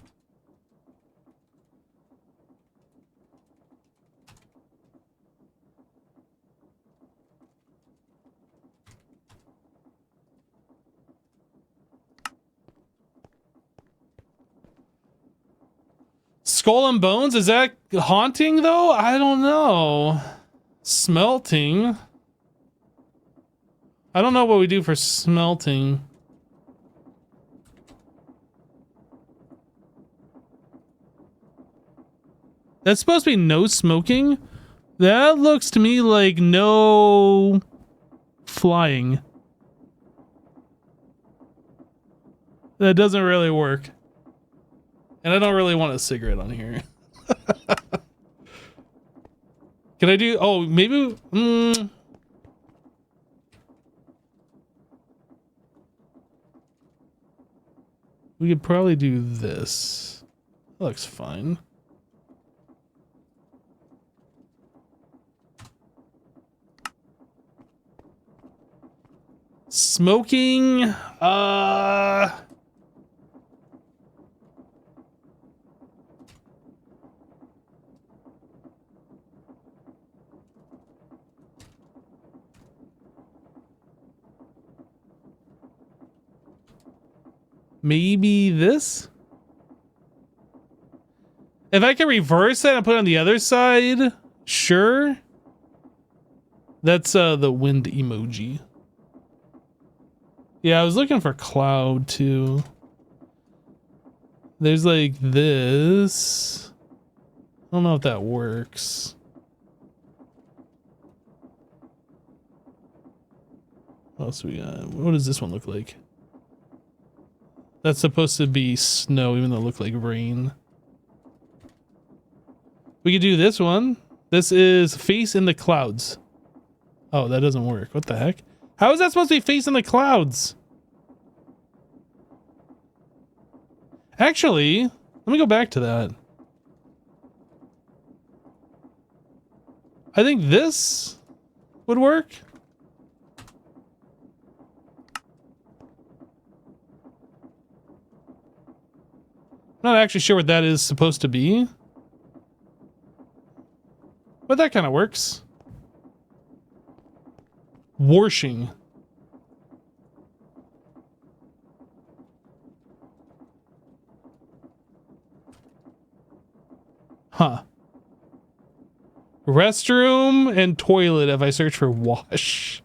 Skull and Bones, is that haunting though? I don't know. Smelting. I don't know what we do for smelting. That's supposed to be no smoking. That looks to me like no flying. That doesn't really work. And I don't really want a cigarette on here. Can I do... Oh, maybe... we could probably do this. That looks fine. Smoking... maybe this? If I can reverse that and put it on the other side, sure. That's the wind emoji. Yeah, I was looking for cloud too. There's like this. I don't know if that works. What else we got? What does this one look like? That's supposed to be snow, even though it looked like rain. We could do this one. This is face in the clouds. Oh, that doesn't work. What the heck? How is that supposed to be face in the clouds? Actually, let me go back to that. I think this would work. I'm not actually sure what that is supposed to be. But that kind of works. Warshing. Huh. Restroom and toilet if I search for wash.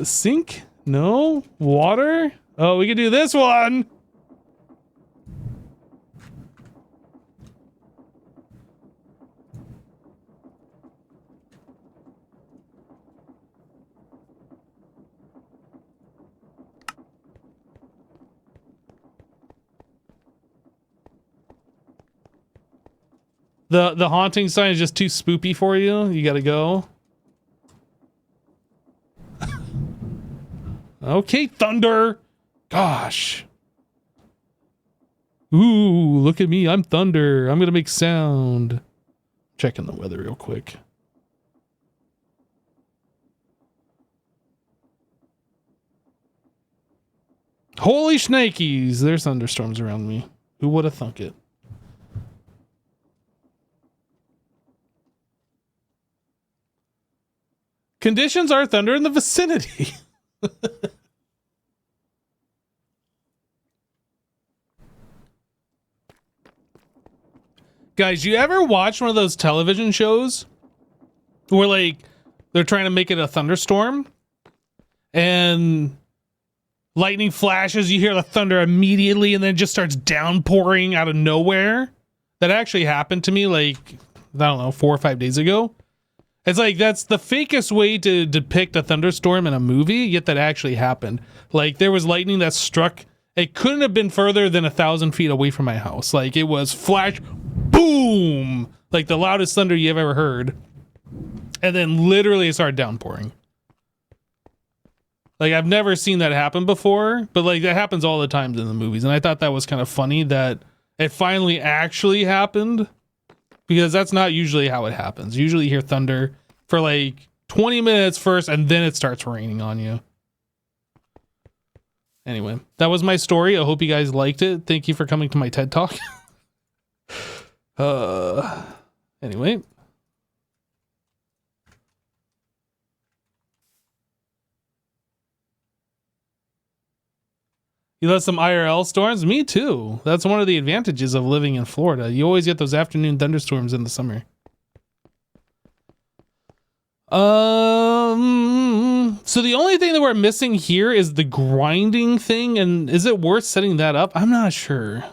Sink? No. Water? Oh, we could do this one. The haunting sign is just too spoopy for you. You gotta go. Okay, thunder. Gosh. Ooh, look at me. I'm thunder. I'm gonna make sound. Checking the weather real quick. Holy shnikes. There's thunderstorms around me. Who would have thunk it? Conditions are thunder in the vicinity. Guys, you ever watch one of those television shows where like they're trying to make it a thunderstorm and lightning flashes, you hear the thunder immediately and then it just starts downpouring out of nowhere? That actually happened to me like, I don't know, 4 or 5 days ago. It's like, that's the fakest way to depict a thunderstorm in a movie, yet that actually happened. Like, there was lightning that struck, it couldn't have been further than 1,000 feet away from my house. Like, it was flash, boom! Like, the loudest thunder you've ever heard. And then literally it started downpouring. Like, I've never seen that happen before, but like, that happens all the time in the movies. And I thought that was kind of funny that it finally actually happened. Because that's not usually how it happens. Usually you hear thunder for like 20 minutes first and then it starts raining on you. Anyway, that was my story. I hope you guys liked it. Thank you for coming to my TED Talk. Anyway. You let some IRL storms? Me too. That's one of the advantages of living in Florida. You always get those afternoon thunderstorms in the summer. So the only thing that we're missing here is the grinding thing, and is it worth setting that up? I'm not sure.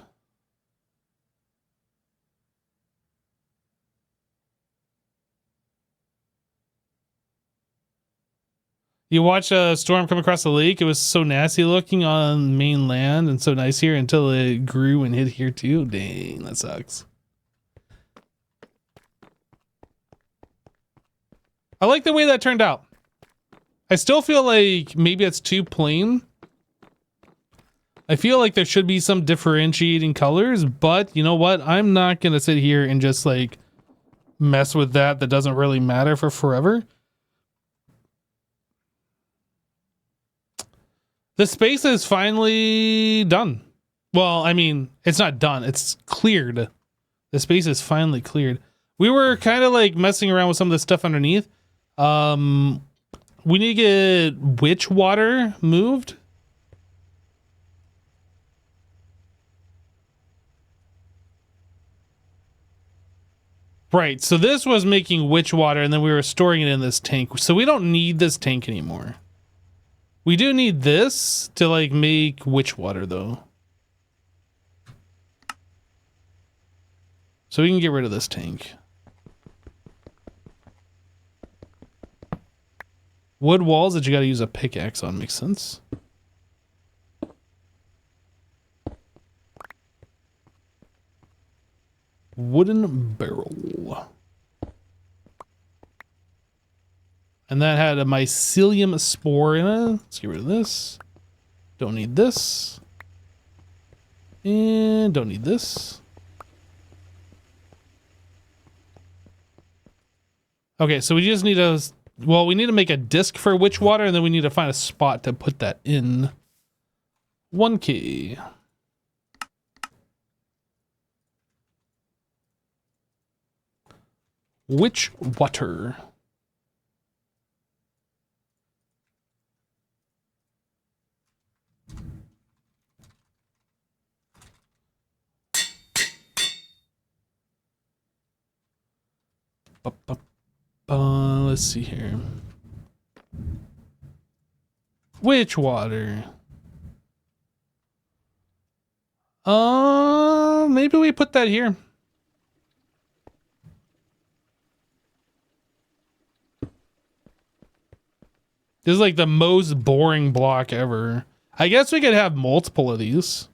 You watch a storm come across the lake. It was so nasty looking on mainland and so nice here until it grew and hit here too. Dang, that sucks. I like the way that turned out. I still feel like maybe it's too plain. I feel like there should be some differentiating colors, but you know what? I'm not going to sit here and just like mess with that. That doesn't really matter for forever. The space is finally done. Well, I mean, it's not done. It's cleared. The space is finally cleared. We were kind of like messing around with some of the stuff underneath. We need to get witch water moved. Right, so this was making witch water and then we were storing it in this tank. So we don't need this tank anymore. We do need this to like make witch water though. So we can get rid of this tank. Wood walls that you gotta use a pickaxe on makes sense. Wooden barrel. And that had a mycelium spore in it. Let's get rid of this. Don't need this. And don't need this. Okay, so we just need a... Well, we need to make a disc for witch water, and then we need to find a spot to put that in. 1K. Witch water. Let's see here. Witch water. Maybe we put that here. This is like the most boring block ever. I guess we could have multiple of these.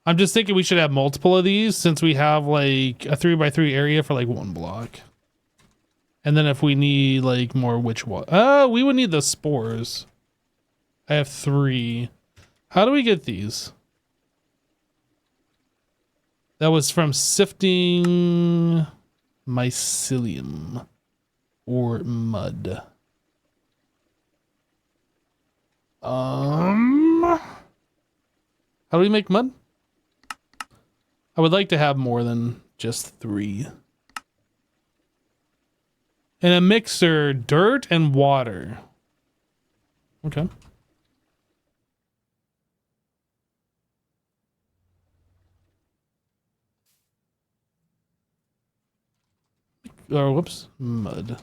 I'm just thinking we should have multiple of these since we have like a 3x3 area for like one block. And then if we need like more witch water, we would need the spores. I have 3. How do we get these? That was from sifting mycelium or mud. How do we make mud? I would like to have more than just 3. In a mixer, dirt and water. Okay. Oh, whoops. Mud.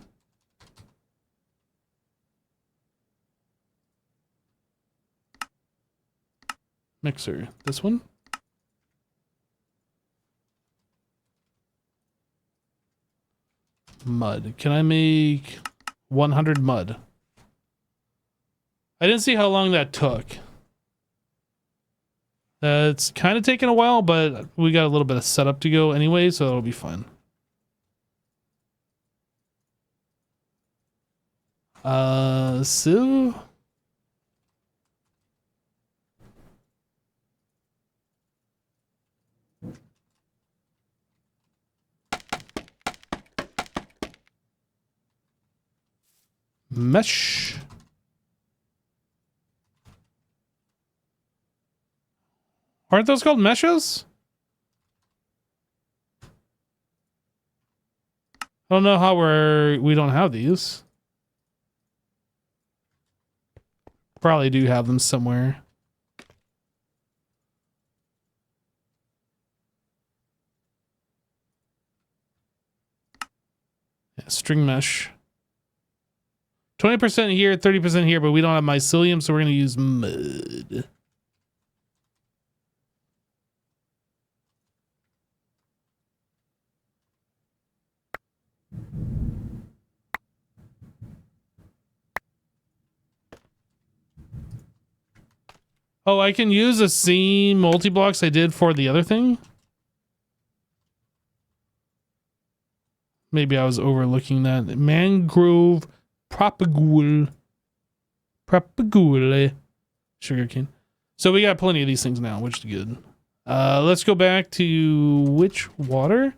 Mixer. This one? Mud. Can I make 100 mud? I didn't see how long that took. It's kind of taking a while, but we got a little bit of setup to go anyway, so it'll be fun. So... mesh. Aren't those called meshes? I don't know how we don't have these. Probably do have them somewhere. Yeah, string mesh. 20% here, 30% here, but we don't have mycelium, so we're going to use mud. Oh, I can use the same multi-blocks I did for the other thing? Maybe I was overlooking that. Mangrove propagule. Propagule. Sugarcane. So we got plenty of these things now, which is good. Let's go back to which water?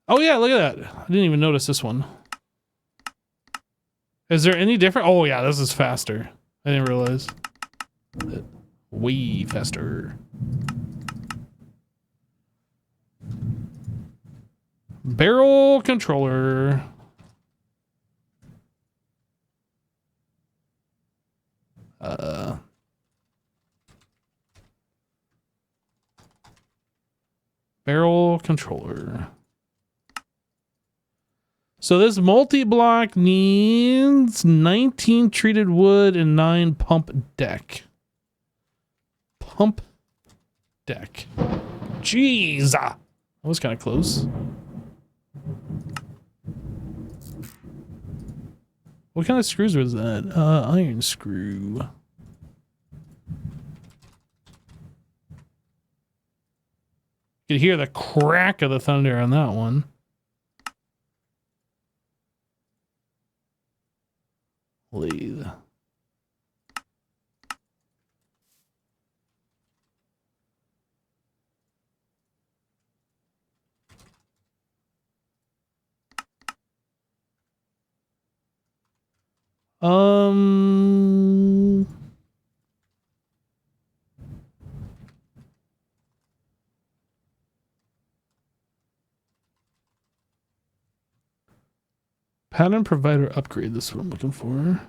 Oh yeah, look at that. I didn't even notice this one. Is there any different? Oh yeah, this is faster. I didn't realize. Way faster. Barrel controller. Barrel controller. So this multi-block needs 19 treated wood and 9 pump deck. Pump deck. Jeez. That was kind of close. What kind of screws was that? Iron screw. You could hear the crack of the thunder on that one. Lathe. Pattern provider upgrade. This is what I'm looking for.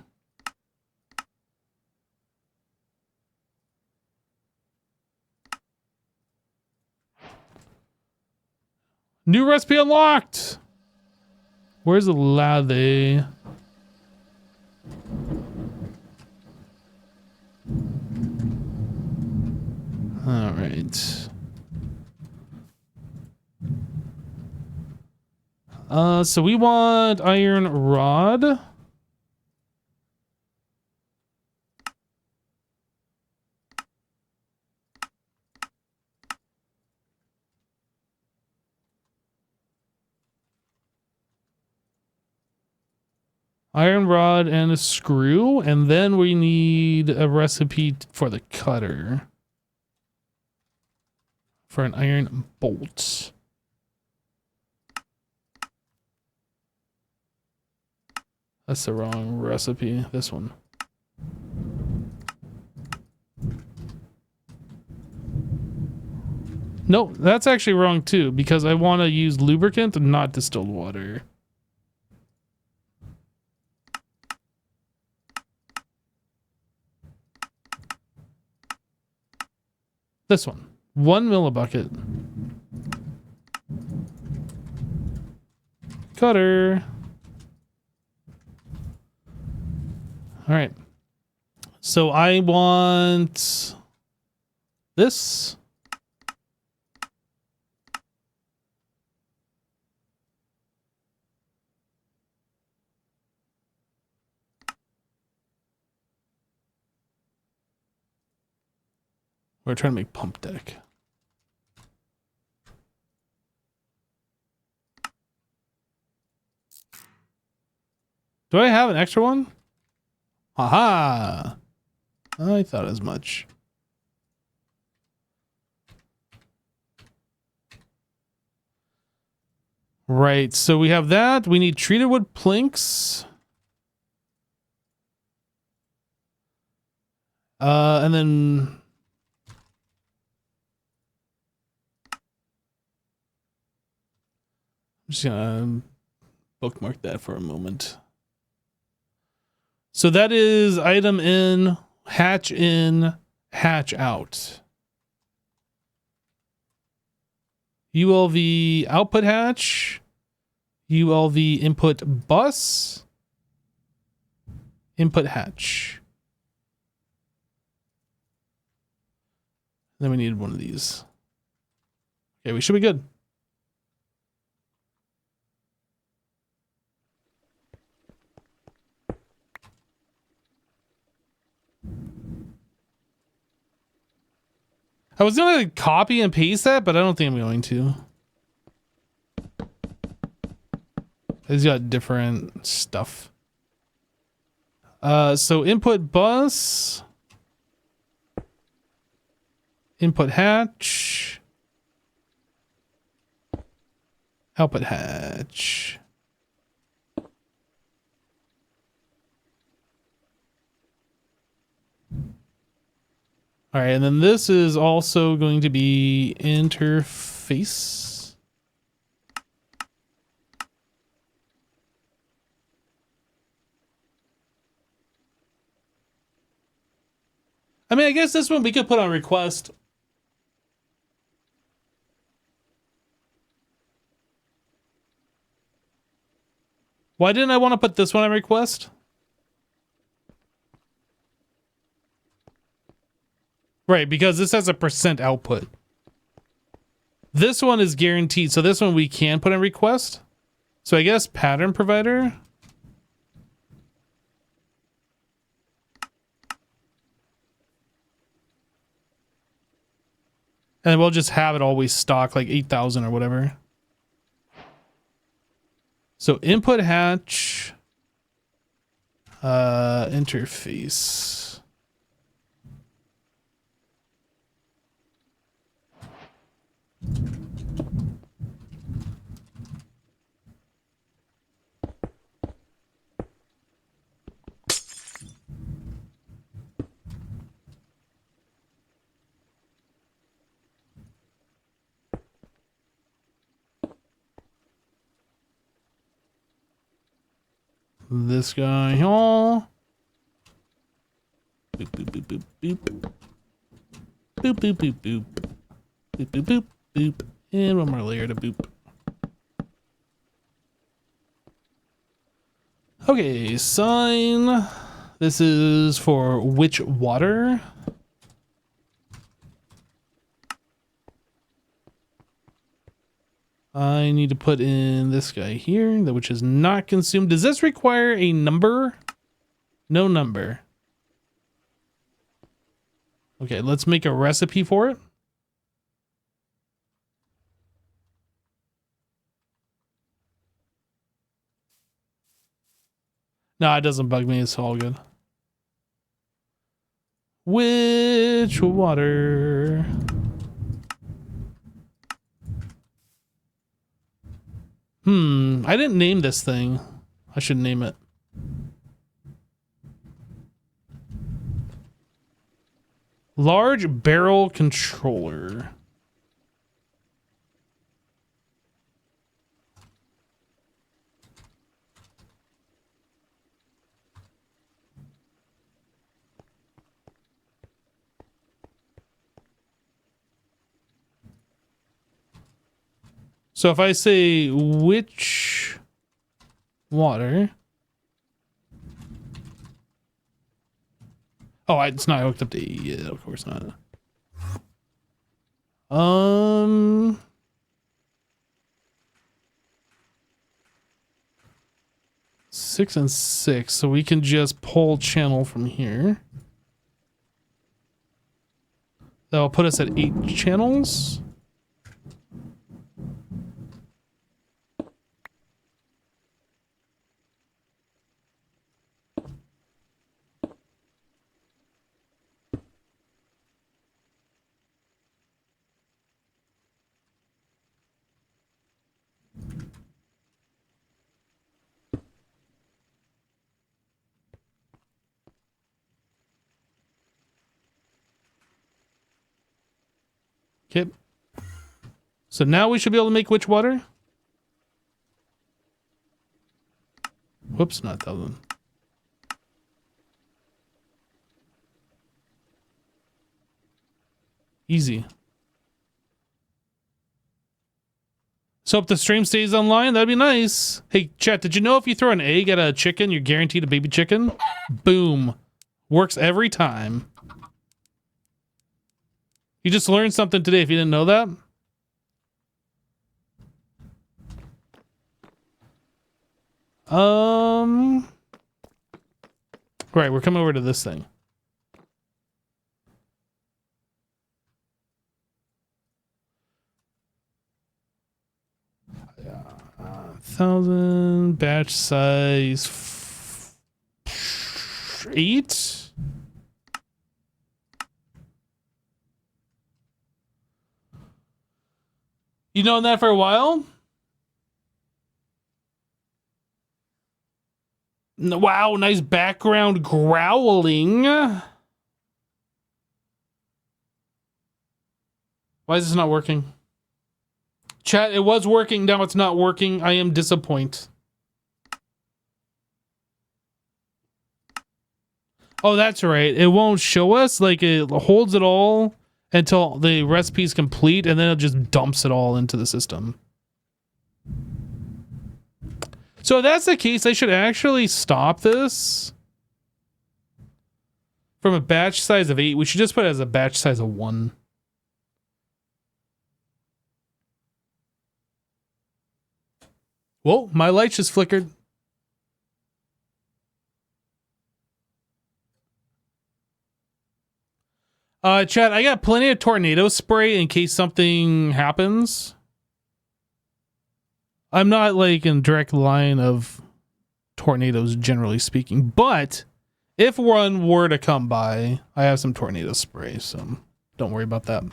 New recipe unlocked. Where's the lathe? All right. So we want iron rod. Iron rod and a screw, and then we need a recipe for the cutter. For an iron bolt. That's the wrong recipe. This one. No, that's actually wrong too, because I want to use lubricant and not distilled water. This one. 1 millibucket. Cutter. All right. So I want this. We're trying to make pump deck. Do I have an extra one? Aha! I thought as much. Right, so we have that. We need treated wood planks. And then... I'm just gonna bookmark that for a moment. So that is item in, hatch out. ULV output hatch, ULV input bus, input hatch. Then we need one of these. Okay, we should be good. I was gonna copy and paste that, but I don't think I'm going to. It's got different stuff. So input bus, input hatch, output hatch. All right, and then this is also going to be interface. I mean, I guess this one we could put on request. Why didn't I want to put this one on request? Right, because this has a % output. This one is guaranteed, so this one we can put in request. So I guess pattern provider. And we'll just have it always stock like 8,000 or whatever. So input hatch, interface. This guy here. Boop, boop, boop, boop, boop. Boop, boop, boop, boop. Boop, boop, boop, boop. And one more layer to boop. Okay, sign. This is for which water? I need to put in this guy here, which is not consumed. Does this require a number? No number. Okay, let's make a recipe for it. No, it doesn't bug me. It's all good. Which water? I didn't name this thing. I should name it. Large barrel controller. So if I say which water. Oh, it's not hooked up to yeah, of course not. 6 and 6, so we can just pull channel from here. That'll put us at 8 channels. Okay. So now we should be able to make which water? Whoops, not that one. Easy. So if the stream stays online, that'd be nice. Hey, chat, did you know if you throw an egg at a chicken, you're guaranteed a baby chicken? Boom. Works every time. You just learned something today if you didn't know that. Right, we're coming over to this thing. 1,000 batch size 8. You known that for a while? Wow, nice background growling. Why is this not working? Chat, it was working, now it's not working. I am disappointed. Oh, that's right. It won't show us. Like, it holds it all until the recipe is complete, and then it just dumps it all into the system. So if that's the case, I should actually stop this. From a batch size of 8, we should just put it as a batch size of 1. Whoa, my light just flickered. Chat, I got plenty of tornado spray in case something happens. I'm not like in direct line of tornadoes, generally speaking, but if one were to come by, I have some tornado spray, so don't worry about that.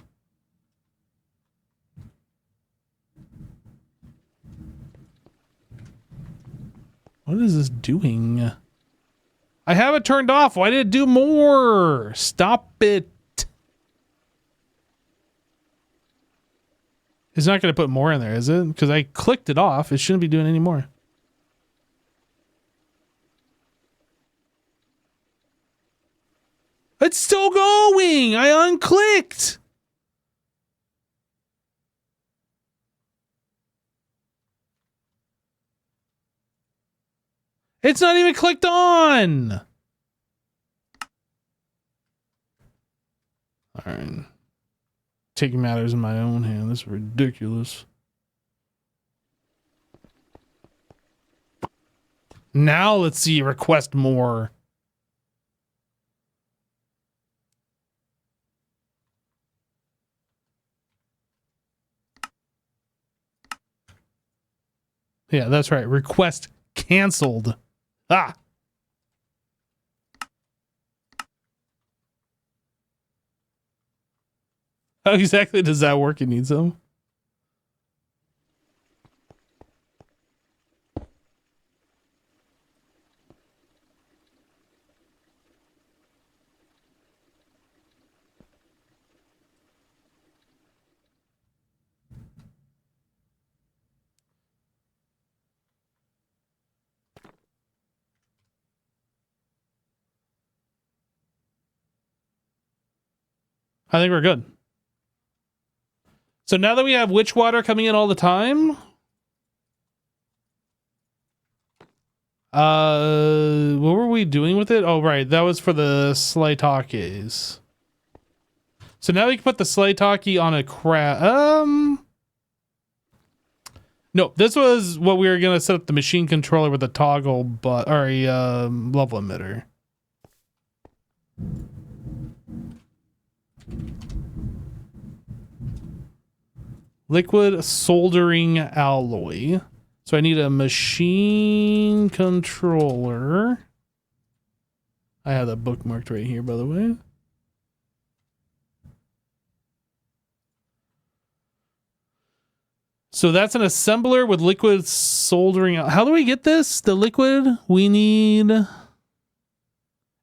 What is this doing? I have it turned off. Why did it do more? Stop it. It's not going to put more in there, is it? Because I clicked it off. It shouldn't be doing any more. It's still going. I unclicked. It's not even clicked on. All right. Taking matters in my own hand. This is ridiculous. Now let's see. Request more. Yeah, that's right. Request canceled. Ah. How exactly does that work? It needs them. I think we're good. So now that we have witch water coming in all the time, what were we doing with it? Oh, right. That was for the Slaytakis. So now we can put the Slaytaki on a crab. No, this was what we were going to set up the machine controller with a toggle, but, or a level emitter. Liquid soldering alloy. So I need a machine controller. I have that bookmarked right here, by the way. So that's an assembler with liquid soldering. How do we get this? The liquid we need. Oh,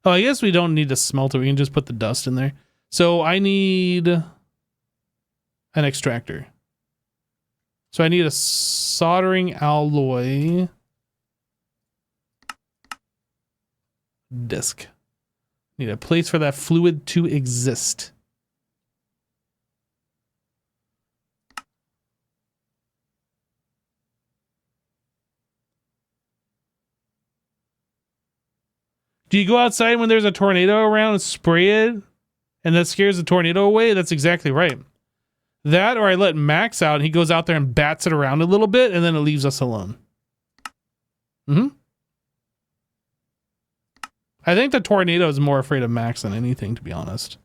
I guess we don't need to smelt it. We can just put the dust in there. So I need an extractor. So I need a soldering alloy disc. Need a place for that fluid to exist. Do you go outside when there's a tornado around and spray it and that scares the tornado away? That's exactly right. That, or I let Max out and he goes out there and bats it around a little bit and then it leaves us alone. I think the tornado is more afraid of Max than anything, to be honest.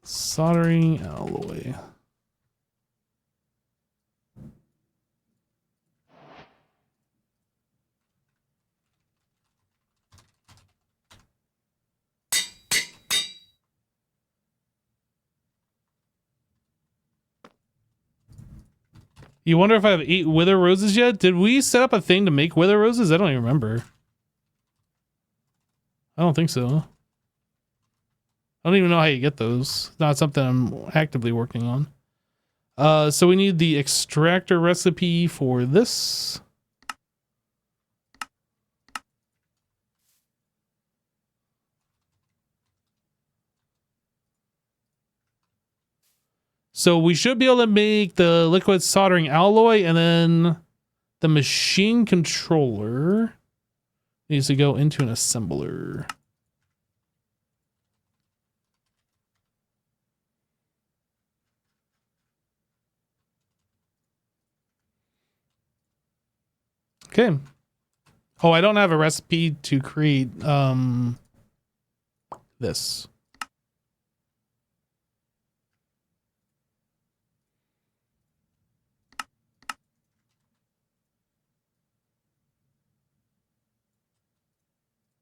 Soldering alloy. You wonder if I have 8 wither roses yet? Did we set up a thing to make wither roses? I don't even remember. I don't think so. I don't even know how you get those. It's not something I'm actively working on. So we need the extractor recipe for this. So we should be able to make the liquid soldering alloy, and then the machine controller needs to go into an assembler. Okay. Oh, I don't have a recipe to create this.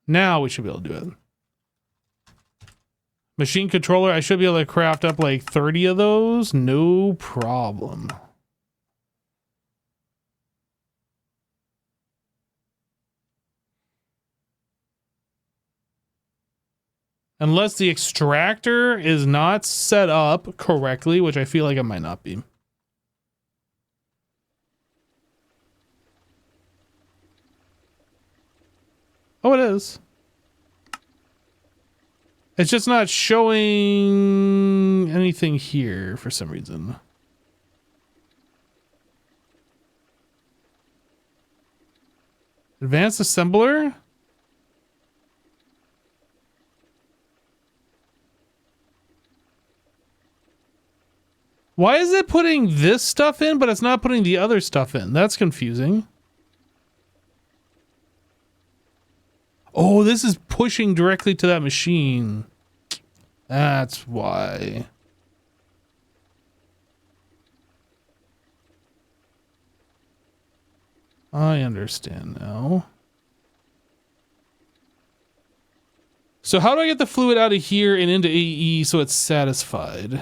Now we should be able to do it. Machine controller, I should be able to craft up like 30 of those. No problem. Unless the extractor is not set up correctly, which I feel like it might not be. Oh, it is. It's just not showing anything here for some reason. Advanced assembler? Why is it putting this stuff in, but it's not putting the other stuff in? That's confusing. Oh, this is pushing directly to that machine. That's why. I understand now. So how do I get the fluid out of here and into AE so it's satisfied?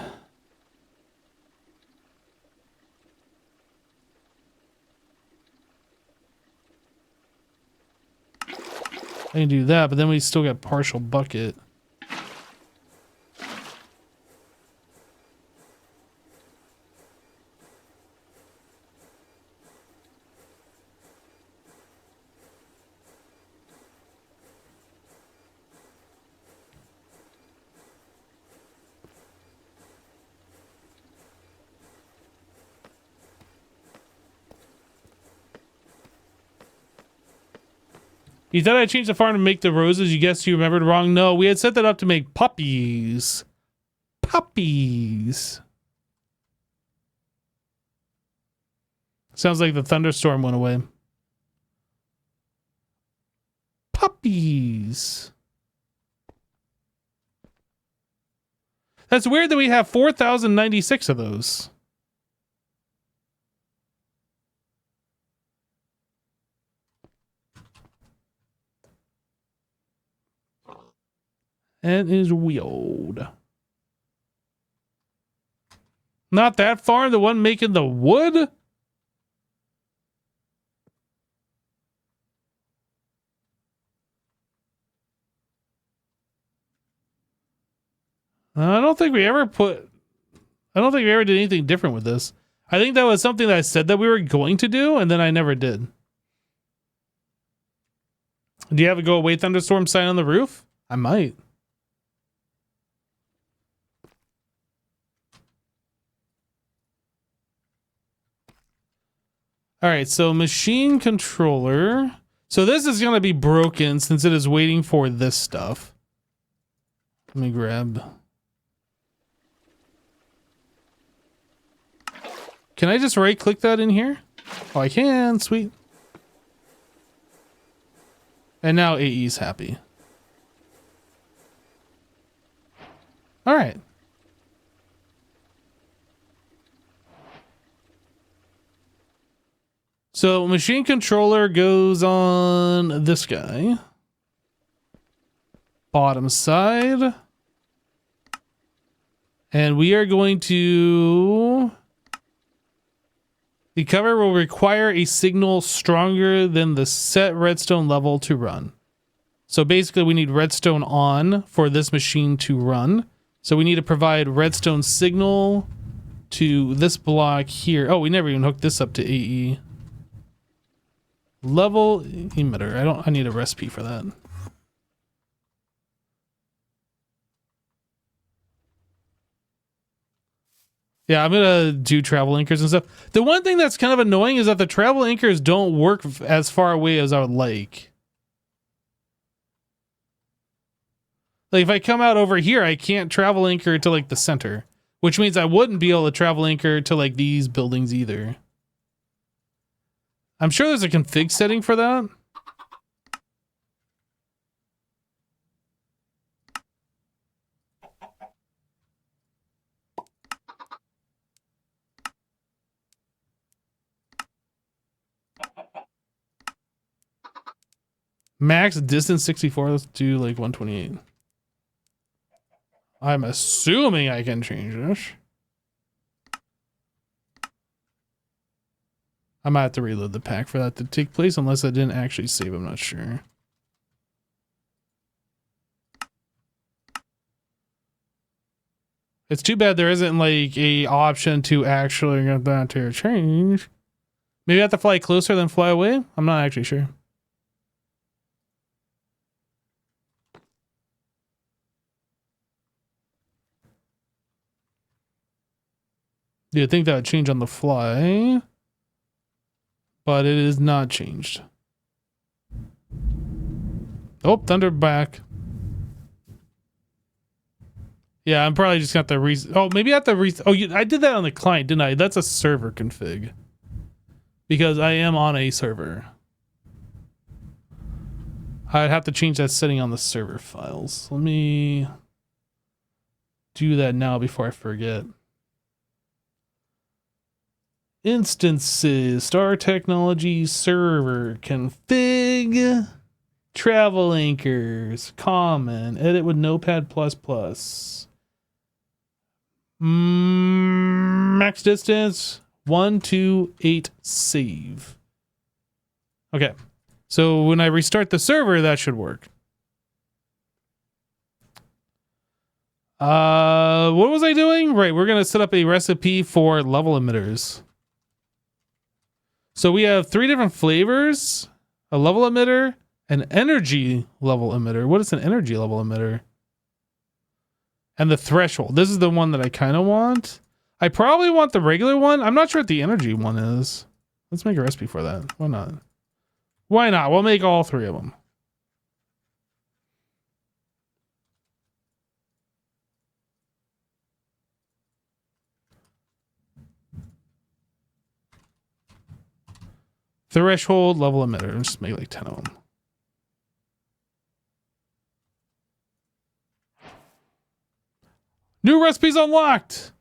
I can do that, but then we still got partial bucket. You thought I changed the farm to make the roses? You guessed you remembered wrong? No, we had set that up to make puppies. Puppies. Sounds like the thunderstorm went away. Puppies. That's weird that we have 4,096 of those. That is weird. Not that far, the one making the wood? I don't think we ever did anything different with this. I think that was something that I said that we were going to do, and then I never did. Do you have a go away thunderstorm sign on the roof? I might. All right, so machine controller. So this is going to be broken since it is waiting for this stuff. Let me grab. Can I just right click that in here? Oh, I can. Sweet. And now AE's happy. All right. So machine controller goes on this guy. Bottom side. And we are going to... The cover will require a signal stronger than the set redstone level to run. So basically we need redstone on for this machine to run. So we need to provide redstone signal to this block here. Oh, we never even hooked this up to AE. Level emitter. I need a recipe for that. Yeah, I'm gonna do travel anchors and stuff. The one thing that's kind of annoying is that the travel anchors don't work as far away as I would like. Like if I come out over here, I can't travel anchor to like the center, which means I wouldn't be able to travel anchor to like these buildings either. I'm sure there's a config setting for that. Max distance 64. Let's do like 128. I'm assuming I can change this. I might have to reload the pack for that to take place unless I didn't actually save. I'm not sure. It's too bad there isn't like a option to actually get that to change. Maybe I have to fly closer than fly away? I'm not actually sure. You'd think that would change on the fly, but it is not changed. Oh, thunder back. Yeah, I'm probably just got the oh, maybe I have to oh, I did that on the client, didn't I? That's a server config. Because I am on a server. I'd have to change that setting on the server files. Let me do that now before I forget. Instances, Star Technology server config, travel anchors, common, edit with Notepad++. Max distance 128 save. Okay, so when I restart the server, that should work. What was I doing? Right, we're gonna set up a recipe for level emitters. So we have 3 different flavors: a level emitter, an energy level emitter. What is an energy level emitter? And the threshold. This is the one that I kind of want. I probably want the regular one. I'm not sure what the energy one is. Let's make a recipe for that. Why not? Why not? We'll make all 3 of them. Threshold level emitter. Let's just make like 10 of them. New recipes unlocked.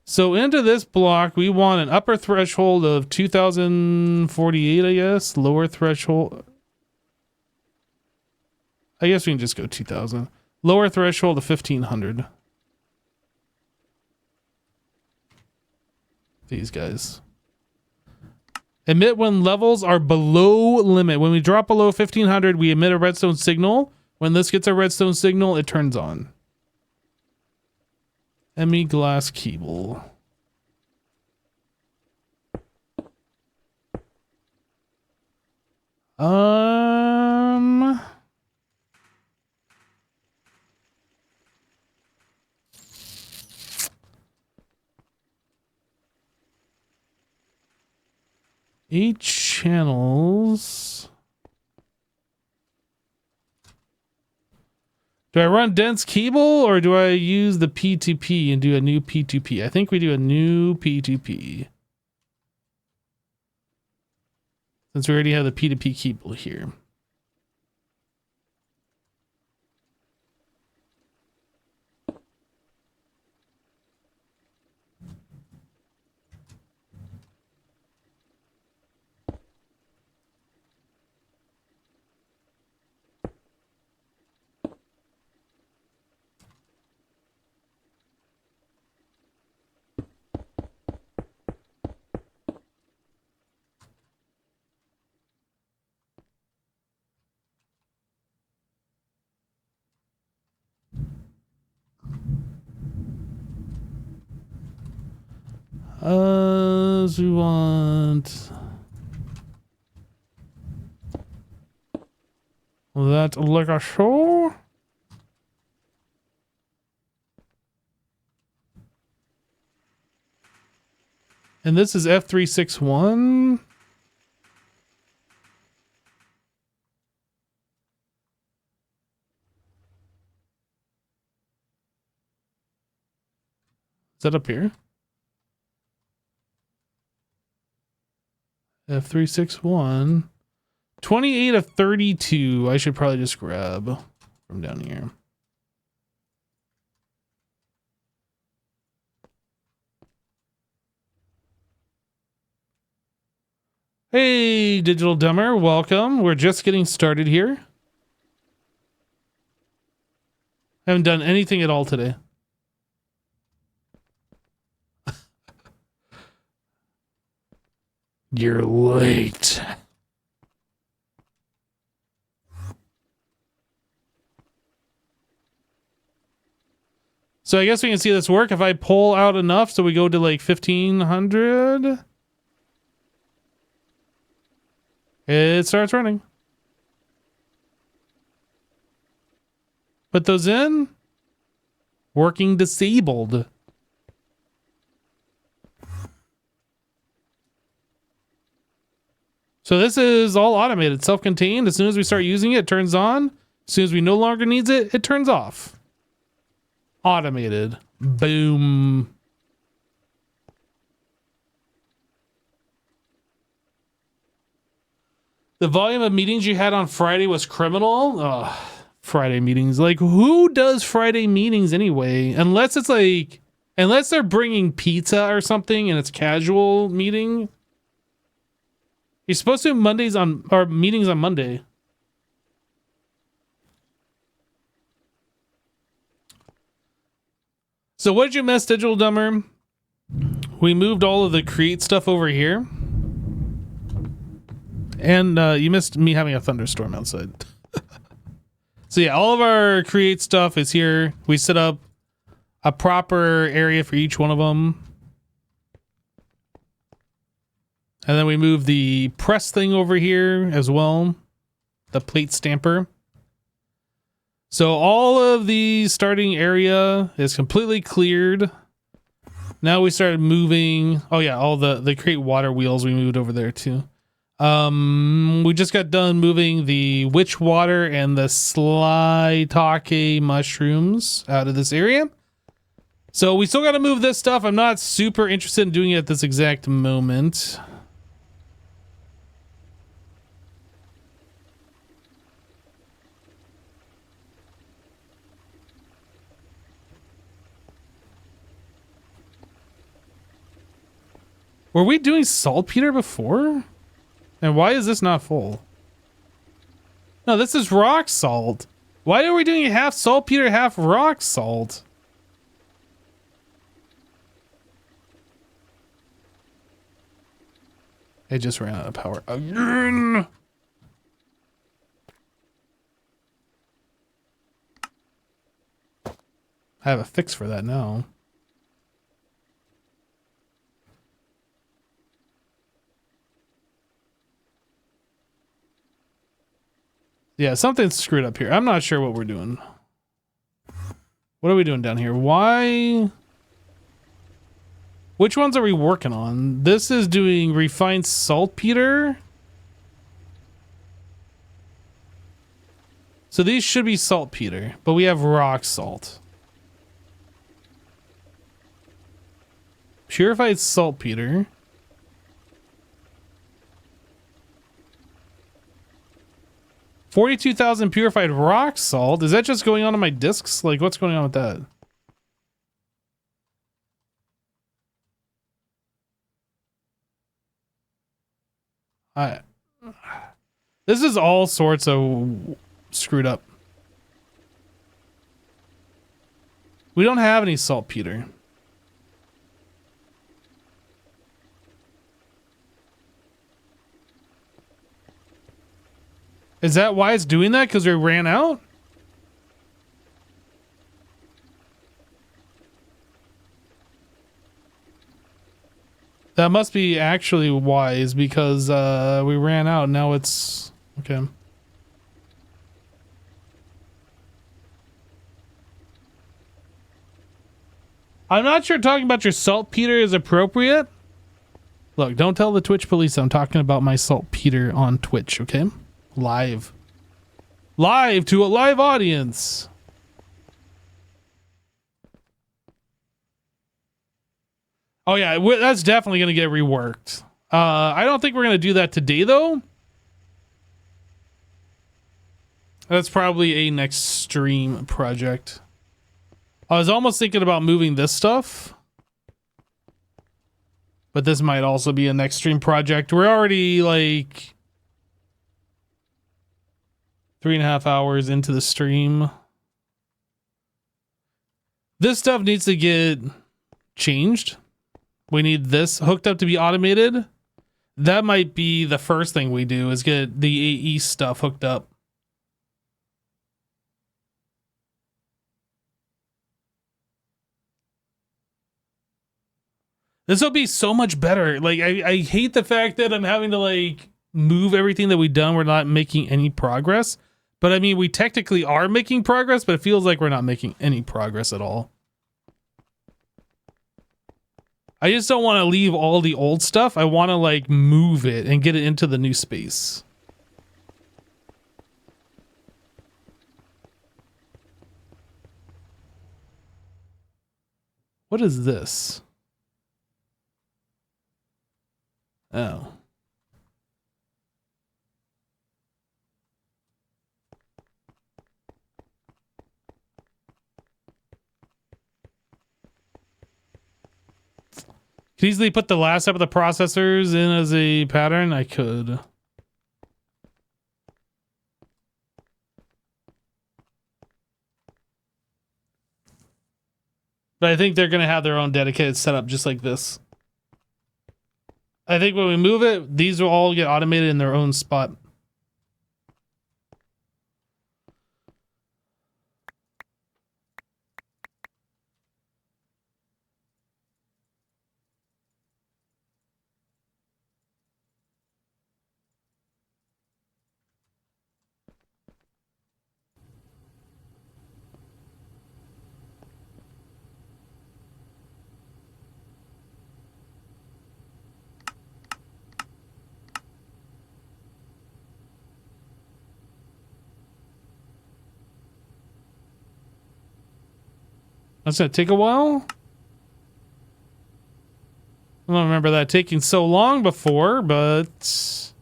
So into this block, we want an upper threshold of 2048, I guess. Lower threshold. I guess we can just go 2000. Lower threshold of 1500. These guys. Emit when levels are below limit. When we drop below 1500, we emit a redstone signal. When this gets a redstone signal, it turns on. Emmy glass cable. Eight channels. Do I run dense cable or do I use the P2P and do a new P2P? I think we do a new P2P. Since we already have the P2P cable here. So we want that like a show. And this is F361. Is that up here? F361. 28 of 32. I should probably just grab from down here. Hey, Digital Dumber, welcome. We're just getting started here. Haven't done anything at all today. You're late. So I guess we can see this work if I pull out enough so we go to like 1500. It starts running. Put those in. Working disabled. So this is all automated, self-contained. As soon as we start using it, it turns on. As soon as we no longer need it, it turns off. Automated. Boom. The volume of meetings you had on Friday was criminal. Ugh, Friday meetings. Like, who does Friday meetings anyway? Unless it's like, unless they're bringing pizza or something and it's casual meeting. You're supposed to have Mondays on, or meetings on Monday. So what did you miss, Digital Dumber? We moved all of the create stuff over here. And you missed me having a thunderstorm outside. So yeah, all of our create stuff is here. We set up a proper area for each one of them. And then we move the press thing over here as well. The plate stamper. So all of the starting area is completely cleared. Now we started moving. Oh yeah, all the create water wheels we moved over there too. We just got done moving the witch water and the Slytake mushrooms out of this area. So we still got to move this stuff. I'm not super interested in doing it at this exact moment. Were we doing saltpeter before? And why is this not full? No, this is rock salt. Why are we doing half saltpeter, half rock salt? It just ran out of power again. I have a fix for that now. Yeah, something's screwed up here. I'm not sure what we're doing. What are we doing down here? Why? Which ones are we working on? This is doing refined saltpeter. So these should be saltpeter, but we have rock salt. Purified saltpeter. $42,000 purified rock salt. Is that just going on my discs? Like, what's going on with that? This is all sorts of screwed up. We don't have any saltpeter. Is that why it's doing that? Because we ran out? That must be actually wise because we ran out. Now it's okay. I'm not sure talking about your saltpeter is appropriate. Look, don't tell the Twitch police I'm talking about my saltpeter on Twitch, okay? Live. Live to a live audience. Oh yeah, that's definitely going to get reworked. I don't think we're going to do that today though. That's probably a next stream project. I was almost thinking about moving this stuff. But this might also be a next stream project. We're already like 3.5 hours into the stream. This stuff needs to get changed. We need this hooked up to be automated. That might be the first thing we do is get the AE stuff hooked up. This will be so much better. Like, I hate the fact that I'm having to, like, move everything that we've done. We're not making any progress. But, I mean, we technically are making progress, but it feels like we're not making any progress at all. I just don't want to leave all the old stuff. I want to, like, move it and get it into the new space. What is this? Oh. Could easily put the last step of the processors in as a pattern. I could. But I think they're going to have their own dedicated setup just like this. I think when we move it, these will all get automated in their own spot. That's going to take a while. I don't remember that taking so long before, but... Is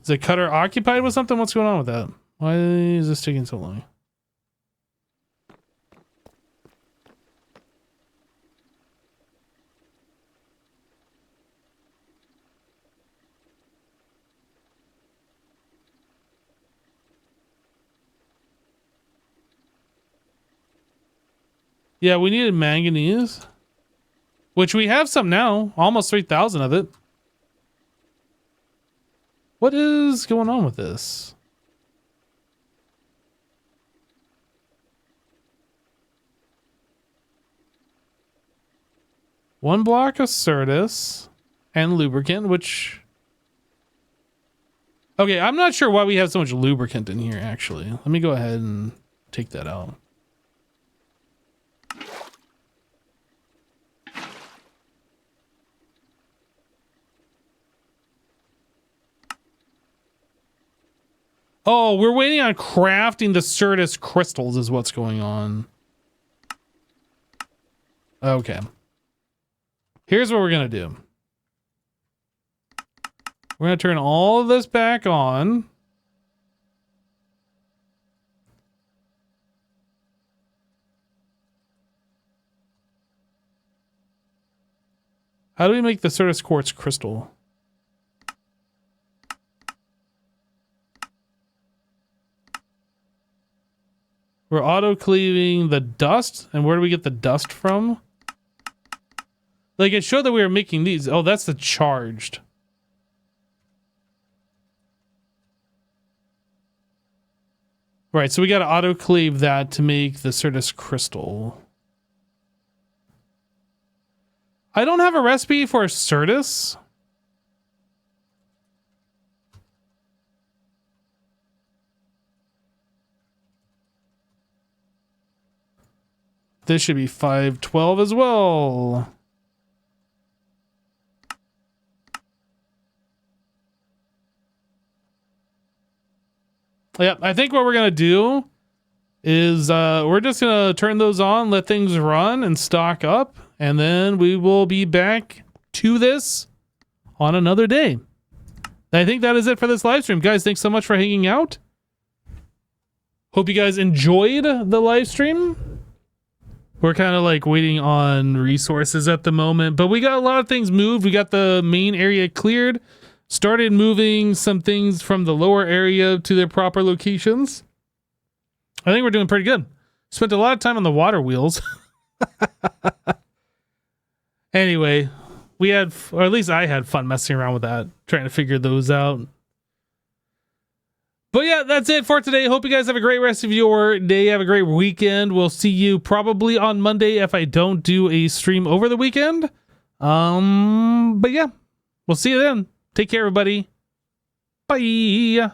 the cutter occupied with something? What's going on with that? Why is this taking so long? Yeah, we needed manganese. Which we have some now. Almost 3,000 of it. What is going on with this? One block of Certus and lubricant, which... Okay, I'm not sure why we have so much lubricant in here, actually. Let me go ahead and take that out. Oh, we're waiting on crafting the Certus crystals is what's going on. Okay. Here's what we're going to do. We're going to turn all of this back on. How do we make the Certus quartz crystal? We're auto-cleaving the dust. And where do we get the dust from? Like, it showed that we were making these. Oh, that's the charged. Right, so we got to auto-cleave that to make the Certus crystal. I don't have a recipe for Certus. This should be 512 as well. Yeah, I think what we're going to do is we're just going to turn those on, let things run and stock up, and then we will be back to this on another day. I think that is it for this live stream. Guys, thanks so much for hanging out. Hope you guys enjoyed the live stream. We're kind of like waiting on resources at the moment, but we got a lot of things moved. We got the main area cleared, started moving some things from the lower area to their proper locations. I think we're doing pretty good. Spent a lot of time on the water wheels. Anyway, we had, or at least I had fun messing around with that, trying to figure those out. But yeah, that's it for today. Hope you guys have a great rest of your day. Have a great weekend. We'll see you probably on Monday if I don't do a stream over the weekend. But yeah, we'll see you then. Take care, everybody. Bye.